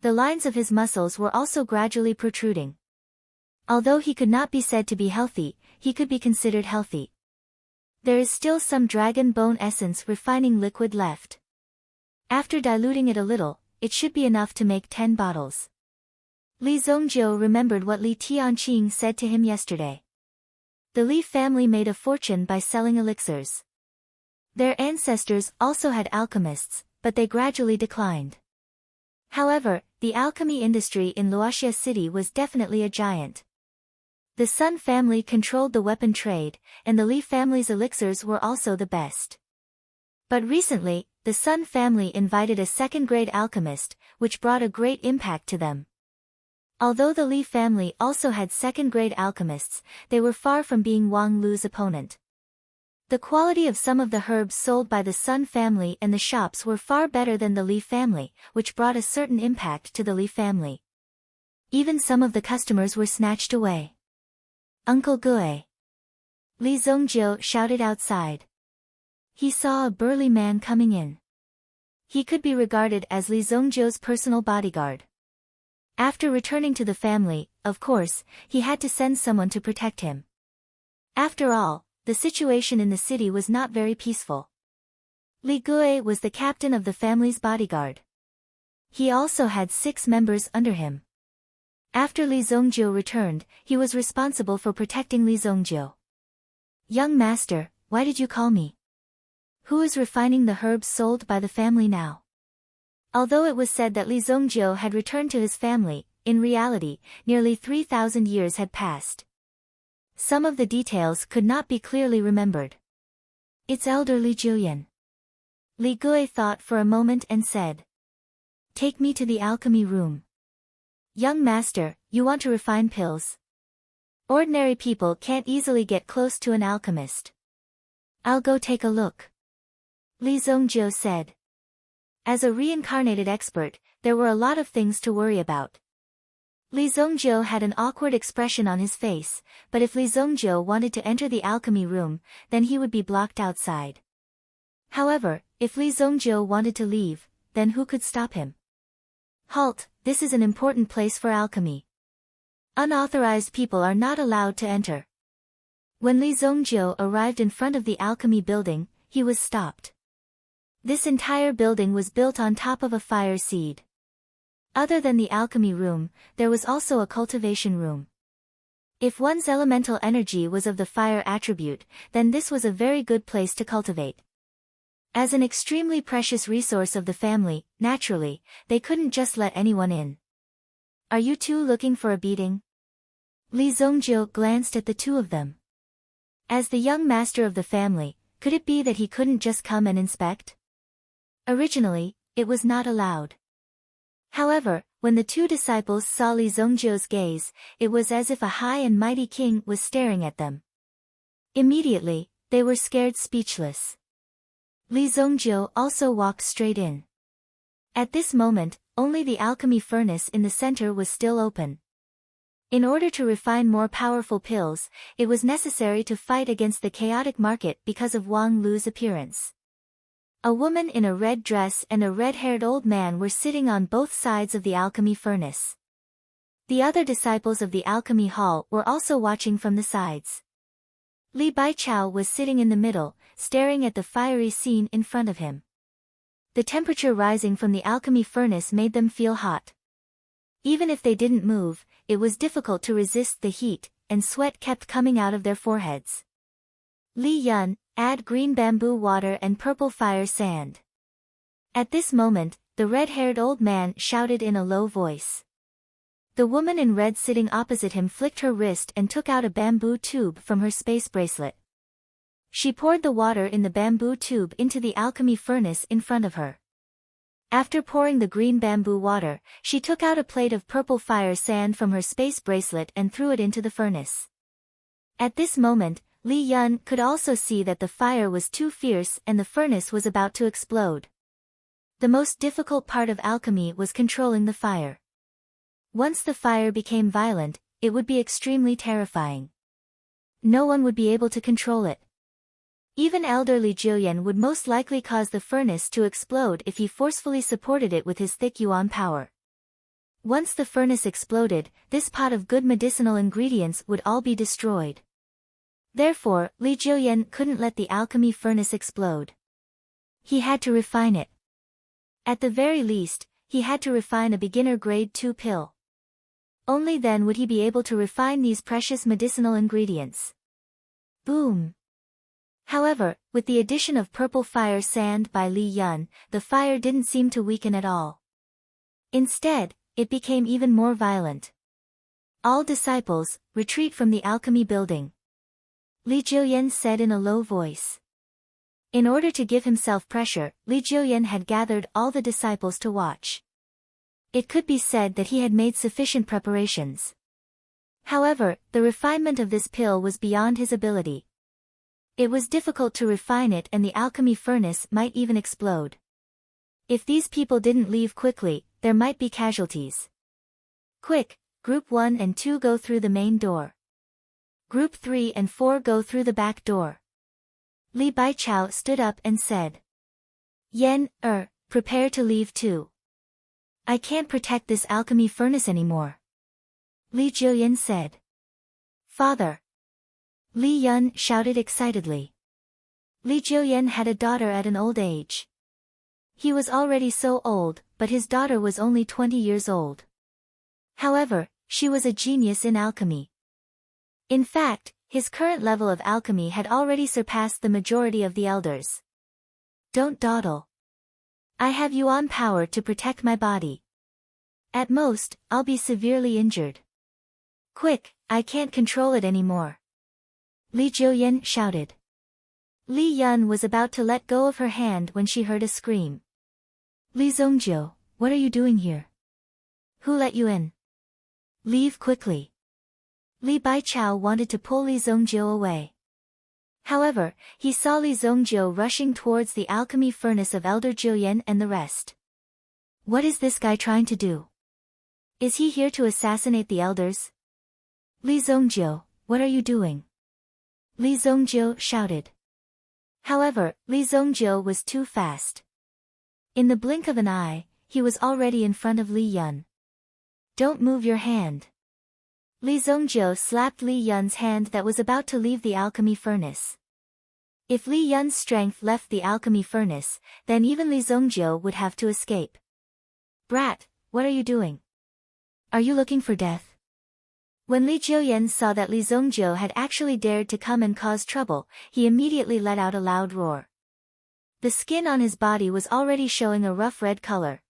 The lines of his muscles were also gradually protruding. Although he could not be said to be healthy, he could be considered healthy. There is still some dragon bone essence refining liquid left. After diluting it a little, it should be enough to make 10 bottles. Li Zongjiu remembered what Li Tianqing said to him yesterday. The Li family made a fortune by selling elixirs. Their ancestors also had alchemists, but they gradually declined. However, the alchemy industry in Luoxia City was definitely a giant. The Sun family controlled the weapon trade, and the Li family's elixirs were also the best. But recently, the Sun family invited a second-grade alchemist, which brought a great impact to them. Although the Li family also had second-grade alchemists, they were far from being Wang Lu's opponent. The quality of some of the herbs sold by the Sun family and the shops were far better than the Li family, which brought a certain impact to the Li family. Even some of the customers were snatched away. Uncle Gue! Li Zongjiu shouted outside. He saw a burly man coming in. He could be regarded as Li Zongjiu's personal bodyguard. After returning to the family, of course, he had to send someone to protect him. After all, the situation in the city was not very peaceful. Li Gue was the captain of the family's bodyguard. He also had 6 members under him. After Li Zongjiu returned, he was responsible for protecting Li Zongjiu. Young master, why did you call me? Who is refining the herbs sold by the family now? Although it was said that Li Zongjiu had returned to his family, in reality, nearly 3,000 years had passed. Some of the details could not be clearly remembered. It's elder Li Julian. Li Gue thought for a moment and said. Take me to the alchemy room. Young master, you want to refine pills? Ordinary people can't easily get close to an alchemist. I'll go take a look. Li Zongjiu said. As a reincarnated expert, there were a lot of things to worry about. Li Zongjiu had an awkward expression on his face, but if Li Zongjiu wanted to enter the alchemy room, then he would be blocked outside. However, if Li Zongjiu wanted to leave, then who could stop him? Halt, this is an important place for alchemy. Unauthorized people are not allowed to enter. When Li Zongjiu arrived in front of the alchemy building, he was stopped. This entire building was built on top of a fire seed. Other than the alchemy room, there was also a cultivation room. If one's elemental energy was of the fire attribute, then this was a very good place to cultivate. As an extremely precious resource of the family, naturally, they couldn't just let anyone in. Are you two looking for a beating? Li Zongjiu glanced at the two of them. As the young master of the family, could it be that he couldn't just come and inspect? Originally, it was not allowed. However, when the two disciples saw Li Zongjiu's gaze, it was as if a high and mighty king was staring at them. Immediately, they were scared speechless. Li Zongjiu also walked straight in. At this moment, only the alchemy furnace in the center was still open. In order to refine more powerful pills, it was necessary to fight against the chaotic market because of Wang Lu's appearance. A woman in a red dress and a red-haired old man were sitting on both sides of the alchemy furnace. The other disciples of the alchemy hall were also watching from the sides. Li Baichao was sitting in the middle, staring at the fiery scene in front of him. The temperature rising from the alchemy furnace made them feel hot. Even if they didn't move, it was difficult to resist the heat, and sweat kept coming out of their foreheads. Li Yun, add green bamboo water and purple fire sand. At this moment, the red-haired old man shouted in a low voice. The woman in red sitting opposite him flicked her wrist and took out a bamboo tube from her space bracelet. She poured the water in the bamboo tube into the alchemy furnace in front of her. After pouring the green bamboo water, she took out a plate of purple fire sand from her space bracelet and threw it into the furnace. At this moment, Li Yun could also see that the fire was too fierce and the furnace was about to explode. The most difficult part of alchemy was controlling the fire. Once the fire became violent, it would be extremely terrifying. No one would be able to control it. Even elderly Jillian would most likely cause the furnace to explode if he forcefully supported it with his thick yuan power. Once the furnace exploded, this pot of good medicinal ingredients would all be destroyed. Therefore, Li Jillian couldn't let the alchemy furnace explode. He had to refine it. At the very least, he had to refine a beginner grade 2 pill. Only then would he be able to refine these precious medicinal ingredients. Boom! However, with the addition of purple fire sand by Li Yun, the fire didn't seem to weaken at all. Instead, it became even more violent. All disciples, retreat from the alchemy building. Li Jillian said in a low voice. In order to give himself pressure, Li Jillian had gathered all the disciples to watch. It could be said that he had made sufficient preparations. However, the refinement of this pill was beyond his ability. It was difficult to refine it and the alchemy furnace might even explode. If these people didn't leave quickly, there might be casualties. Quick, Group 1 and 2 go through the main door. Group 3 and 4 go through the back door. Li Baichao stood up and said. Yen, prepare to leave too. I can't protect this alchemy furnace anymore. Li Jillian said. Father. Li Yun shouted excitedly. Li Jillian had a daughter at an old age. He was already so old, but his daughter was only 20 years old. However, she was a genius in alchemy. In fact, his current level of alchemy had already surpassed the majority of the elders. Don't dawdle. I have yuan power to protect my body. At most, I'll be severely injured. Quick, I can't control it anymore. Li Jillian shouted. Li Yun was about to let go of her hand when she heard a scream. Li Zongjiu, what are you doing here? Who let you in? Leave quickly. Li Baichao wanted to pull Li Zongjiu away. However, he saw Li Zongjiu rushing towards the alchemy furnace of Elder Jillian and the rest. What is this guy trying to do? Is he here to assassinate the elders? Li Zongjiu, what are you doing? Li Zongjiu shouted. However, Li Zongjiu was too fast. In the blink of an eye, he was already in front of Li Yun. Don't move your hand. Li Zongjiu slapped Li Yun's hand that was about to leave the alchemy furnace. If Li Yun's strength left the alchemy furnace, then even Li Zongjiu would have to escape. Brat, what are you doing? Are you looking for death? When Li Jiuyan saw that Li Zongjiu had actually dared to come and cause trouble, he immediately let out a loud roar. The skin on his body was already showing a rough red color.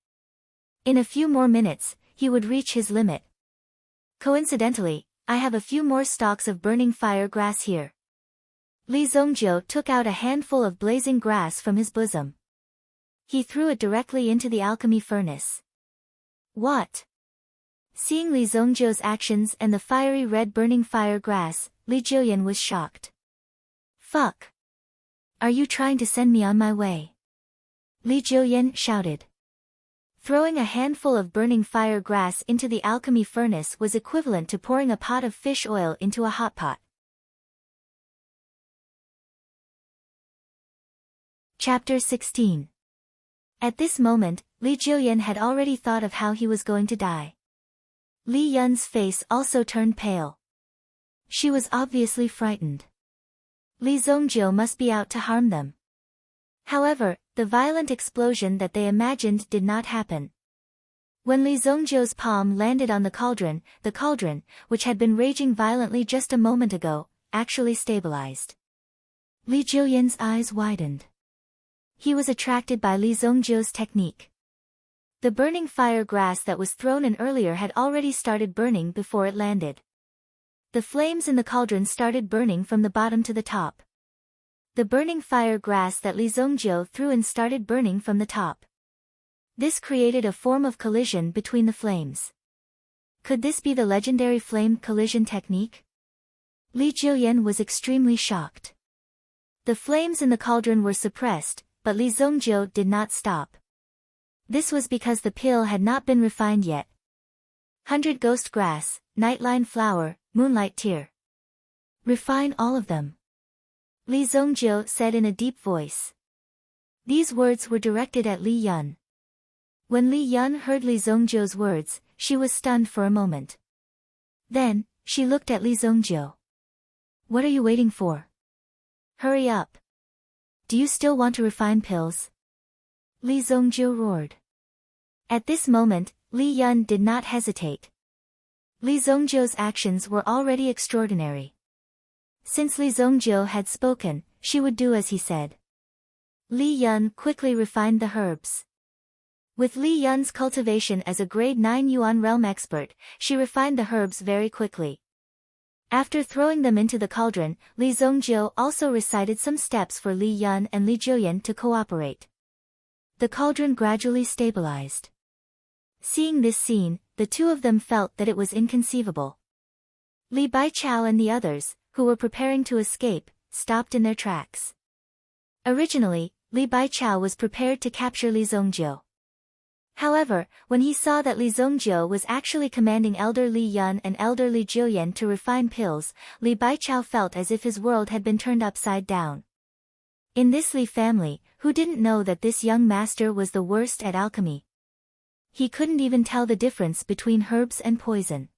In a few more minutes, he would reach his limit. Coincidentally, I have a few more stalks of burning fire grass here. Li Zongjiu took out a handful of blazing grass from his bosom. He threw it directly into the alchemy furnace. What? Seeing Li Zongjiu's actions and the fiery red burning fire grass, Li Jiuyan was shocked. Fuck! Are you trying to send me on my way? Li Jiuyan shouted. Throwing a handful of burning fire grass into the alchemy furnace was equivalent to pouring a pot of fish oil into a hot pot. Chapter 16. At this moment, Li Jiuyan had already thought of how he was going to die. Li Yun's face also turned pale. She was obviously frightened. Li Zongjiu must be out to harm them. However, the violent explosion that they imagined did not happen. When Li Zongjiu's palm landed on the cauldron, which had been raging violently just a moment ago, actually stabilized. Li Jiuyan's eyes widened. He was attracted by Li Zongjiu's technique. The burning fire grass that was thrown in earlier had already started burning before it landed. The flames in the cauldron started burning from the bottom to the top. The burning fire grass that Li Zongjiu threw in started burning from the top. This created a form of collision between the flames. Could this be the legendary flame collision technique? Li Jiuyan was extremely shocked. The flames in the cauldron were suppressed, but Li Zongjiu did not stop. This was because the pill had not been refined yet. 100 ghost grass, nightline flower, moonlight tear. Refine all of them. Li Zongjiu said in a deep voice. These words were directed at Li Yun. When Li Yun heard Li Zongjiu's words, she was stunned for a moment. Then, she looked at Li Zongjiu. What are you waiting for? Hurry up. Do you still want to refine pills? Li Zongjiu roared. At this moment, Li Yun did not hesitate. Li Zongjiu's actions were already extraordinary. Since Li Zongjiu had spoken, she would do as he said. Li Yun quickly refined the herbs. With Li Yun's cultivation as a grade 9 Yuan realm expert, she refined the herbs very quickly. After throwing them into the cauldron, Li Zongjiu also recited some steps for Li Yun and Li Jiuyan to cooperate. The cauldron gradually stabilized. Seeing this scene, the two of them felt that it was inconceivable. Li Baichao and the others, who were preparing to escape, stopped in their tracks. Originally, Li Baichao was prepared to capture Li Zongjiu. However, when he saw that Li Zongjiu was actually commanding Elder Li Yun and Elder Li Jiuyan to refine pills, Li Baichao felt as if his world had been turned upside down. In this Li family, who didn't know that this young master was the worst at alchemy? He couldn't even tell the difference between herbs and poison.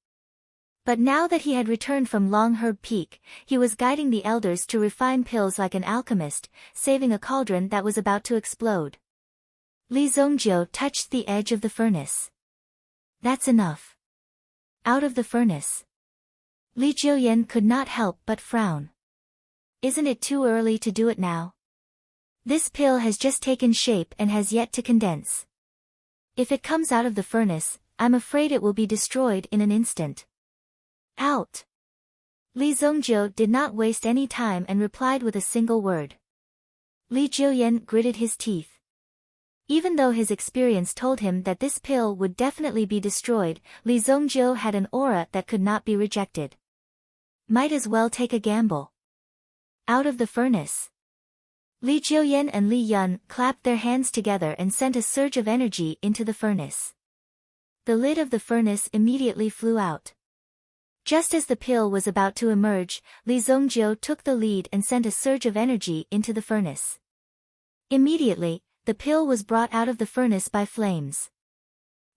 But now that he had returned from Long Herb Peak, he was guiding the elders to refine pills like an alchemist, saving a cauldron that was about to explode. Li Zongjiu touched the edge of the furnace. That's enough. Out of the furnace. Li Jiuyan could not help but frown. Isn't it too early to do it now? This pill has just taken shape and has yet to condense. If it comes out of the furnace, I'm afraid it will be destroyed in an instant. Out! Li Zongjiu did not waste any time and replied with a single word. Li Jiuyan gritted his teeth. Even though his experience told him that this pill would definitely be destroyed, Li Zongjiu had an aura that could not be rejected. Might as well take a gamble. Out of the furnace. Li Jiuyan and Li Yun clapped their hands together and sent a surge of energy into the furnace. The lid of the furnace immediately flew out. Just as the pill was about to emerge, Li Zongjiu took the lead and sent a surge of energy into the furnace. Immediately, the pill was brought out of the furnace by flames.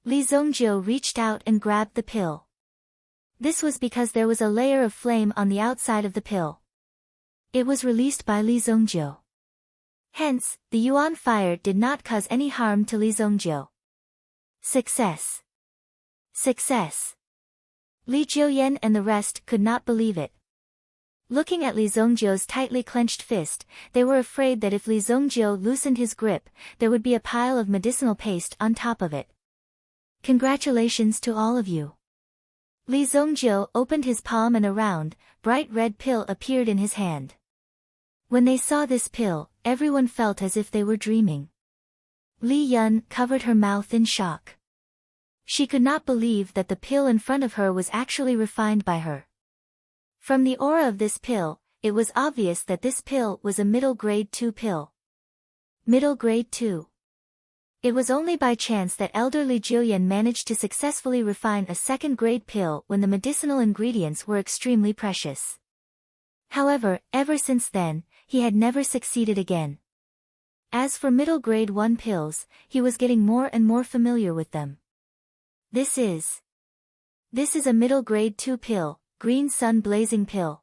Li Zongjiu reached out and grabbed the pill. This was because there was a layer of flame on the outside of the pill. It was released by Li Zongjiu. Hence, the Yuan fire did not cause any harm to Li Zongjiu. Success. Success! Li Jiuyan and the rest could not believe it. Looking at Li Zongjiu's tightly clenched fist, they were afraid that if Li Zongjiu loosened his grip, there would be a pile of medicinal paste on top of it. Congratulations to all of you. Li Zongjiu opened his palm and a round, bright red pill appeared in his hand. When they saw this pill, everyone felt as if they were dreaming. Li Yun covered her mouth in shock. She could not believe that the pill in front of her was actually refined by her. From the aura of this pill, it was obvious that this pill was a middle grade 2 pill. Middle grade 2. It was only by chance that Elder Li Jiuyan managed to successfully refine a second grade pill when the medicinal ingredients were extremely precious. However, ever since then, he had never succeeded again. As for middle grade 1 pills, he was getting more and more familiar with them. This is a middle grade 2 pill. Green Sun Blazing Pill.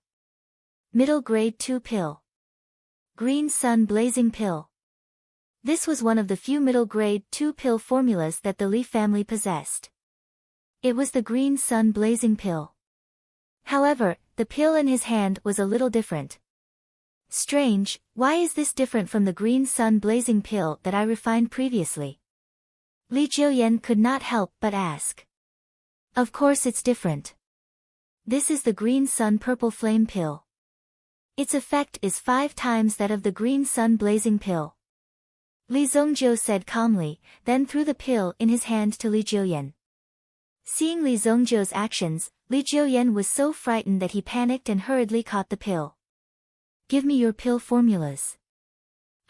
Middle Grade 2 Pill. Green Sun Blazing Pill. This was one of the few middle grade 2 pill formulas that the Li family possessed. It was the Green Sun Blazing Pill. However, the pill in his hand was a little different. Strange, why is this different from the Green Sun Blazing Pill that I refined previously? Li Jiuyan could not help but ask. Of course it's different. This is the Green Sun Purple Flame Pill. Its effect is 5 times that of the Green Sun Blazing Pill. Li Zongjiu said calmly, then threw the pill in his hand to Li Jiuyan. Seeing Li Zongjiu's actions, Li Jiuyan was so frightened that he panicked and hurriedly caught the pill. Give me your pill formulas.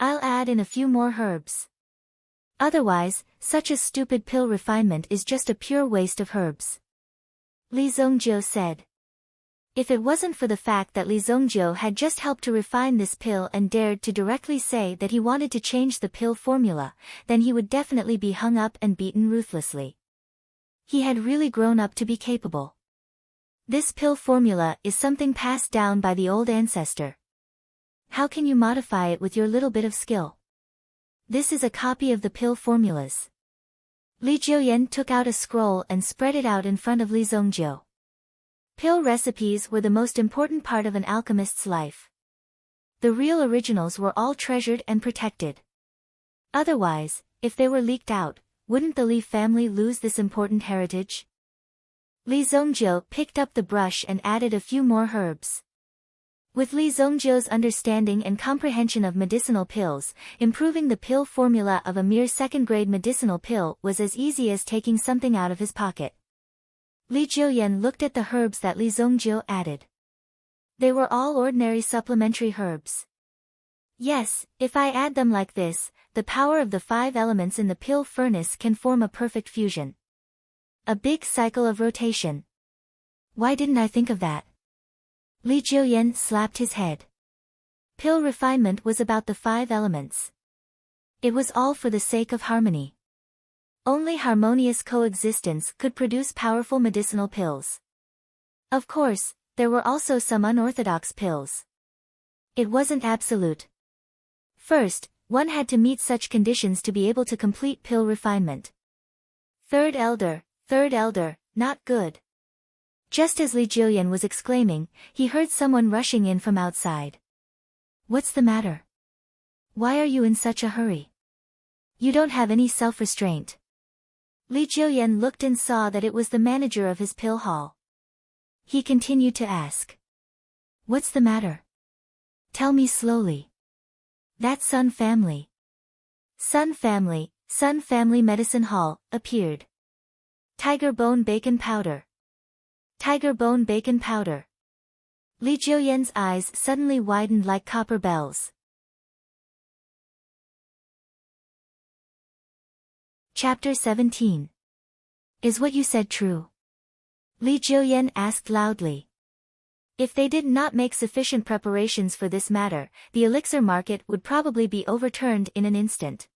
I'll add in a few more herbs. Otherwise, such a stupid pill refinement is just a pure waste of herbs. Li Zongjiu said. If it wasn't for the fact that Li Zongjiu had just helped to refine this pill and dared to directly say that he wanted to change the pill formula, then he would definitely be hung up and beaten ruthlessly. He had really grown up to be capable. This pill formula is something passed down by the old ancestor. How can you modify it with your little bit of skill? This is a copy of the pill formulas. Li Jiuyan took out a scroll and spread it out in front of Li Zongjiu. Pill recipes were the most important part of an alchemist's life. The real originals were all treasured and protected. Otherwise, if they were leaked out, wouldn't the Li family lose this important heritage? Li Zongjiu picked up the brush and added a few more herbs. With Li Zongjiu's understanding and comprehension of medicinal pills, improving the pill formula of a mere second-grade medicinal pill was as easy as taking something out of his pocket. Li Jiuyan looked at the herbs that Li Zongjiu added. They were all ordinary supplementary herbs. Yes, if I add them like this, the power of the 5 elements in the pill furnace can form a perfect fusion. A big cycle of rotation. Why didn't I think of that? Li Jiuyan slapped his head. Pill refinement was about the 5 elements. It was all for the sake of harmony. Only harmonious coexistence could produce powerful medicinal pills. Of course, there were also some unorthodox pills. It wasn't absolute. First, one had to meet such conditions to be able to complete pill refinement. Third elder, not good. Just as Li Jiuyan was exclaiming, he heard someone rushing in from outside. What's the matter? Why are you in such a hurry? You don't have any self-restraint. Li Jiuyan looked and saw that it was the manager of his pill hall. He continued to ask. What's the matter? Tell me slowly. That Sun family. Sun family medicine hall, appeared. Tiger bone bacon powder. Tiger bone bacon powder. Li Jiuyan's eyes suddenly widened like copper bells. Chapter 17. Is what you said true? Li Jiuyan asked loudly. If they did not make sufficient preparations for this matter, the elixir market would probably be overturned in an instant.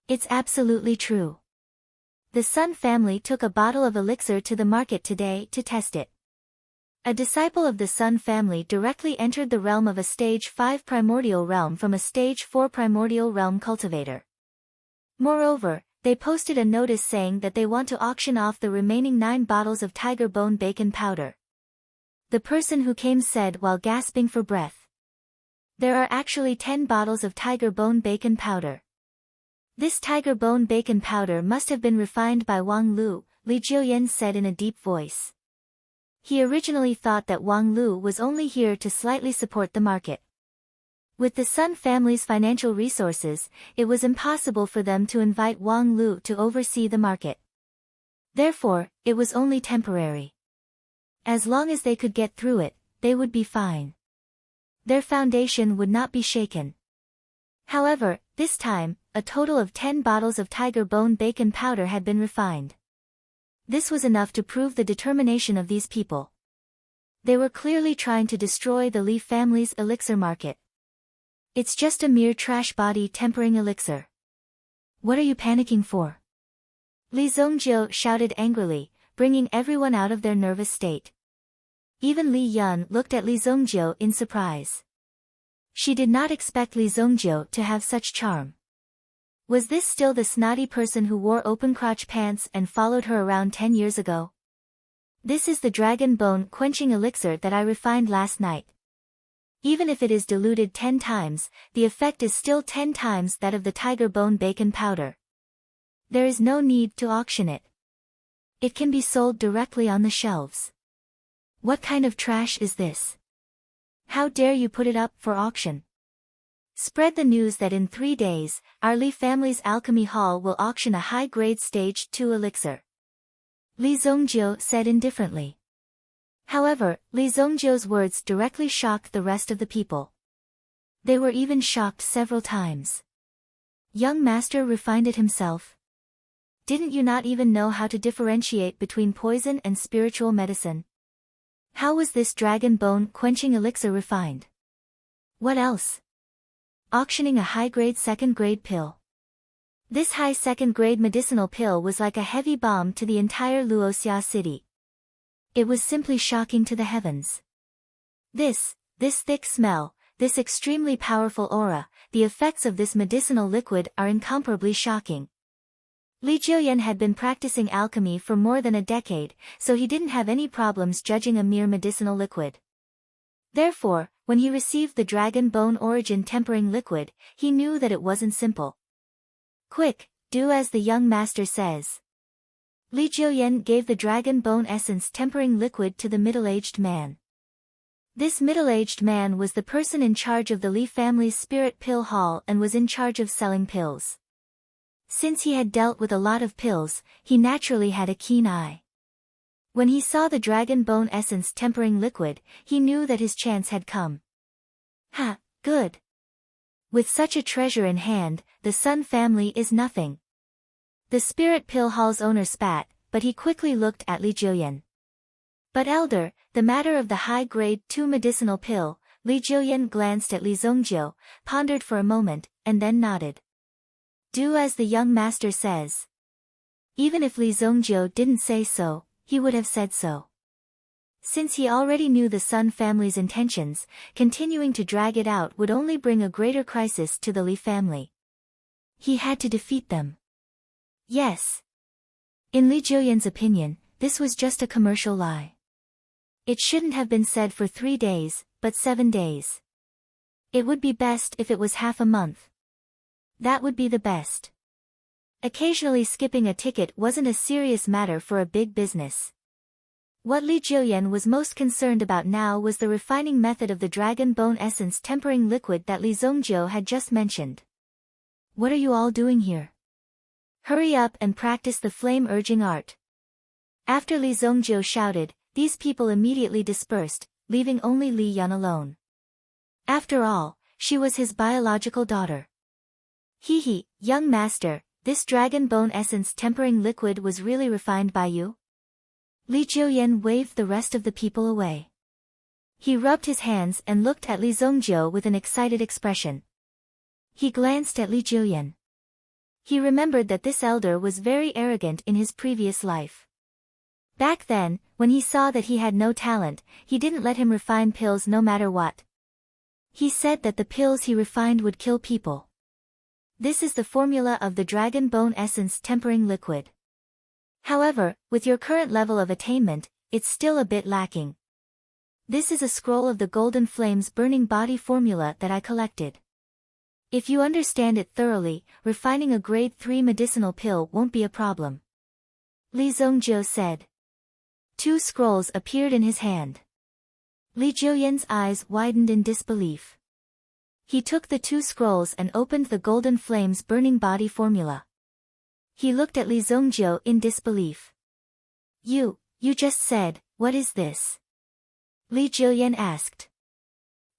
It's absolutely true. The Sun family took a bottle of elixir to the market today to test it. A disciple of the Sun family directly entered the realm of a stage 5 primordial realm from a stage 4 primordial realm cultivator. Moreover, They posted a notice saying that they want to auction off the remaining 9 bottles of tiger bone bacon powder. The person who came said while gasping for breath, "There are actually 10 bottles of tiger bone bacon powder. This tiger bone bacon powder must have been refined by Wang Lu," Li Jiuyan said in a deep voice. He originally thought that Wang Lu was only here to slightly support the market. With the Sun family's financial resources, it was impossible for them to invite Wang Lu to oversee the market. Therefore, it was only temporary. As long as they could get through it, they would be fine. Their foundation would not be shaken. However, this time, a total of 10 bottles of tiger bone bacon powder had been refined. This was enough to prove the determination of these people. They were clearly trying to destroy the Li family's elixir market. It's just a mere trash body tempering elixir. What are you panicking for? Li Zongjiu shouted angrily, bringing everyone out of their nervous state. Even Li Yun looked at Li Zongjiu in surprise. She did not expect Li Zongjiu to have such charm. Was this still the snotty person who wore open-crotch pants and followed her around 10 years ago? This is the dragon bone quenching elixir that I refined last night. Even if it is diluted 10 times, the effect is still 10 times that of the tiger bone bacon powder. There is no need to auction it. It can be sold directly on the shelves. What kind of trash is this? How dare you put it up for auction? Spread the news that in 3 days, our Li family's alchemy hall will auction a high-grade stage 2 elixir. Li Zongjiu said indifferently. However, Li Zongjiu's words directly shocked the rest of the people. They were even shocked several times. Young master refined it himself. Didn't you not even know how to differentiate between poison and spiritual medicine? How was this dragon bone quenching elixir refined? What else? Auctioning a high-grade second-grade pill. This high second-grade medicinal pill was like a heavy bomb to the entire Luoxia city. It was simply shocking to the heavens. This thick smell, this extremely powerful aura, the effects of this medicinal liquid are incomparably shocking. Li Jiuyan had been practicing alchemy for more than a decade, so he didn't have any problems judging a mere medicinal liquid. Therefore, when he received the dragon bone origin tempering liquid, he knew that it wasn't simple. Quick, do as the young master says. Li Jiuyan gave the dragon bone essence tempering liquid to the middle-aged man. This middle-aged man was the person in charge of the Li family's spirit pill hall and was in charge of selling pills. Since he had dealt with a lot of pills, he naturally had a keen eye. When he saw the dragon bone essence tempering liquid, he knew that his chance had come. Ha, good. With such a treasure in hand, the Sun family is nothing. The spirit pill hall's owner spat, but he quickly looked at Li Jiuyan. But elder, the matter of the high-grade 2 medicinal pill, Li Jiuyan glanced at Li Zongjiu, pondered for a moment, and then nodded. Do as the young master says. Even if Li Zongjiu didn't say so, he would have said so. Since he already knew the Sun family's intentions, continuing to drag it out would only bring a greater crisis to the Li family. He had to defeat them. Yes. In Li Jiuyan's opinion, this was just a commercial lie. It shouldn't have been said for 3 days, but 7 days. It would be best if it was half a month. That would be the best. Occasionally skipping a ticket wasn't a serious matter for a big business. What Li Jiuyan was most concerned about now was the refining method of the dragon bone essence tempering liquid that Li Zongjiu had just mentioned. What are you all doing here? Hurry up and practice the flame-urging art. After Li Zongjiu shouted, these people immediately dispersed, leaving only Li Yun alone. After all, she was his biological daughter. Hee, young master, this dragon bone essence tempering liquid was really refined by you? Li Jiuyan waved the rest of the people away. He rubbed his hands and looked at Li Zongjiu with an excited expression. He glanced at Li Jiuyan. He remembered that this elder was very arrogant in his previous life. Back then, when he saw that he had no talent, he didn't let him refine pills no matter what. He said that the pills he refined would kill people. This is the formula of the dragon bone essence tempering liquid. However, with your current level of attainment, it's still a bit lacking. This is a scroll of the golden flames burning body formula that I collected. If you understand it thoroughly, refining a grade 3 medicinal pill won't be a problem. Li Zhongjiu said. 2 scrolls appeared in his hand. Li Jiuyan's eyes widened in disbelief. He took the 2 scrolls and opened the golden flames burning body formula. He looked at Li Zhongjiu in disbelief. You just said, what is this? Li Jiuyan asked.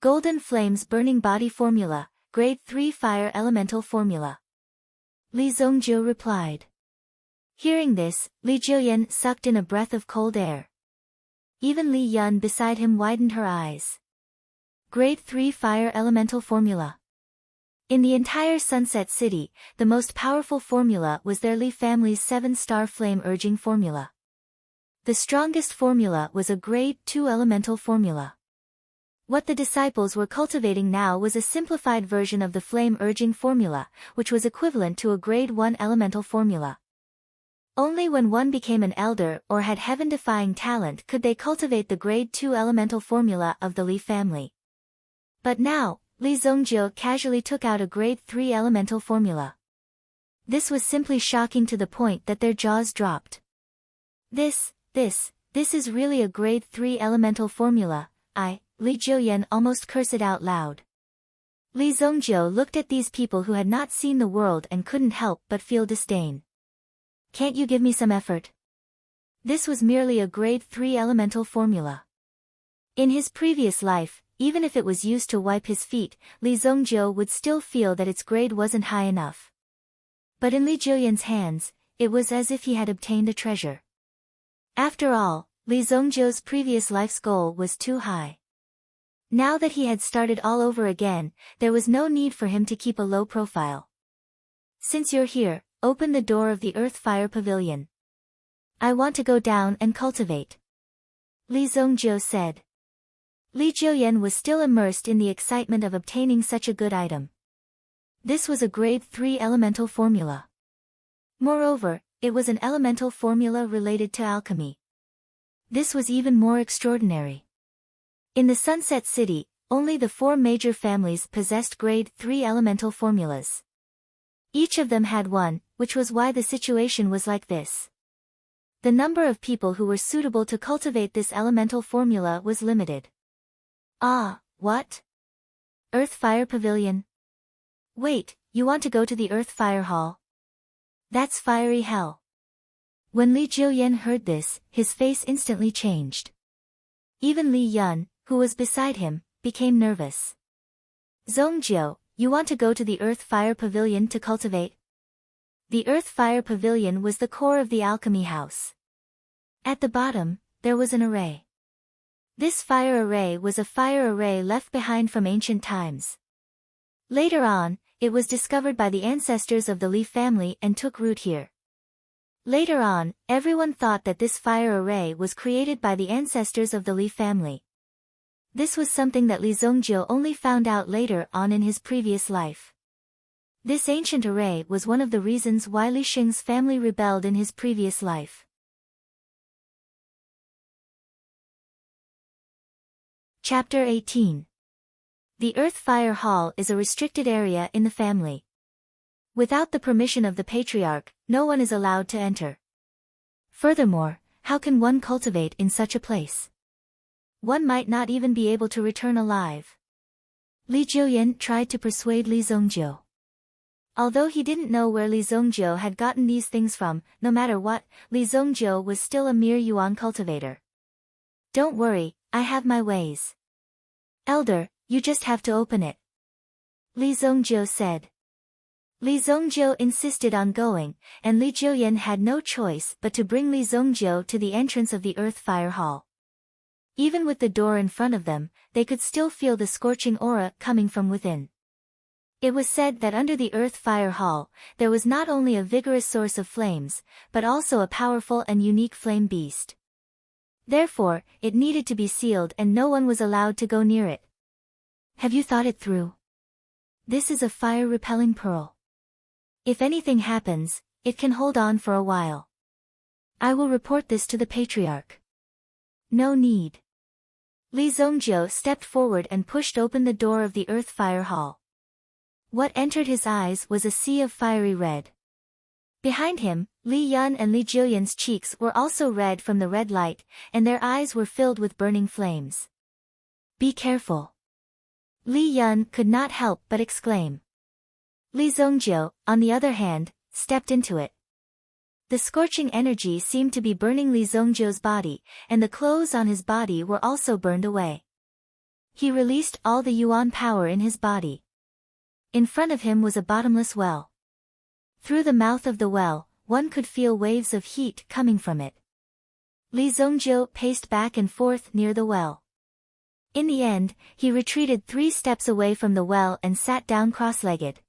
Golden flames burning body formula, grade 3 fire elemental formula. Li Zhongjiu replied. Hearing this, Li Jiuyan sucked in a breath of cold air. Even Li Yun beside him widened her eyes. Grade 3 fire elemental formula. In the entire Sunset City, the most powerful formula was their Li family's 7-star flame urging formula. The strongest formula was a grade 2 elemental formula. What the disciples were cultivating now was a simplified version of the flame urging formula, which was equivalent to a grade 1 elemental formula. Only when one became an elder or had heaven-defying talent could they cultivate the grade 2 elemental formula of the Li family. But now, Li Zhongjiu casually took out a grade 3 elemental formula. This was simply shocking to the point that their jaws dropped. This is really a grade 3 elemental formula, Li Jiuyan almost cursed it out loud. Li Zhongjiu looked at these people who had not seen the world and couldn't help but feel disdain. Can't you give me some effort? This was merely a grade 3 elemental formula. In his previous life, even if it was used to wipe his feet, Li Zhongjiu would still feel that its grade wasn't high enough. But in Li Jiuyan's hands, it was as if he had obtained a treasure. After all, Li Zhongjiu's previous life's goal was too high. Now that he had started all over again, there was no need for him to keep a low profile. Since you're here, open the door of the Earth Fire Pavilion. I want to go down and cultivate. Li Zhongjiu said. Li Jiuyan was still immersed in the excitement of obtaining such a good item. This was a grade 3 elemental formula. Moreover, it was an elemental formula related to alchemy. This was even more extraordinary. In the Sunset City, only the 4 major families possessed grade 3 elemental formulas. Each of them had one, which was why the situation was like this. The number of people who were suitable to cultivate this elemental formula was limited. Ah, what? Earth Fire Pavilion? Wait, you want to go to the Earth Fire Hall? That's fiery hell. When Li Jiuyan heard this, his face instantly changed. Even Li Yun, who was beside him, became nervous. Zhongjiu, you want to go to the Earth Fire Pavilion to cultivate? The Earth Fire Pavilion was the core of the alchemy house. At the bottom, there was an array. This fire array was a fire array left behind from ancient times. Later on, it was discovered by the ancestors of the Li family and took root here. Later on, everyone thought that this fire array was created by the ancestors of the Li family. This was something that Li Zhongjiu only found out later on in his previous life. This ancient array was one of the reasons why Li Xing's family rebelled in his previous life. Chapter 18. The Earth Fire Hall is a restricted area in the family. Without the permission of the patriarch, no one is allowed to enter. Furthermore, how can one cultivate in such a place? One might not even be able to return alive. Li Jiuyan tried to persuade Li Zhongjiu. Although he didn't know where Li Zhongjiu had gotten these things from, no matter what, Li Zhongjiu was still a mere yuan cultivator. Don't worry, I have my ways. Elder, you just have to open it. Li Zhongjiu said. Li Zhongjiu insisted on going, and Li Jiuyan had no choice but to bring Li Zhongjiu to the entrance of the Earth Fire Hall. Even with the door in front of them, they could still feel the scorching aura coming from within. It was said that under the Earth Fire Hall, there was not only a vigorous source of flames, but also a powerful and unique flame beast. Therefore, it needed to be sealed and no one was allowed to go near it. Have you thought it through? This is a fire-repelling pearl. If anything happens, it can hold on for a while. I will report this to the patriarch. No need. Li Zongjiu stepped forward and pushed open the door of the Earth Fire Hall. What entered his eyes was a sea of fiery red. Behind him, Li Yun and Li Jillian's cheeks were also red from the red light, and their eyes were filled with burning flames. Be careful. Li Yun could not help but exclaim. Li Zongjiu, on the other hand, stepped into it. The scorching energy seemed to be burning Li Zongjiu's body, and the clothes on his body were also burned away. He released all the yuan power in his body. In front of him was a bottomless well. Through the mouth of the well, one could feel waves of heat coming from it. Li Zongjiu paced back and forth near the well. In the end, he retreated 3 steps away from the well and sat down cross-legged.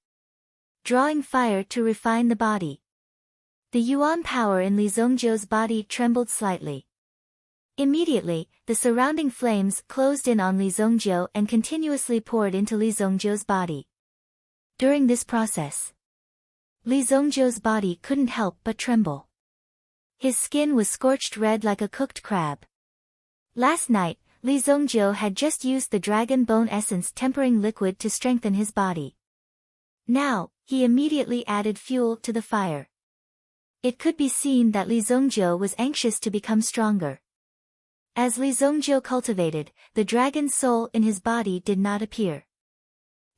Drawing fire to refine the body. The yuan power in Li Zongjiu's body trembled slightly. Immediately, the surrounding flames closed in on Li Zongjiu and continuously poured into Li Zongjiu's body. During this process, Li Zongjiu's body couldn't help but tremble. His skin was scorched red like a cooked crab. Last night, Li Zongjiu had just used the dragon bone essence tempering liquid to strengthen his body. Now, he immediately added fuel to the fire. It could be seen that Li Zongjiu was anxious to become stronger. As Li Zongjiu cultivated, the dragon's soul in his body did not appear.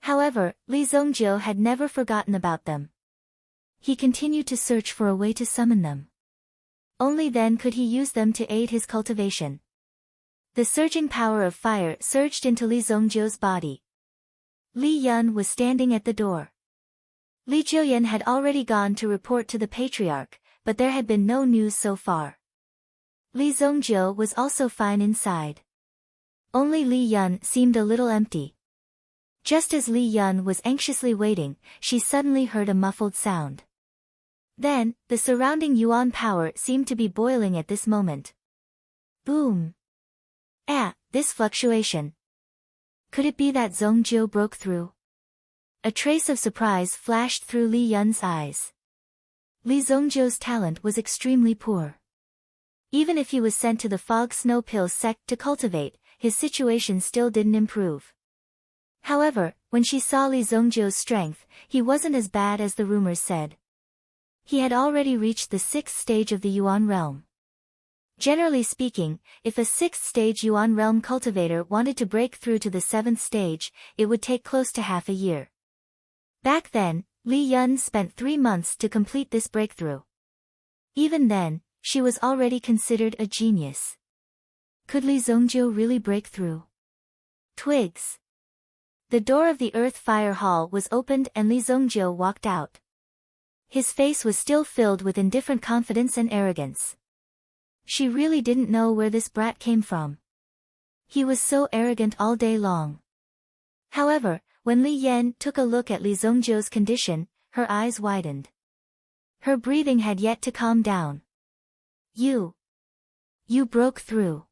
However, Li Zongjiu had never forgotten about them. He continued to search for a way to summon them. Only then could he use them to aid his cultivation. The surging power of fire surged into Li Zongjiu's body. Li Yun was standing at the door. Li Jillian had already gone to report to the patriarch, but there had been no news so far. Li Zongjiu was also fine inside. Only Li Yun seemed a little empty. Just as Li Yun was anxiously waiting, she suddenly heard a muffled sound. Then, the surrounding yuan power seemed to be boiling at this moment. Boom! This fluctuation. Could it be that Zongjiu broke through? A trace of surprise flashed through Li Yun's eyes. Li Zongjiu's talent was extremely poor. Even if he was sent to the Fog Snow Pill sect to cultivate, his situation still didn't improve. However, when she saw Li Zongjiu's strength, he wasn't as bad as the rumors said. He had already reached the 6th stage of the Yuan realm. Generally speaking, if a 6th stage Yuan realm cultivator wanted to break through to the 7th stage, it would take close to half a year. Back then, Li Yun spent 3 months to complete this breakthrough. Even then, she was already considered a genius. Could Li Zongjiu really break through? Twigs. The door of the Earth Fire Hall was opened and Li Zongjiu walked out. His face was still filled with indifferent confidence and arrogance. She really didn't know where this brat came from. He was so arrogant all day long. However, when Li Yan took a look at Li Zongjiu's condition, her eyes widened. Her breathing had yet to calm down. You broke through.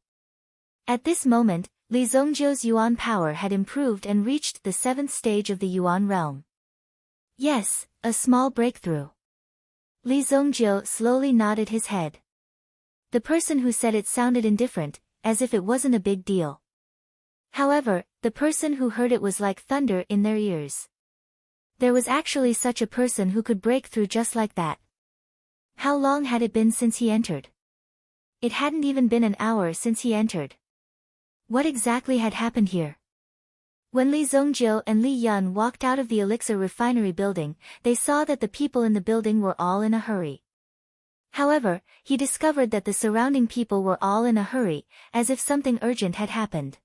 At this moment, Li Zongjiu's yuan power had improved and reached the 7th stage of the yuan realm. Yes, a small breakthrough. Li Zongjiu slowly nodded his head. The person who said it sounded indifferent, as if it wasn't a big deal. However, the person who heard it was like thunder in their ears. There was actually such a person who could break through just like that. How long had it been since he entered? It hadn't even been an hour since he entered. What exactly had happened here? When Li Zongjiu and Li Yun walked out of the elixir refinery building, they saw that the people in the building were all in a hurry. However, he discovered that the surrounding people were all in a hurry, as if something urgent had happened.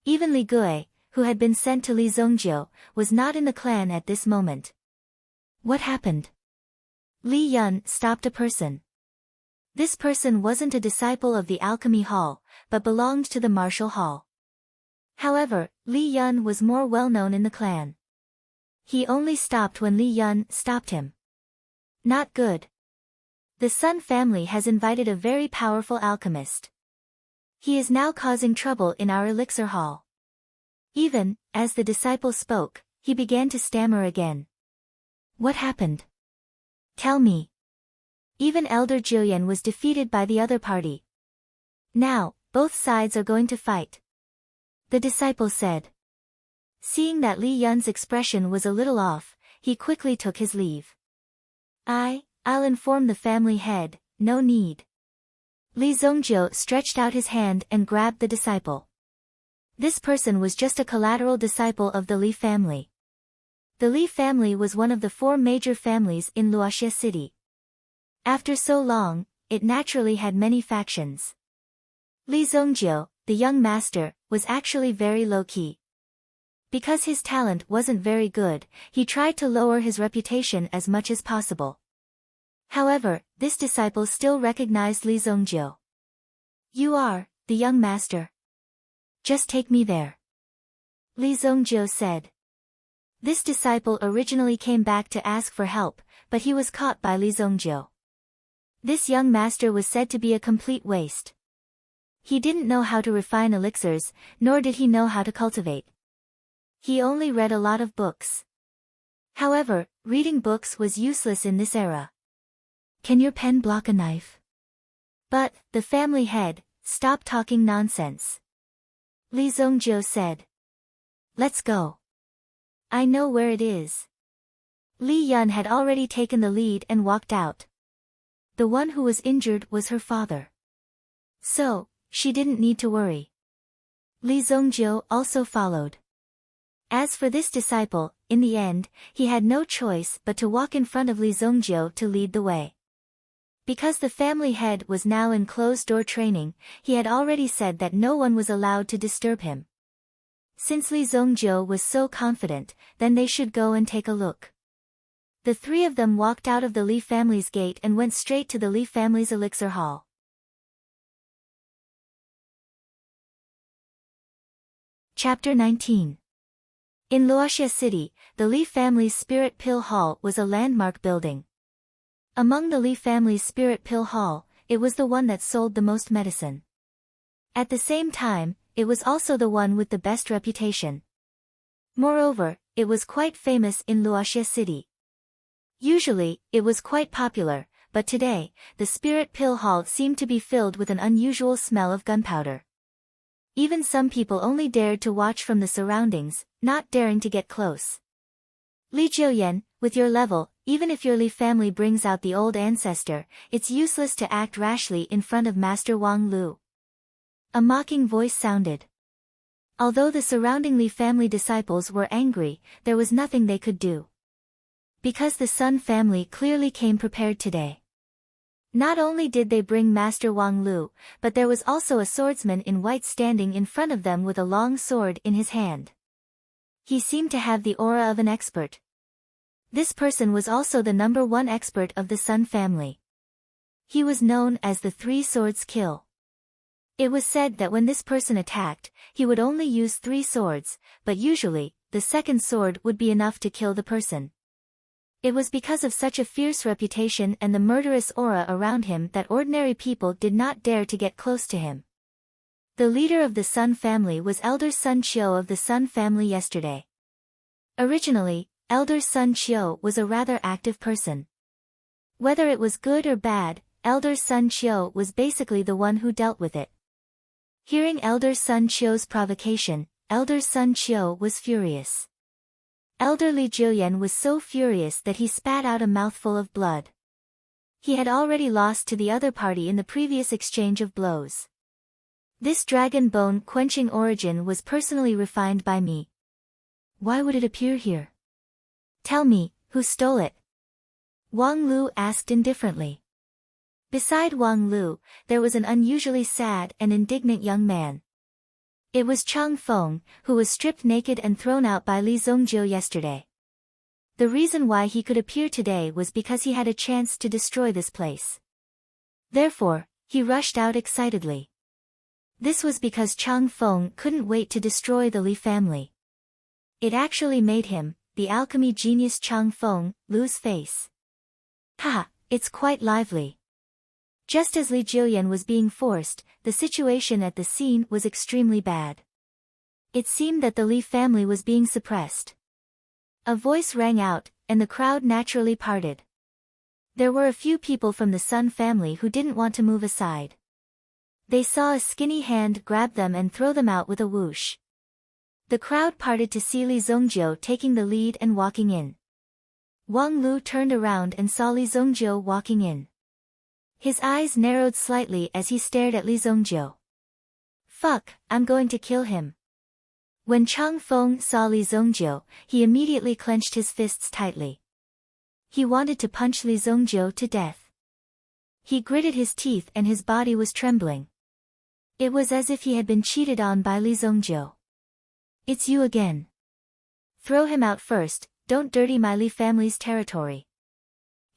Even Li Gui, who had been sent to Li Zongjiu, was not in the clan at this moment. What happened? Li Yun stopped a person. This person wasn't a disciple of the Alchemy Hall, but belonged to the Martial Hall. However, Li Yun was more well-known in the clan. He only stopped when Li Yun stopped him. Not good. The Sun family has invited a very powerful alchemist. He is now causing trouble in our elixir hall. Even, as the disciple spoke, he began to stammer again. What happened? Tell me. Even Elder Jillian was defeated by the other party. Now, both sides are going to fight. The disciple said. Seeing that Li Yun's expression was a little off, he quickly took his leave. I'll inform the family head, no need. Li Zongjiu stretched out his hand and grabbed the disciple. This person was just a collateral disciple of the Li family. The Li family was one of the 4 major families in Luoxia City. After so long, it naturally had many factions. Li Zongjiu, the young master, was actually very low-key. Because his talent wasn't very good, he tried to lower his reputation as much as possible. However, this disciple still recognized Li Zongjiu. You are, the young master. Just take me there. Li Zongjiu said. This disciple originally came back to ask for help, but he was caught by Li Zongjiu. This young master was said to be a complete waste. He didn't know how to refine elixirs, nor did he know how to cultivate. He only read a lot of books. However, reading books was useless in this era. Can your pen block a knife? But, the family head, stop talking nonsense. Li Zongjiu said. Let's go. I know where it is. Li Yun had already taken the lead and walked out. The one who was injured was her father. So, she didn't need to worry. Li Zongjiu also followed. As for this disciple, in the end, he had no choice but to walk in front of Li Zongjiu to lead the way. Because the family head was now in closed-door training, he had already said that no one was allowed to disturb him. Since Li Zongjiu was so confident, then they should go and take a look. The 3 of them walked out of the Li family's gate and went straight to the Li family's elixir hall. Chapter 19. In Luoxia City, the Li family's Spirit Pill Hall was a landmark building. Among the Li family's Spirit Pill Hall, it was the one that sold the most medicine. At the same time, it was also the one with the best reputation. Moreover, it was quite famous in Luoxia City. Usually, it was quite popular, but today, the Spirit Pill Hall seemed to be filled with an unusual smell of gunpowder. Even some people only dared to watch from the surroundings, not daring to get close. Li Jiuyan, with your level, even if your Li family brings out the old ancestor, it's useless to act rashly in front of Master Wang Lu. A mocking voice sounded. Although the surrounding Li family disciples were angry, there was nothing they could do. Because the Sun family clearly came prepared today. Not only did they bring Master Wang Lu, but there was also a swordsman in white standing in front of them with a long sword in his hand. He seemed to have the aura of an expert. This person was also the number 1 expert of the Sun family. He was known as the 3 Swords Kill. It was said that when this person attacked, he would only use 3 swords, but usually, the second sword would be enough to kill the person. It was because of such a fierce reputation and the murderous aura around him that ordinary people did not dare to get close to him. The leader of the Sun family was Elder Sun Qiu of the Sun family yesterday. Originally, Elder Sun Qiu was a rather active person. Whether it was good or bad, Elder Sun Qiu was basically the one who dealt with it. Hearing Elder Sun Qiu's provocation, Elder Sun Qiu was furious. Elder Li Jiuyan was so furious that he spat out a mouthful of blood. He had already lost to the other party in the previous exchange of blows. This dragon bone quenching origin was personally refined by me. Why would it appear here? Tell me, who stole it? Wang Lu asked indifferently. Beside Wang Lu, there was an unusually sad and indignant young man. It was Chang Feng, who was stripped naked and thrown out by Li Zongjiu yesterday. The reason why he could appear today was because he had a chance to destroy this place. Therefore, he rushed out excitedly. This was because Chang Feng couldn't wait to destroy the Li family. It actually made him, the alchemy genius Chang Feng, lose face. Ha, it's quite lively. Just as Li Jiuyan was being forced, the situation at the scene was extremely bad. It seemed that the Li family was being suppressed. A voice rang out, and the crowd naturally parted. There were a few people from the Sun family who didn't want to move aside. They saw a skinny hand grab them and throw them out with a whoosh. The crowd parted to see Li Zongjiu taking the lead and walking in. Wang Lu turned around and saw Li Zongjiu walking in. His eyes narrowed slightly as he stared at Li Zongjiu. Fuck, I'm going to kill him. When Chang Feng saw Li Zongjiu, he immediately clenched his fists tightly. He wanted to punch Li Zongjiu to death. He gritted his teeth and his body was trembling. It was as if he had been cheated on by Li Zongjiu. It's you again. Throw him out first, don't dirty my Li family's territory.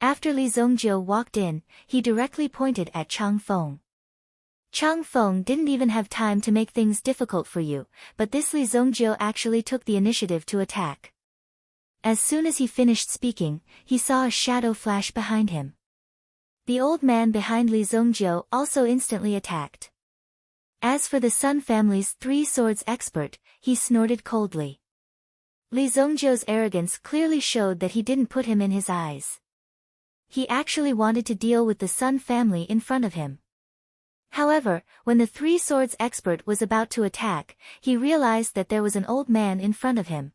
After Li Zongjiu walked in, he directly pointed at Chang Feng. Chang Feng didn't even have time to make things difficult for you, but this Li Zongjiu actually took the initiative to attack. As soon as he finished speaking, he saw a shadow flash behind him. The old man behind Li Zongjiu also instantly attacked. As for the Sun family's three swords expert, he snorted coldly. Li Zongjiu's arrogance clearly showed that he didn't put him in his eyes. He actually wanted to deal with the Sun family in front of him. However, when the three swords expert was about to attack, he realized that there was an old man in front of him.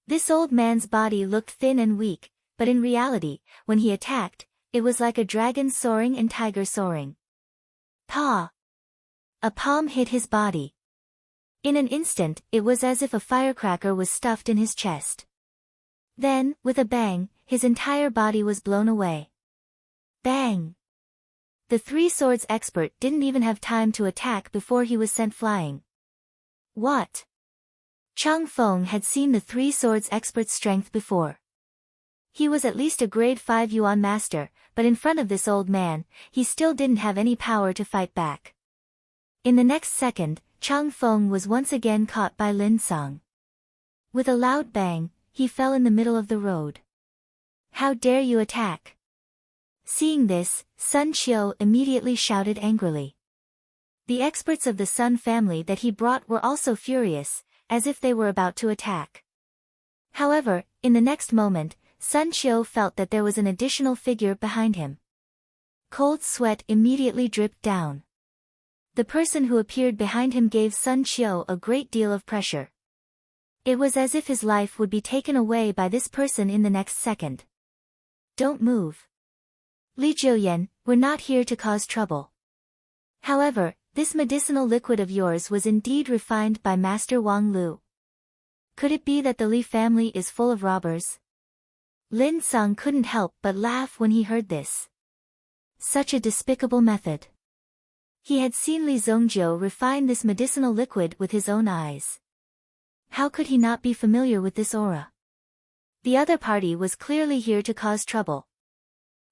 This old man's body looked thin and weak, but in reality, when he attacked, it was like a dragon soaring and tiger soaring. Pa! A palm hit his body. In an instant, it was as if a firecracker was stuffed in his chest. Then, with a bang, his entire body was blown away. Bang! The three swords expert didn't even have time to attack before he was sent flying. What? Chang Feng had seen the three swords expert's strength before. He was at least a grade 5 Yuan master, but in front of this old man, he still didn't have any power to fight back. In the next second, Chang Feng was once again caught by Lin Song. With a loud bang, he fell in the middle of the road. How dare you attack? Seeing this, Sun Qiu immediately shouted angrily. The experts of the Sun family that he brought were also furious, as if they were about to attack. However, in the next moment, Sun Qiu felt that there was an additional figure behind him. Cold sweat immediately dripped down. The person who appeared behind him gave Sun Qiu a great deal of pressure. It was as if his life would be taken away by this person in the next second. Don't move. Li Jiuyan, we're not here to cause trouble. However, this medicinal liquid of yours was indeed refined by Master Wang Lu. Could it be that the Li family is full of robbers? Lin Song couldn't help but laugh when he heard this. Such a despicable method. He had seen Li Zongjiu refine this medicinal liquid with his own eyes. How could he not be familiar with this aura? The other party was clearly here to cause trouble.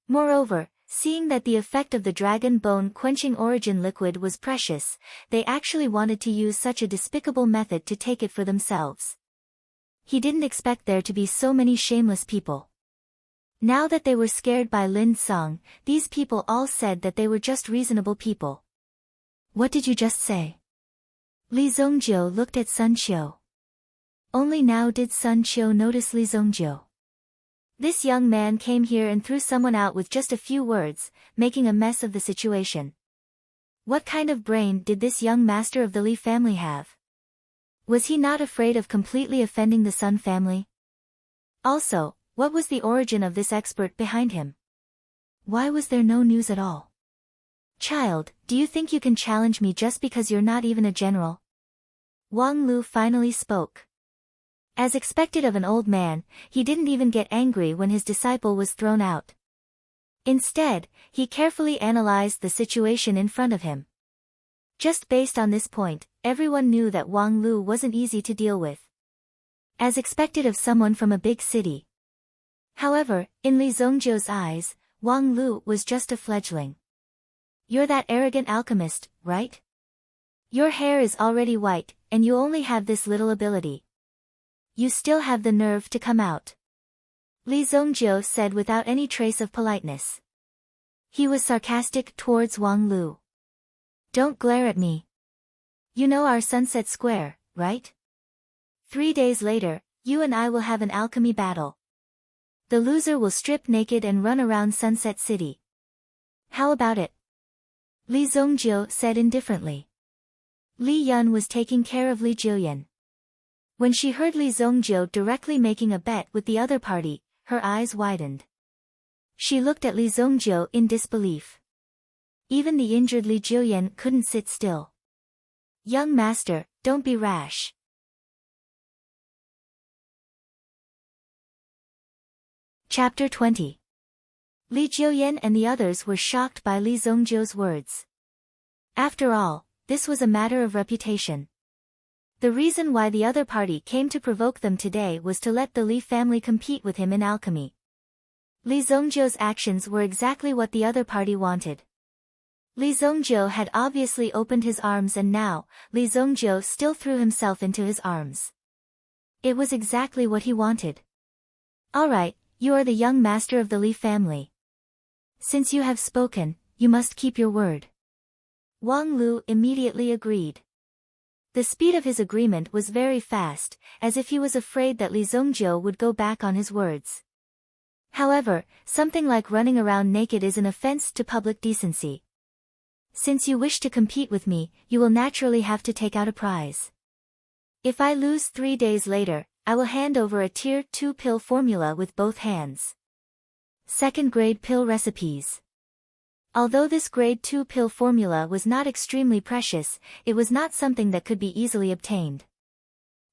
Moreover, seeing that the effect of the dragon bone quenching origin liquid was precious, they actually wanted to use such a despicable method to take it for themselves. He didn't expect there to be so many shameless people. Now that they were scared by Lin Song, these people all said that they were just reasonable people. What did you just say? Li Zongjiu looked at Sun Qiu. Only now did Sun Qiu notice Li Zongjiu. This young man came here and threw someone out with just a few words, making a mess of the situation. What kind of brain did this young master of the Li family have? Was he not afraid of completely offending the Sun family? Also, what was the origin of this expert behind him? Why was there no news at all? Child, do you think you can challenge me just because you're not even a general? Wang Lu finally spoke. As expected of an old man, he didn't even get angry when his disciple was thrown out. Instead, he carefully analyzed the situation in front of him. Just based on this point, everyone knew that Wang Lu wasn't easy to deal with. As expected of someone from a big city. However, in Li Zongjiu's eyes, Wang Lu was just a fledgling. You're that arrogant alchemist, right? Your hair is already white, and you only have this little ability. You still have the nerve to come out. Li Zongjiu said without any trace of politeness. He was sarcastic towards Wang Lu. Don't glare at me. You know our Sunset Square, right? 3 days later, you and I will have an alchemy battle. The loser will strip naked and run around Sunset City. How about it? Li Zongjiu said indifferently. Li Yun was taking care of Li Jillian. When she heard Li Zongjiu directly making a bet with the other party, her eyes widened. She looked at Li Zongjiu in disbelief. Even the injured Li Jillian couldn't sit still. Young master, don't be rash. Chapter 20. Li Jillian and the others were shocked by Li Zongjiu's words. After all, this was a matter of reputation. The reason why the other party came to provoke them today was to let the Li family compete with him in alchemy. Li Zongjiu's actions were exactly what the other party wanted. Li Zongjiu had obviously opened his arms and now, Li Zongjiu still threw himself into his arms. It was exactly what he wanted. Alright, you are the young master of the Li family. Since you have spoken, you must keep your word. Wang Lu immediately agreed. The speed of his agreement was very fast, as if he was afraid that Li Zongjiu would go back on his words. However, something like running around naked is an offense to public decency. Since you wish to compete with me, you will naturally have to take out a prize. If I lose 3 days later, I will hand over a Tier 2 pill formula with both hands. Second-grade pill recipes. Although this grade 2 pill formula was not extremely precious, it was not something that could be easily obtained.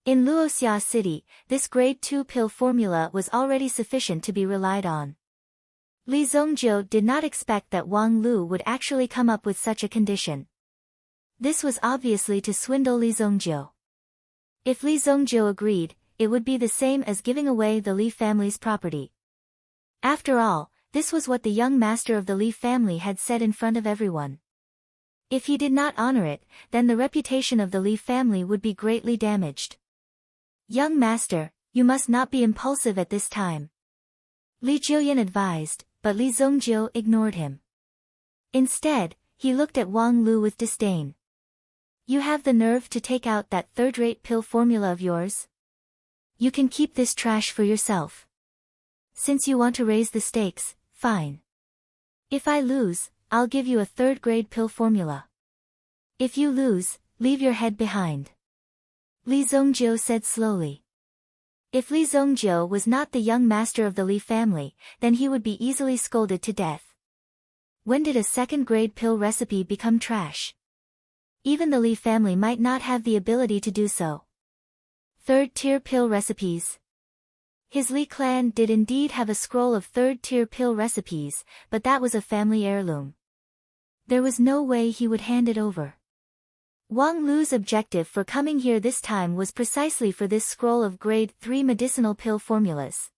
In Luoxia City, this grade 2 pill formula was already sufficient to be relied on. Li Zongjiu did not expect that Wang Lu would actually come up with such a condition. This was obviously to swindle Li Zongjiu. If Li Zongjiu agreed, it would be the same as giving away the Li family's property. After all, this was what the young master of the Li family had said in front of everyone. If he did not honor it, then the reputation of the Li family would be greatly damaged. Young master, you must not be impulsive at this time. Li Jillian advised, but Li Zongjiu ignored him. Instead, he looked at Wang Lu with disdain. You have the nerve to take out that third-rate pill formula of yours? You can keep this trash for yourself. Since you want to raise the stakes, fine. If I lose, I'll give you a third-grade pill formula. If you lose, leave your head behind. Li Zongjiu said slowly. If Li Zongjiu was not the young master of the Li family, then he would be easily scolded to death. When did a second-grade pill recipe become trash? Even the Li family might not have the ability to do so. Third-tier pill recipes. His Li clan did indeed have a scroll of third-tier pill recipes, but that was a family heirloom. There was no way he would hand it over. Wang Lu's objective for coming here this time was precisely for this scroll of grade 3 medicinal pill formulas.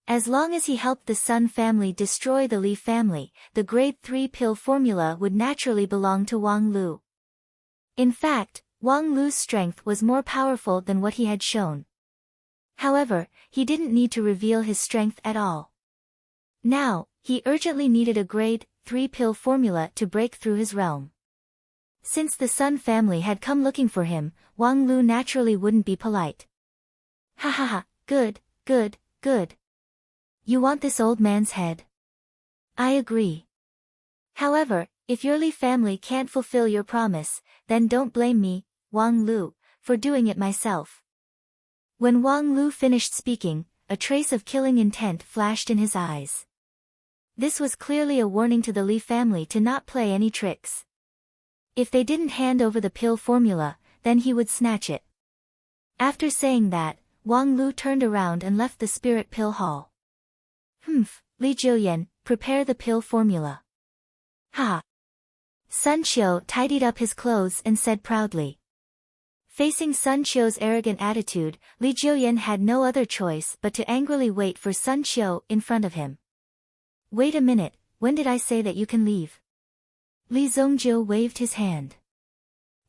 As long as he helped the Sun family destroy the Li family, the grade 3 pill formula would naturally belong to Wang Lu. In fact, Wang Lu's strength was more powerful than what he had shown. However, he didn't need to reveal his strength at all. Now, he urgently needed a grade 3 pill formula to break through his realm. Since the Sun family had come looking for him, Wang Lu naturally wouldn't be polite. Ha ha ha, good, good, good. You want this old man's head? I agree. However, if your Li family can't fulfill your promise, then don't blame me, Wang Lu, for doing it myself. When Wang Lu finished speaking, a trace of killing intent flashed in his eyes. This was clearly a warning to the Li family to not play any tricks. If they didn't hand over the pill formula, then he would snatch it. After saying that, Wang Lu turned around and left the spirit pill hall. Li Jillian, prepare the pill formula. Ha! Sun Qiu tidied up his clothes and said proudly. Facing Sun Qiu's arrogant attitude, Li Jillian had no other choice but to angrily wait for Sun Qiu in front of him. Wait a minute, when did I say that you can leave? Li Zongjiu waved his hand.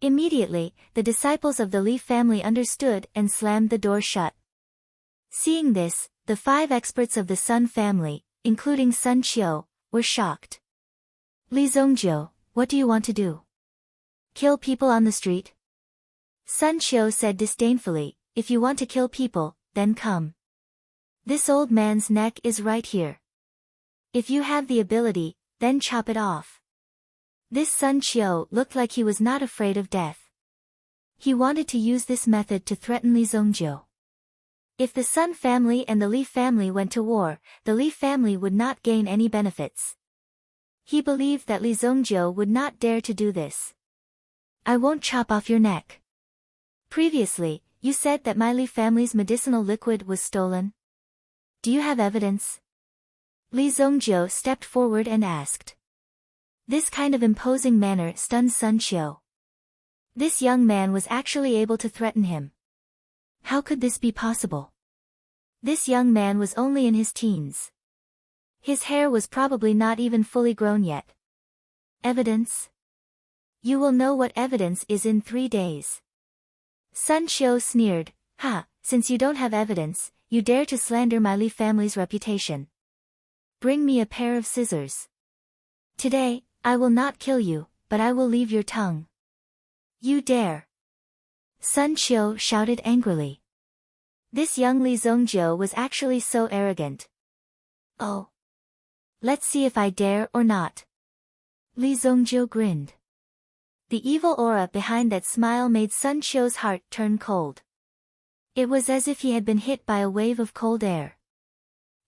Immediately, the disciples of the Li family understood and slammed the door shut. Seeing this, the 5 experts of the Sun family, including Sun Qiu, were shocked. Li Zongjiu, what do you want to do? Kill people on the street? Sun Qiu said disdainfully, if you want to kill people, then come. This old man's neck is right here. If you have the ability, then chop it off. This Sun Qiu looked like he was not afraid of death. He wanted to use this method to threaten Li Zongjiu. If the Sun family and the Li family went to war, the Li family would not gain any benefits. He believed that Li Zongjiu would not dare to do this. I won't chop off your neck. Previously, you said that my Li family's medicinal liquid was stolen. Do you have evidence? Li Zongjiu stepped forward and asked. This kind of imposing manner stunned Sun Qiu. This young man was actually able to threaten him. How could this be possible? This young man was only in his teens. His hair was probably not even fully grown yet. Evidence? You will know what evidence is in 3 days. Sun Qiu sneered, Ha, since you don't have evidence, you dare to slander my Li family's reputation. Bring me a pair of scissors. Today, I will not kill you, but I will leave your tongue. You dare. Sun Qiu shouted angrily. This young Li Zongjiu was actually so arrogant. Oh. Let's see if I dare or not. Li Zongjiu grinned. The evil aura behind that smile made Sun Qiu's heart turn cold. It was as if he had been hit by a wave of cold air.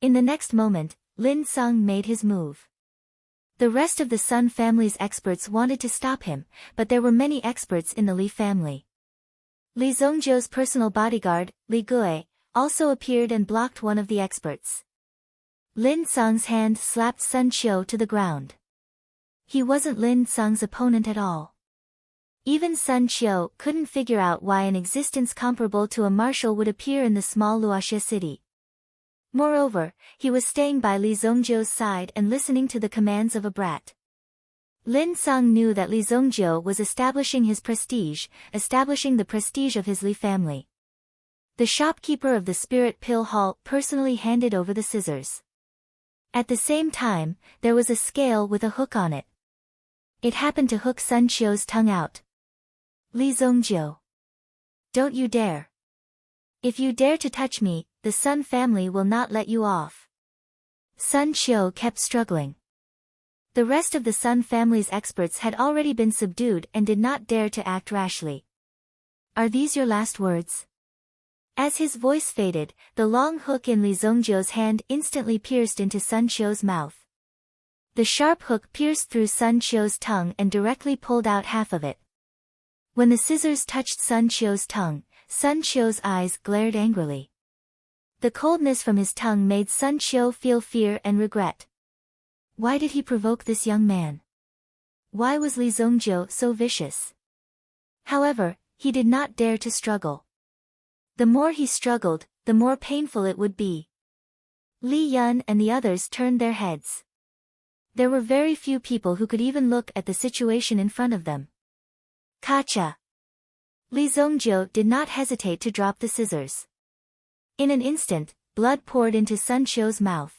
In the next moment, Lin Sung made his move. The rest of the Sun family's experts wanted to stop him, but there were many experts in the Li family. Li Zongjiu's personal bodyguard, Li Gui, also appeared and blocked one of the experts. Lin Sung's hand slapped Sun Qiu to the ground. He wasn't Lin Sung's opponent at all. Even Sun Qiu couldn't figure out why an existence comparable to a marshal would appear in the small Luoxia city. Moreover, he was staying by Li Zongjiu's side and listening to the commands of a brat. Lin Sung knew that Li Zongjiu was establishing his prestige, establishing the prestige of his Li family. The shopkeeper of the Spirit Pill Hall personally handed over the scissors. At the same time, there was a scale with a hook on it. It happened to hook Sun Qiu's tongue out. Li Zongjiu. Don't you dare. If you dare to touch me, the Sun family will not let you off. Sun Qiu kept struggling. The rest of the Sun family's experts had already been subdued and did not dare to act rashly. Are these your last words? As his voice faded, the long hook in Li Zongjiu's hand instantly pierced into Sun Qiu's mouth. The sharp hook pierced through Sun Qiu's tongue and directly pulled out half of it. When the scissors touched Sun Qiu's tongue, Sun Qiu's eyes glared angrily. The coldness from his tongue made Sun Qiu feel fear and regret. Why did he provoke this young man? Why was Li Zongjiu so vicious? However, he did not dare to struggle. The more he struggled, the more painful it would be. Li Yun and the others turned their heads. There were very few people who could even look at the situation in front of them. Kacha! Li Zongjiu did not hesitate to drop the scissors. In an instant, blood poured into Sun Qiu's mouth.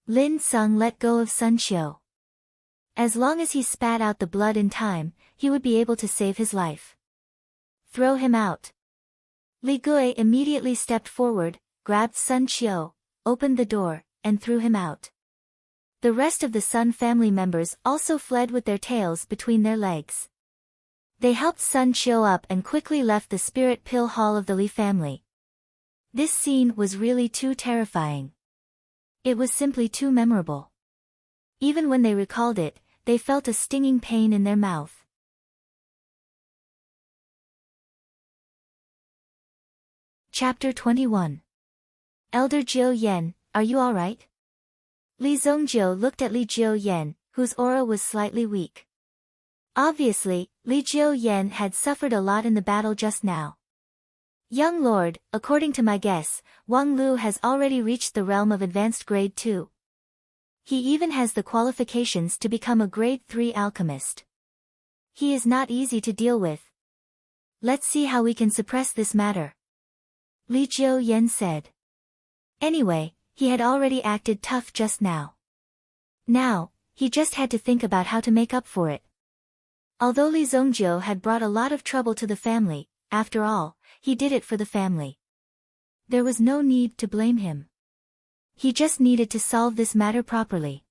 Lin Sung let go of Sun Qiu. As long as he spat out the blood in time, he would be able to save his life. Throw him out. Li Gui immediately stepped forward, grabbed Sun Qiu, opened the door, and threw him out. The rest of the Sun family members also fled with their tails between their legs. They helped Sun Qiu up and quickly left the Spirit Pill Hall of the Li family. This scene was really too terrifying. It was simply too memorable. Even when they recalled it, they felt a stinging pain in their mouth. Chapter 21. Elder Jiu Yan, are you alright? Li Zongjiu looked at Li Jiu Yan, whose aura was slightly weak. Obviously, Li Jiu Yan had suffered a lot in the battle just now. Young Lord, according to my guess, Wang Lu has already reached the realm of advanced grade 2. He even has the qualifications to become a grade 3 alchemist. He is not easy to deal with. Let's see how we can suppress this matter. Li Jiu Yan said. Anyway, he had already acted tough just now. Now, he just had to think about how to make up for it. Although Li Zongjiu had brought a lot of trouble to the family, after all, he did it for the family. There was no need to blame him. He just needed to solve this matter properly.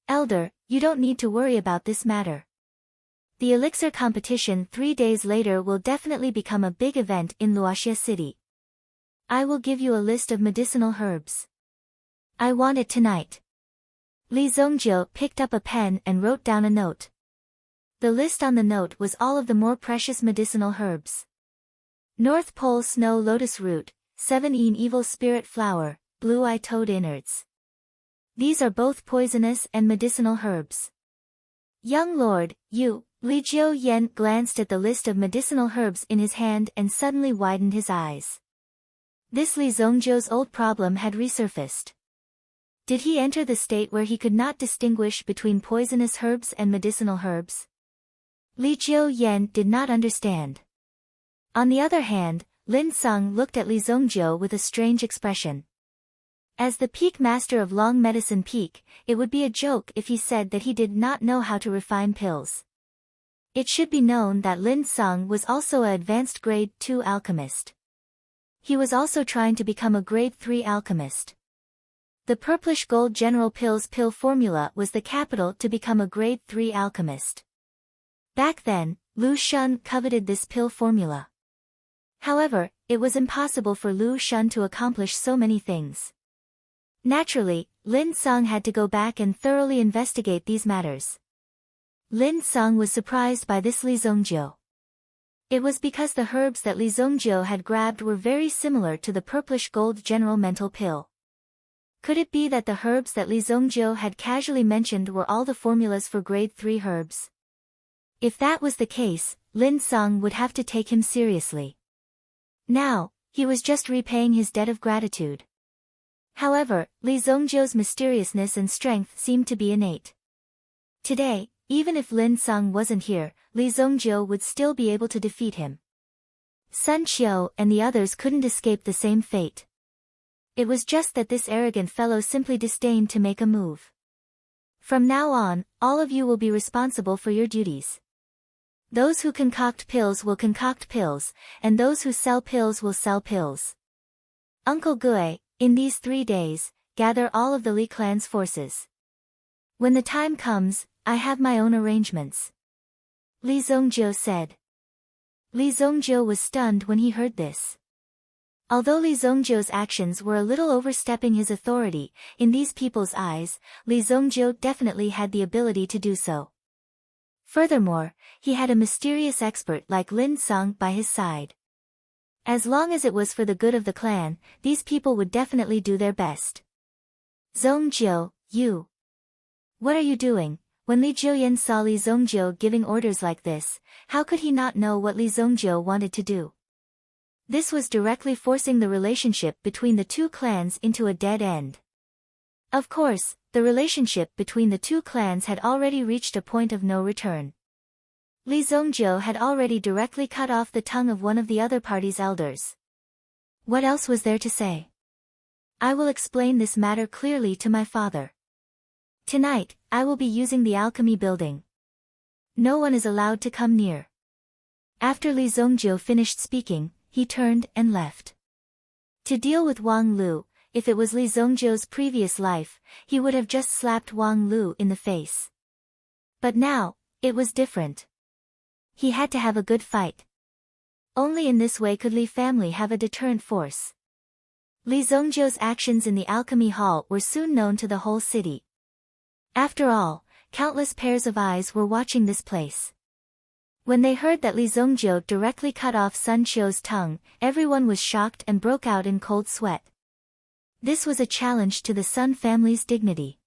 Elder, you don't need to worry about this matter. The elixir competition 3 days later will definitely become a big event in Luoxia City. I will give you a list of medicinal herbs. I want it tonight. Li Zongjiu picked up a pen and wrote down a note. The list on the note was all of the more precious medicinal herbs. North Pole Snow Lotus Root, 7-een Evil Spirit Flower, Blue-Eye Toad Innards. These are both poisonous and medicinal herbs. Young Lord, you, Li Jiu-yen glanced at the list of medicinal herbs in his hand and suddenly widened his eyes. This Li Zongjiu's old problem had resurfaced. Did he enter the state where he could not distinguish between poisonous herbs and medicinal herbs? Li Jiu-yen did not understand. On the other hand, Lin Sung looked at Li Zongjiu with a strange expression. As the peak master of Long Medicine Peak, it would be a joke if he said that he did not know how to refine pills. It should be known that Lin Sung was also an advanced grade 2 alchemist. He was also trying to become a grade 3 alchemist. The purplish gold General Pills pill formula was the capital to become a grade 3 alchemist. Back then, Lu Shun coveted this pill formula. However, it was impossible for Lu Shun to accomplish so many things. Naturally, Lin Sung had to go back and thoroughly investigate these matters. Lin Sung was surprised by this Li Zongjiu. It was because the herbs that Li Zongjiu had grabbed were very similar to the purplish gold General Mental Pill. Could it be that the herbs that Li Zongjiu had casually mentioned were all the formulas for grade 3 herbs? If that was the case, Lin Sung would have to take him seriously. Now, he was just repaying his debt of gratitude. However, Li Zongjiu's mysteriousness and strength seemed to be innate. Today, even if Lin Sung wasn't here, Li Zongjiu would still be able to defeat him. Sun Qiu and the others couldn't escape the same fate. It was just that this arrogant fellow simply disdained to make a move. From now on, all of you will be responsible for your duties. Those who concoct pills will concoct pills, and those who sell pills will sell pills. Uncle Gui, in these 3 days, gather all of the Li clan's forces. When the time comes, I have my own arrangements. Li Zongjiu said. Li Zongjiu was stunned when he heard this. Although Li Zongjiu's actions were a little overstepping his authority, in these people's eyes, Li Zongjiu definitely had the ability to do so. Furthermore, he had a mysterious expert like Lin Sung by his side. As long as it was for the good of the clan, these people would definitely do their best. Zongjiu, you. What are you doing? When Li Jiuyan saw Li Zongjiu giving orders like this, how could he not know what Li Zongjiu wanted to do? This was directly forcing the relationship between the two clans into a dead end. Of course, the relationship between the two clans had already reached a point of no return. Li Zongjiu had already directly cut off the tongue of one of the other party's elders. What else was there to say? I will explain this matter clearly to my father. Tonight, I will be using the alchemy building. No one is allowed to come near. After Li Zongjiu finished speaking, he turned and left. To deal with Wang Lu, if it was Li Zongjiu's previous life, he would have just slapped Wang Lu in the face. But now, it was different. He had to have a good fight. Only in this way could Li family have a deterrent force. Li Zongjiu's actions in the alchemy hall were soon known to the whole city. After all, countless pairs of eyes were watching this place. When they heard that Li Zongjiu directly cut off Sun Qiu's tongue, everyone was shocked and broke out in cold sweat. This was a challenge to the Sun family's dignity.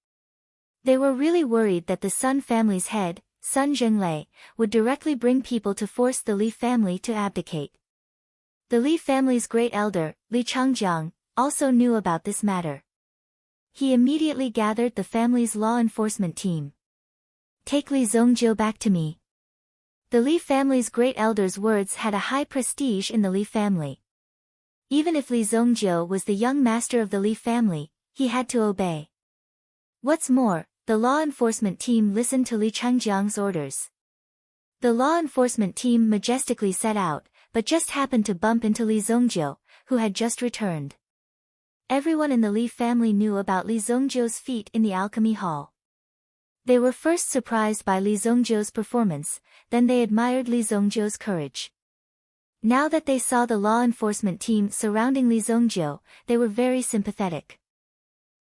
They were really worried that the Sun family's head, Sun Zhenglei, would directly bring people to force the Li family to abdicate. The Li family's great elder, Li Changjiang, also knew about this matter. He immediately gathered the family's law enforcement team. Take Li Zongjiu back to me. The Li family's great elder's words had a high prestige in the Li family. Even if Li Zongjiu was the young master of the Li family, he had to obey. What's more, the law enforcement team listened to Li Changjiang's orders. The law enforcement team majestically set out, but just happened to bump into Li Zongjiu, who had just returned. Everyone in the Li family knew about Li Zongjiu's feat in the alchemy hall. They were first surprised by Li Zongjiu's performance, then they admired Li Zongjiu's courage. Now that they saw the law enforcement team surrounding Li Zongjiu, they were very sympathetic.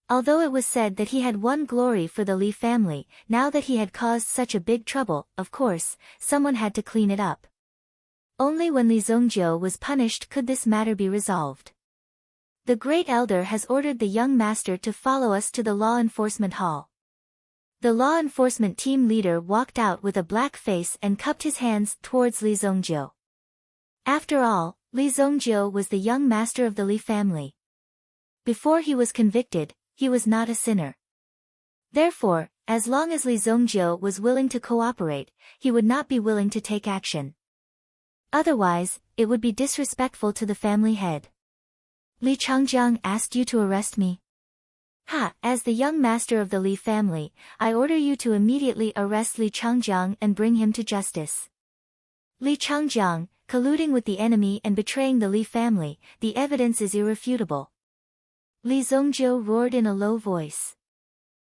Although it was said that he had won glory for the Li family, now that he had caused such a big trouble, of course, someone had to clean it up. Only when Li Zongjiu was punished could this matter be resolved. The Great Elder has ordered the young master to follow us to the law enforcement hall. The law enforcement team leader walked out with a black face and cupped his hands towards Li Zongjiu. After all, Li Zongjiu was the young master of the Li family. Before he was convicted, he was not a sinner. Therefore, as long as Li Zongjiu was willing to cooperate, he would not be willing to take action. Otherwise, it would be disrespectful to the family head. Li Changjiang asked you to arrest me. As the young master of the Li family, I order you to immediately arrest Li Changjiang and bring him to justice. Li Changjiang, colluding with the enemy and betraying the Li family, the evidence is irrefutable. Li Zongjiu roared in a low voice.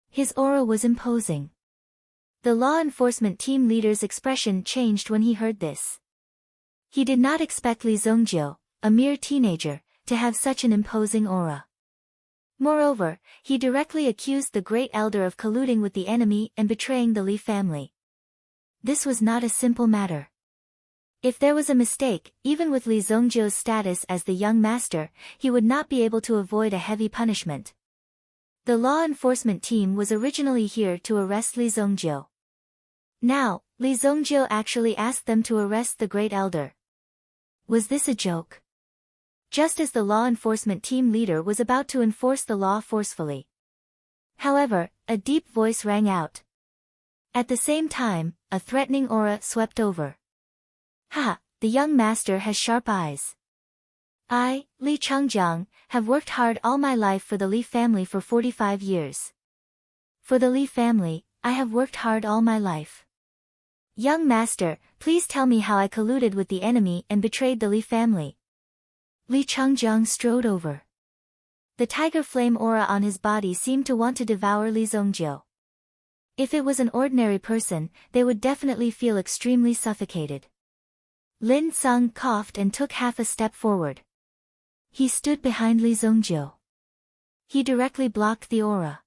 His aura was imposing. The law enforcement team leader's expression changed when he heard this. He did not expect Li Zongjiu, a mere teenager, to have such an imposing aura. Moreover, he directly accused the Great Elder of colluding with the enemy and betraying the Li family. This was not a simple matter. If there was a mistake, even with Li Zongjiu's status as the young master, he would not be able to avoid a heavy punishment. The law enforcement team was originally here to arrest Li Zongjiu. Now, Li Zongjiu actually asked them to arrest the Great Elder. Was this a joke? Just as the law enforcement team leader was about to enforce the law forcefully. However, a deep voice rang out. At the same time, a threatening aura swept over. The young master has sharp eyes. I, Li Changjiang, have worked hard all my life for the Li family for 45 years. For the Li family, I have worked hard all my life. Young master, please tell me how I colluded with the enemy and betrayed the Li family. Li Changjiang strode over. The tiger flame aura on his body seemed to want to devour Li Zongjiu. If it was an ordinary person, they would definitely feel extremely suffocated. Lin Sung coughed and took half a step forward. He stood behind Li Zongjiu. He directly blocked the aura.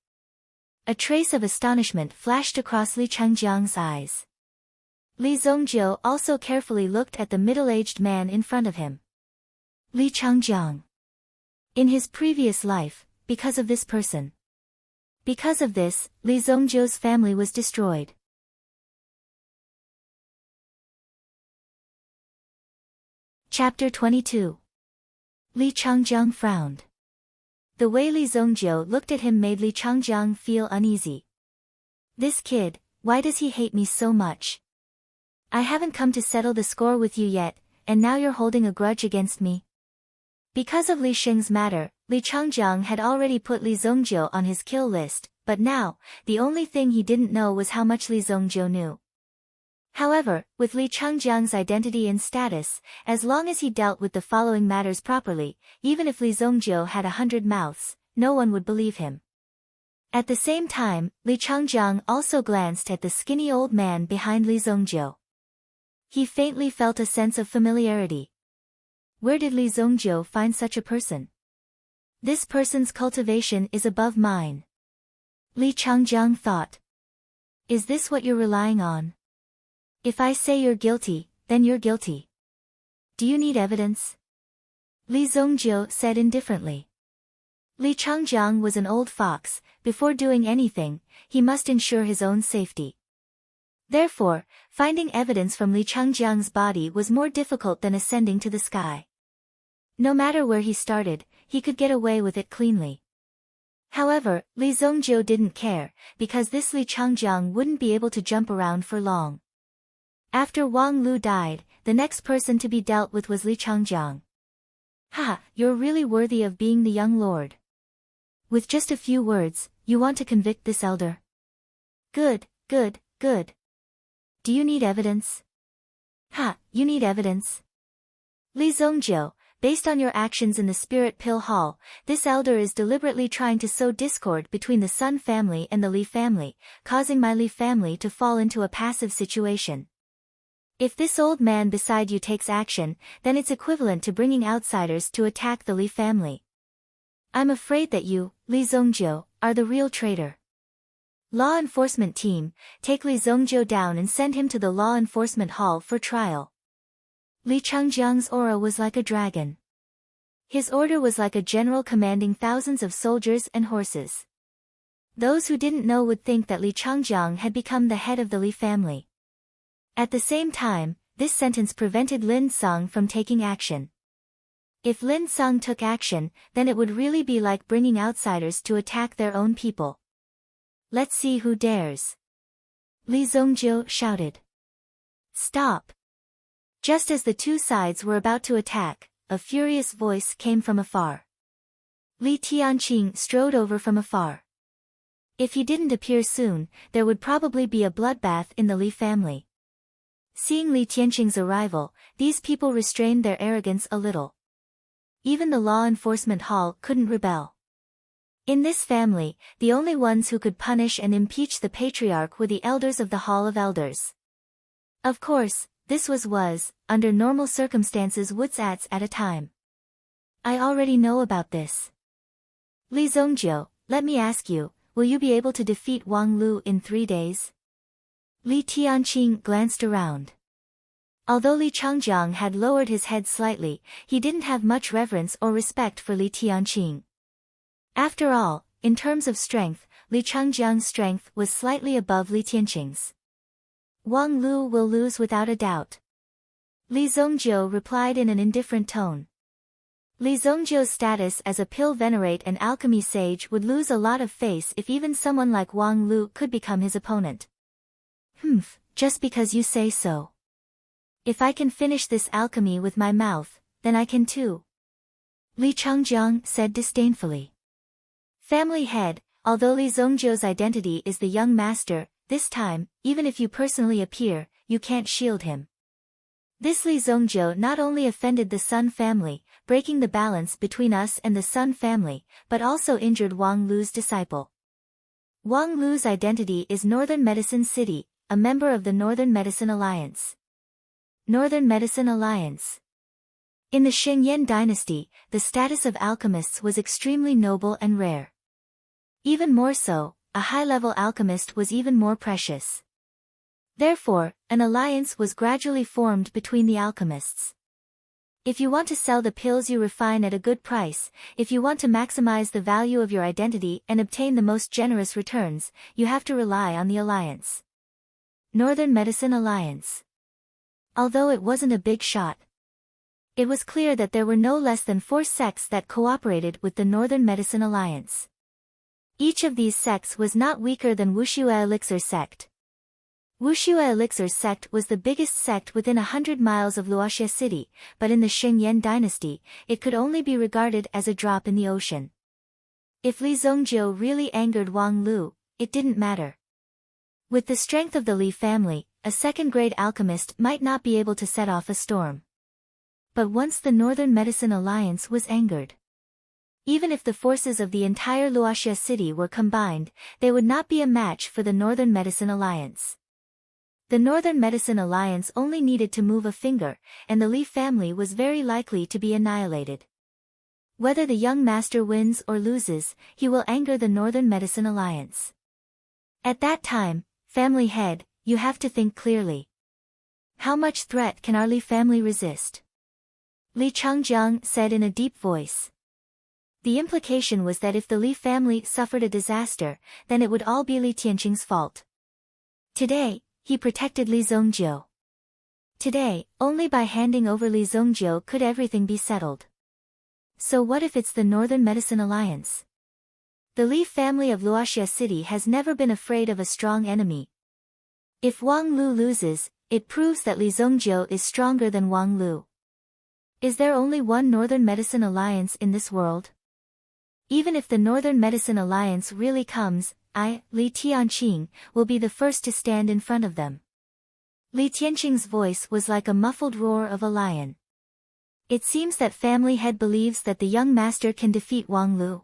A trace of astonishment flashed across Li Changjiang's eyes. Li Zongjiu also carefully looked at the middle-aged man in front of him. Li Changjiang. In his previous life, because of this person. Because of this, Li Zongjiu's family was destroyed. Chapter 22. Li Changjiang frowned. The way Li Zongjiu looked at him made Li Changjiang feel uneasy. This kid, why does he hate me so much? I haven't come to settle the score with you yet, and now you're holding a grudge against me? Because of Li Xing's matter, Li Changjiang had already put Li Zongjiu on his kill list, but now, the only thing he didn't know was how much Li Zongjiu knew. However, with Li Changjiang's identity and status, as long as he dealt with the following matters properly, even if Li Zongjiu had 100 mouths, no one would believe him. At the same time, Li Changjiang also glanced at the skinny old man behind Li Zongjiu. He faintly felt a sense of familiarity. Where did Li Zongjiu find such a person? This person's cultivation is above mine. Li Changjiang thought. Is this what you're relying on? If I say you're guilty, then you're guilty. Do you need evidence? Li Zongjiu said indifferently. Li Changjiang was an old fox. Before doing anything, he must ensure his own safety. Therefore, finding evidence from Li Changjiang's body was more difficult than ascending to the sky. No matter where he started, he could get away with it cleanly. However, Li Zongjiu didn't care, because this Li Changjiang wouldn't be able to jump around for long. After Wang Lu died, the next person to be dealt with was Li Changjiang. You're really worthy of being the young lord. With just a few words, you want to convict this elder. Good, good, good. Do you need evidence? You need evidence? Li Zongjiu, based on your actions in the Spirit Pill Hall, this elder is deliberately trying to sow discord between the Sun family and the Li family, causing my Li family to fall into a passive situation. If this old man beside you takes action, then it's equivalent to bringing outsiders to attack the Li family. I'm afraid that you, Li Zongjiu, are the real traitor. Law enforcement team, take Li Zongjiu down and send him to the law enforcement hall for trial. Li Changjiang's aura was like a dragon. His order was like a general commanding thousands of soldiers and horses. Those who didn't know would think that Li Changjiang had become the head of the Li family. At the same time, this sentence prevented Lin Song from taking action. If Lin Song took action, then it would really be like bringing outsiders to attack their own people. Let's see who dares. Li Zongjiu shouted. Stop! Just as the two sides were about to attack, a furious voice came from afar. Li Tianqing strode over from afar. If he didn't appear soon, there would probably be a bloodbath in the Li family. Seeing Li Tianqing's arrival, these people restrained their arrogance a little. Even the law enforcement hall couldn't rebel. In this family, the only ones who could punish and impeach the patriarch were the elders of the Hall of Elders. Of course, this was, under normal circumstances, wutsats at a time. I already know about this. Li Zongjiu, let me ask you, will you be able to defeat Wang Lu in 3 days? Li Tianqing glanced around. Although Li Changjiang had lowered his head slightly, he didn't have much reverence or respect for Li Tianqing. After all, in terms of strength, Li Changjiang's strength was slightly above Li Tianqing's. Wang Lu will lose without a doubt. Li Zongjiu replied in an indifferent tone. Li Zongjiu's status as a pill venerate and alchemy sage would lose a lot of face if even someone like Wang Lu could become his opponent. Just because you say so. If I can finish this alchemy with my mouth, then I can too. Li Changjiang said disdainfully. Family head, although Li Zongjiu's identity is the young master, this time, even if you personally appear, you can't shield him. This Li Zongjiu not only offended the Sun family, breaking the balance between us and the Sun family, but also injured Wang Lu's disciple. Wang Lu's identity is Northern Medicine City, a member of the Northern Medicine Alliance. Northern Medicine Alliance. In the Shengyan dynasty, the status of alchemists was extremely noble and rare. Even more so, a high-level alchemist was even more precious. Therefore, an alliance was gradually formed between the alchemists. If you want to sell the pills you refine at a good price, if you want to maximize the value of your identity and obtain the most generous returns, you have to rely on the alliance. Northern Medicine Alliance. Although it wasn't a big shot, it was clear that there were no less than 4 sects that cooperated with the Northern Medicine Alliance. Each of these sects was not weaker than Wuxue Elixir sect. Wuxue Elixir sect was the biggest sect within 100 miles of Luoxia city, but in the Shengyan dynasty, it could only be regarded as a drop in the ocean. If Li Zongjiu really angered Wang Lu, it didn't matter. With the strength of the Li family, a second-grade alchemist might not be able to set off a storm. But once the Northern Medicine Alliance was angered, even if the forces of the entire Luoxia city were combined, they would not be a match for the Northern Medicine Alliance. The Northern Medicine Alliance only needed to move a finger, and the Li family was very likely to be annihilated. Whether the young master wins or loses, he will anger the Northern Medicine Alliance. At that time, family head, you have to think clearly. How much threat can our Li family resist? Li Changjiang said in a deep voice. The implication was that if the Li family suffered a disaster, then it would all be Li Tianqing's fault. Today, he protected Li Zongjiu. Today, only by handing over Li Zongjiu could everything be settled. So what if it's the Northern Medicine Alliance? The Li family of Luoxia city has never been afraid of a strong enemy. If Wang Lu loses, it proves that Li Zongjiu is stronger than Wang Lu. Is there only one Northern Medicine Alliance in this world? Even if the Northern Medicine Alliance really comes, I, Li Tianqing, will be the first to stand in front of them. Li Tianqing's voice was like a muffled roar of a lion. It seems that family head believes that the young master can defeat Wang Lu.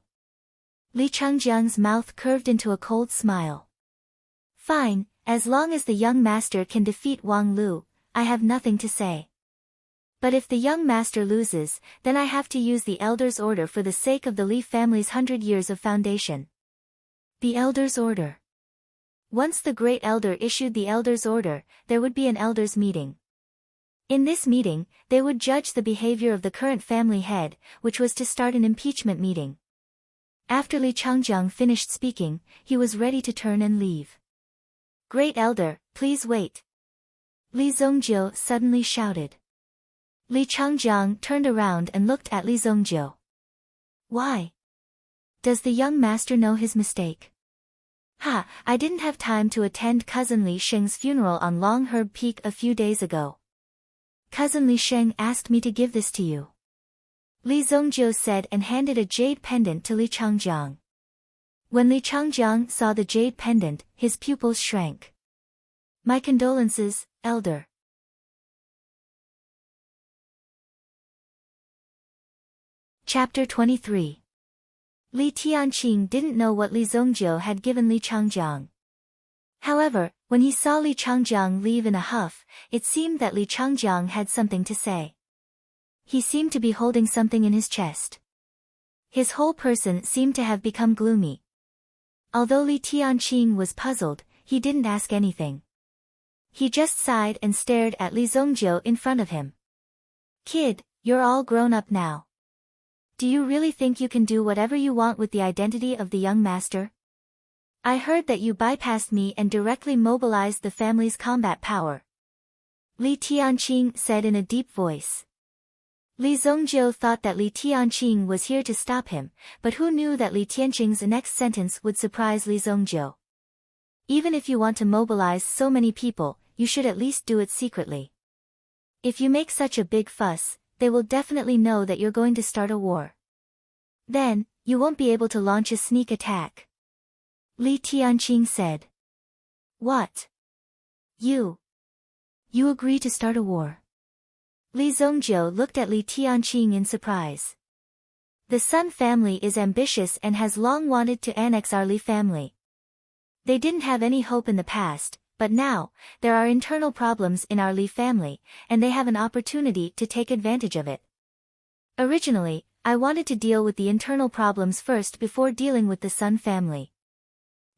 Li Changjiang's mouth curved into a cold smile. Fine, as long as the young master can defeat Wang Lu, I have nothing to say. But if the young master loses, then I have to use the Elder's Order for the sake of the Li family's 100 years of foundation. The Elder's Order. Once the Great Elder issued the Elder's Order, there would be an Elder's meeting. In this meeting, they would judge the behavior of the current family head, which was to start an impeachment meeting. After Li Changjiang finished speaking, he was ready to turn and leave. Great Elder, please wait. Li Zongjiu suddenly shouted. Li Changjiang turned around and looked at Li Zongjiu. Why? Does the young master know his mistake? Ha, I didn't have time to attend cousin Li Sheng's funeral on Long Herb Peak a few days ago. Cousin Li Sheng asked me to give this to you. Li Zongjiu said and handed a jade pendant to Li Changjiang. When Li Changjiang saw the jade pendant, his pupils shrank. My condolences, Elder. Chapter 23. Li Tianqing didn't know what Li Zongjiu had given Li Changjiang. However, when he saw Li Changjiang leave in a huff, it seemed that Li Changjiang had something to say. He seemed to be holding something in his chest. His whole person seemed to have become gloomy. Although Li Tianqing was puzzled, he didn't ask anything. He just sighed and stared at Li Zongjiu in front of him. Kid, you're all grown up now. Do you really think you can do whatever you want with the identity of the young master? I heard that you bypassed me and directly mobilized the family's combat power. Li Tianqing said in a deep voice. Li Zongjiu thought that Li Tianqing was here to stop him, but who knew that Li Tianqing's next sentence would surprise Li Zongjiu. Even if you want to mobilize so many people, you should at least do it secretly. If you make such a big fuss, they will definitely know that you're going to start a war. Then, you won't be able to launch a sneak attack. Li Tianqing said. What? You agree to start a war? Li Zongjiu looked at Li Tianqing in surprise. The Sun family is ambitious and has long wanted to annex our Li family. They didn't have any hope in the past, but now, there are internal problems in our Li family, and they have an opportunity to take advantage of it. Originally, I wanted to deal with the internal problems first before dealing with the Sun family.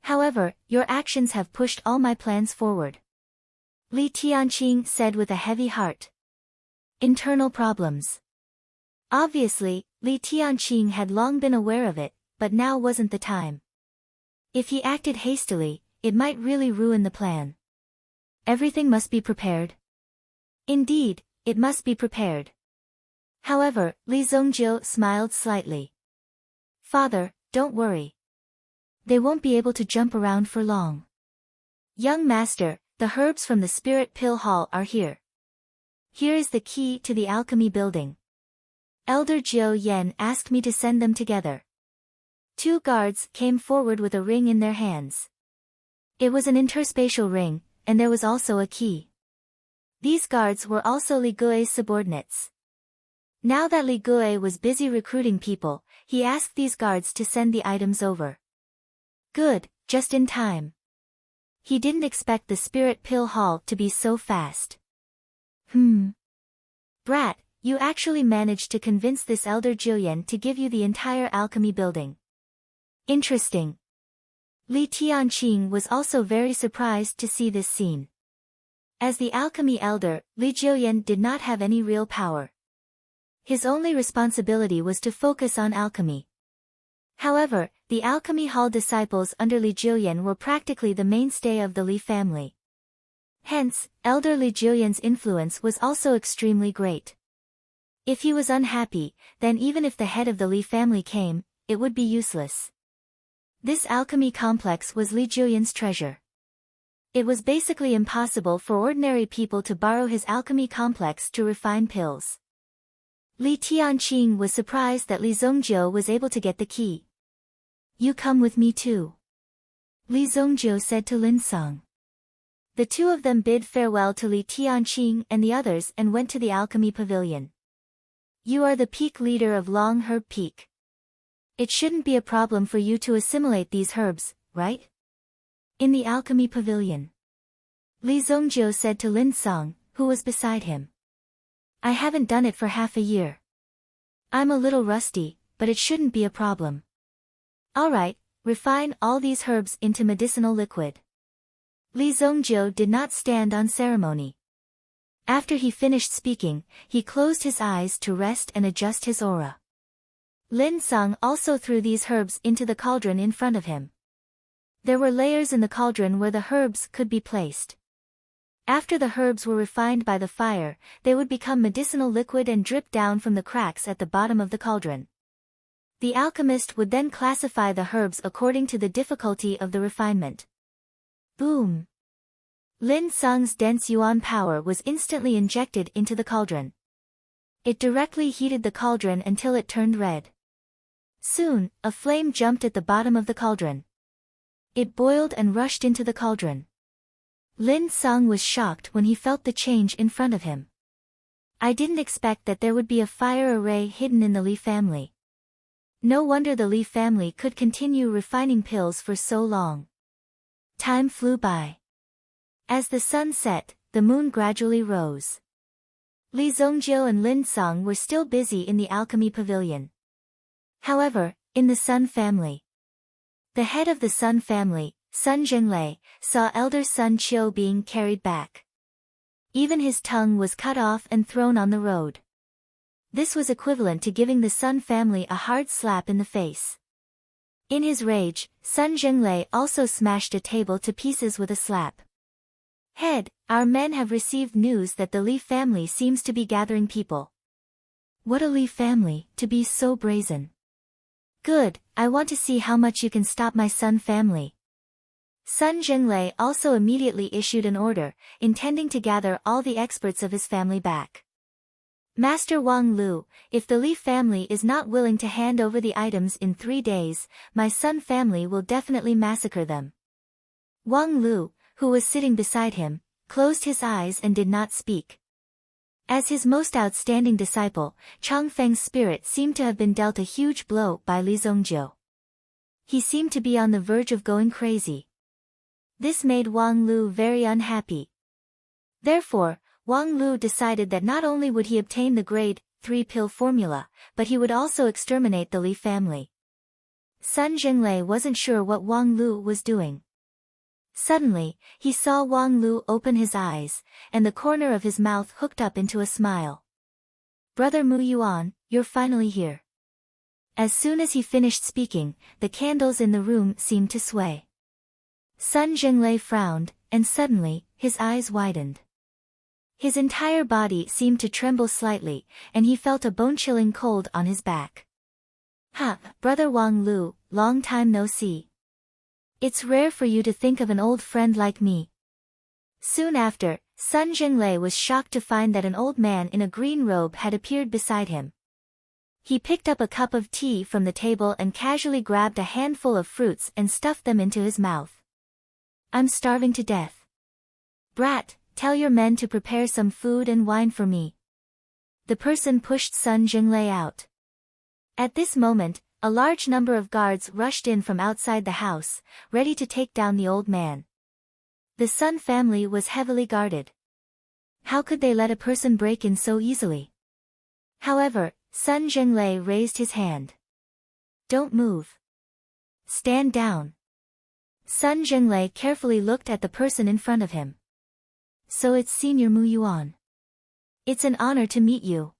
However, your actions have pushed all my plans forward. Li Tianqing said with a heavy heart. Internal problems. Obviously, Li Tianqing had long been aware of it, but now wasn't the time. If he acted hastily, it might really ruin the plan. Everything must be prepared. Indeed, it must be prepared. However, Li Zongjiu smiled slightly. Father, don't worry. They won't be able to jump around for long. Young master, the herbs from the Spirit Pill Hall are here. Here is the key to the alchemy building. Elder Jiu Yen asked me to send them together. Two guards came forward with a ring in their hands. It was an interspatial ring, and there was also a key. These guards were also Li Gui's subordinates. Now that Li Gui was busy recruiting people, he asked these guards to send the items over. Good, just in time. He didn't expect the Spirit Pill Hall to be so fast. Brat, you actually managed to convince this Elder Jiuyan to give you the entire alchemy building. Interesting. Li Tianqing was also very surprised to see this scene. As the alchemy elder, Li Jiuyan did not have any real power. His only responsibility was to focus on alchemy. However, the alchemy hall disciples under Li Jiuyan were practically the mainstay of the Li family. Hence, Elder Li Jiuyan's influence was also extremely great. If he was unhappy, then even if the head of the Li family came, it would be useless. This alchemy complex was Li Jiuyan's treasure. It was basically impossible for ordinary people to borrow his alchemy complex to refine pills. Li Tianqing was surprised that Li Zongjiu was able to get the key. You come with me too. Li Zongjiu said to Lin Song. The two of them bid farewell to Li Tianqing and the others and went to the alchemy pavilion. You are the peak leader of Long Herb Peak. It shouldn't be a problem for you to assimilate these herbs, right? In the alchemy pavilion, Li Zongjiu said to Lin Song, who was beside him. I haven't done it for half a year. I'm a little rusty, but it shouldn't be a problem. Alright, refine all these herbs into medicinal liquid. Li Zongjiu did not stand on ceremony. After he finished speaking, he closed his eyes to rest and adjust his aura. Lin Song also threw these herbs into the cauldron in front of him. There were layers in the cauldron where the herbs could be placed. After the herbs were refined by the fire, they would become medicinal liquid and drip down from the cracks at the bottom of the cauldron. The alchemist would then classify the herbs according to the difficulty of the refinement. Boom! Lin Song's dense yuan power was instantly injected into the cauldron. It directly heated the cauldron until it turned red. Soon, a flame jumped at the bottom of the cauldron. It boiled and rushed into the cauldron. Lin Song was shocked when he felt the change in front of him. I didn't expect that there would be a fire array hidden in the Li family. No wonder the Li family could continue refining pills for so long. Time flew by. As the sun set, the moon gradually rose. Li Zongjiu and Lin Song were still busy in the alchemy pavilion. However, in the Sun family, the head of the Sun family, Sun Zhenglei, saw elder son Qiu being carried back. Even his tongue was cut off and thrown on the road. This was equivalent to giving the Sun family a hard slap in the face. In his rage, Sun Zhenglei also smashed a table to pieces with a slap. Head, our men have received news that the Li family seems to be gathering people. What a Li family, to be so brazen. Good, I want to see how much you can stop my Sun family. Sun Zhenglei also immediately issued an order, intending to gather all the experts of his family back. Master Wang Lu, if the Li family is not willing to hand over the items in 3 days, my Sun family will definitely massacre them. Wang Lu, who was sitting beside him, closed his eyes and did not speak. As his most outstanding disciple, Chang Feng's spirit seemed to have been dealt a huge blow by Li Zongjiu. He seemed to be on the verge of going crazy. This made Wang Lu very unhappy. Therefore, Wang Lu decided that not only would he obtain the grade 3 pill formula, but he would also exterminate the Li family. Sun Zhenglei wasn't sure what Wang Lu was doing. Suddenly, he saw Wang Lu open his eyes, and the corner of his mouth hooked up into a smile. Brother Mu Yuan, you're finally here. As soon as he finished speaking, the candles in the room seemed to sway. Sun Zhenglei frowned, and suddenly, his eyes widened. His entire body seemed to tremble slightly, and he felt a bone-chilling cold on his back. Ha, Brother Wang Lu, long time no see. It's rare for you to think of an old friend like me. Soon after, Sun Zhenglei was shocked to find that an old man in a green robe had appeared beside him. He picked up a cup of tea from the table and casually grabbed a handful of fruits and stuffed them into his mouth. I'm starving to death. Brat, tell your men to prepare some food and wine for me. The person pushed Sun Zhenglei out. At this moment, a large number of guards rushed in from outside the house, ready to take down the old man. The Sun family was heavily guarded. How could they let a person break in so easily? However, Sun Zhenglei raised his hand. Don't move. Stand down. Sun Zhenglei carefully looked at the person in front of him. So it's Senior Mu Yuan. It's an honor to meet you.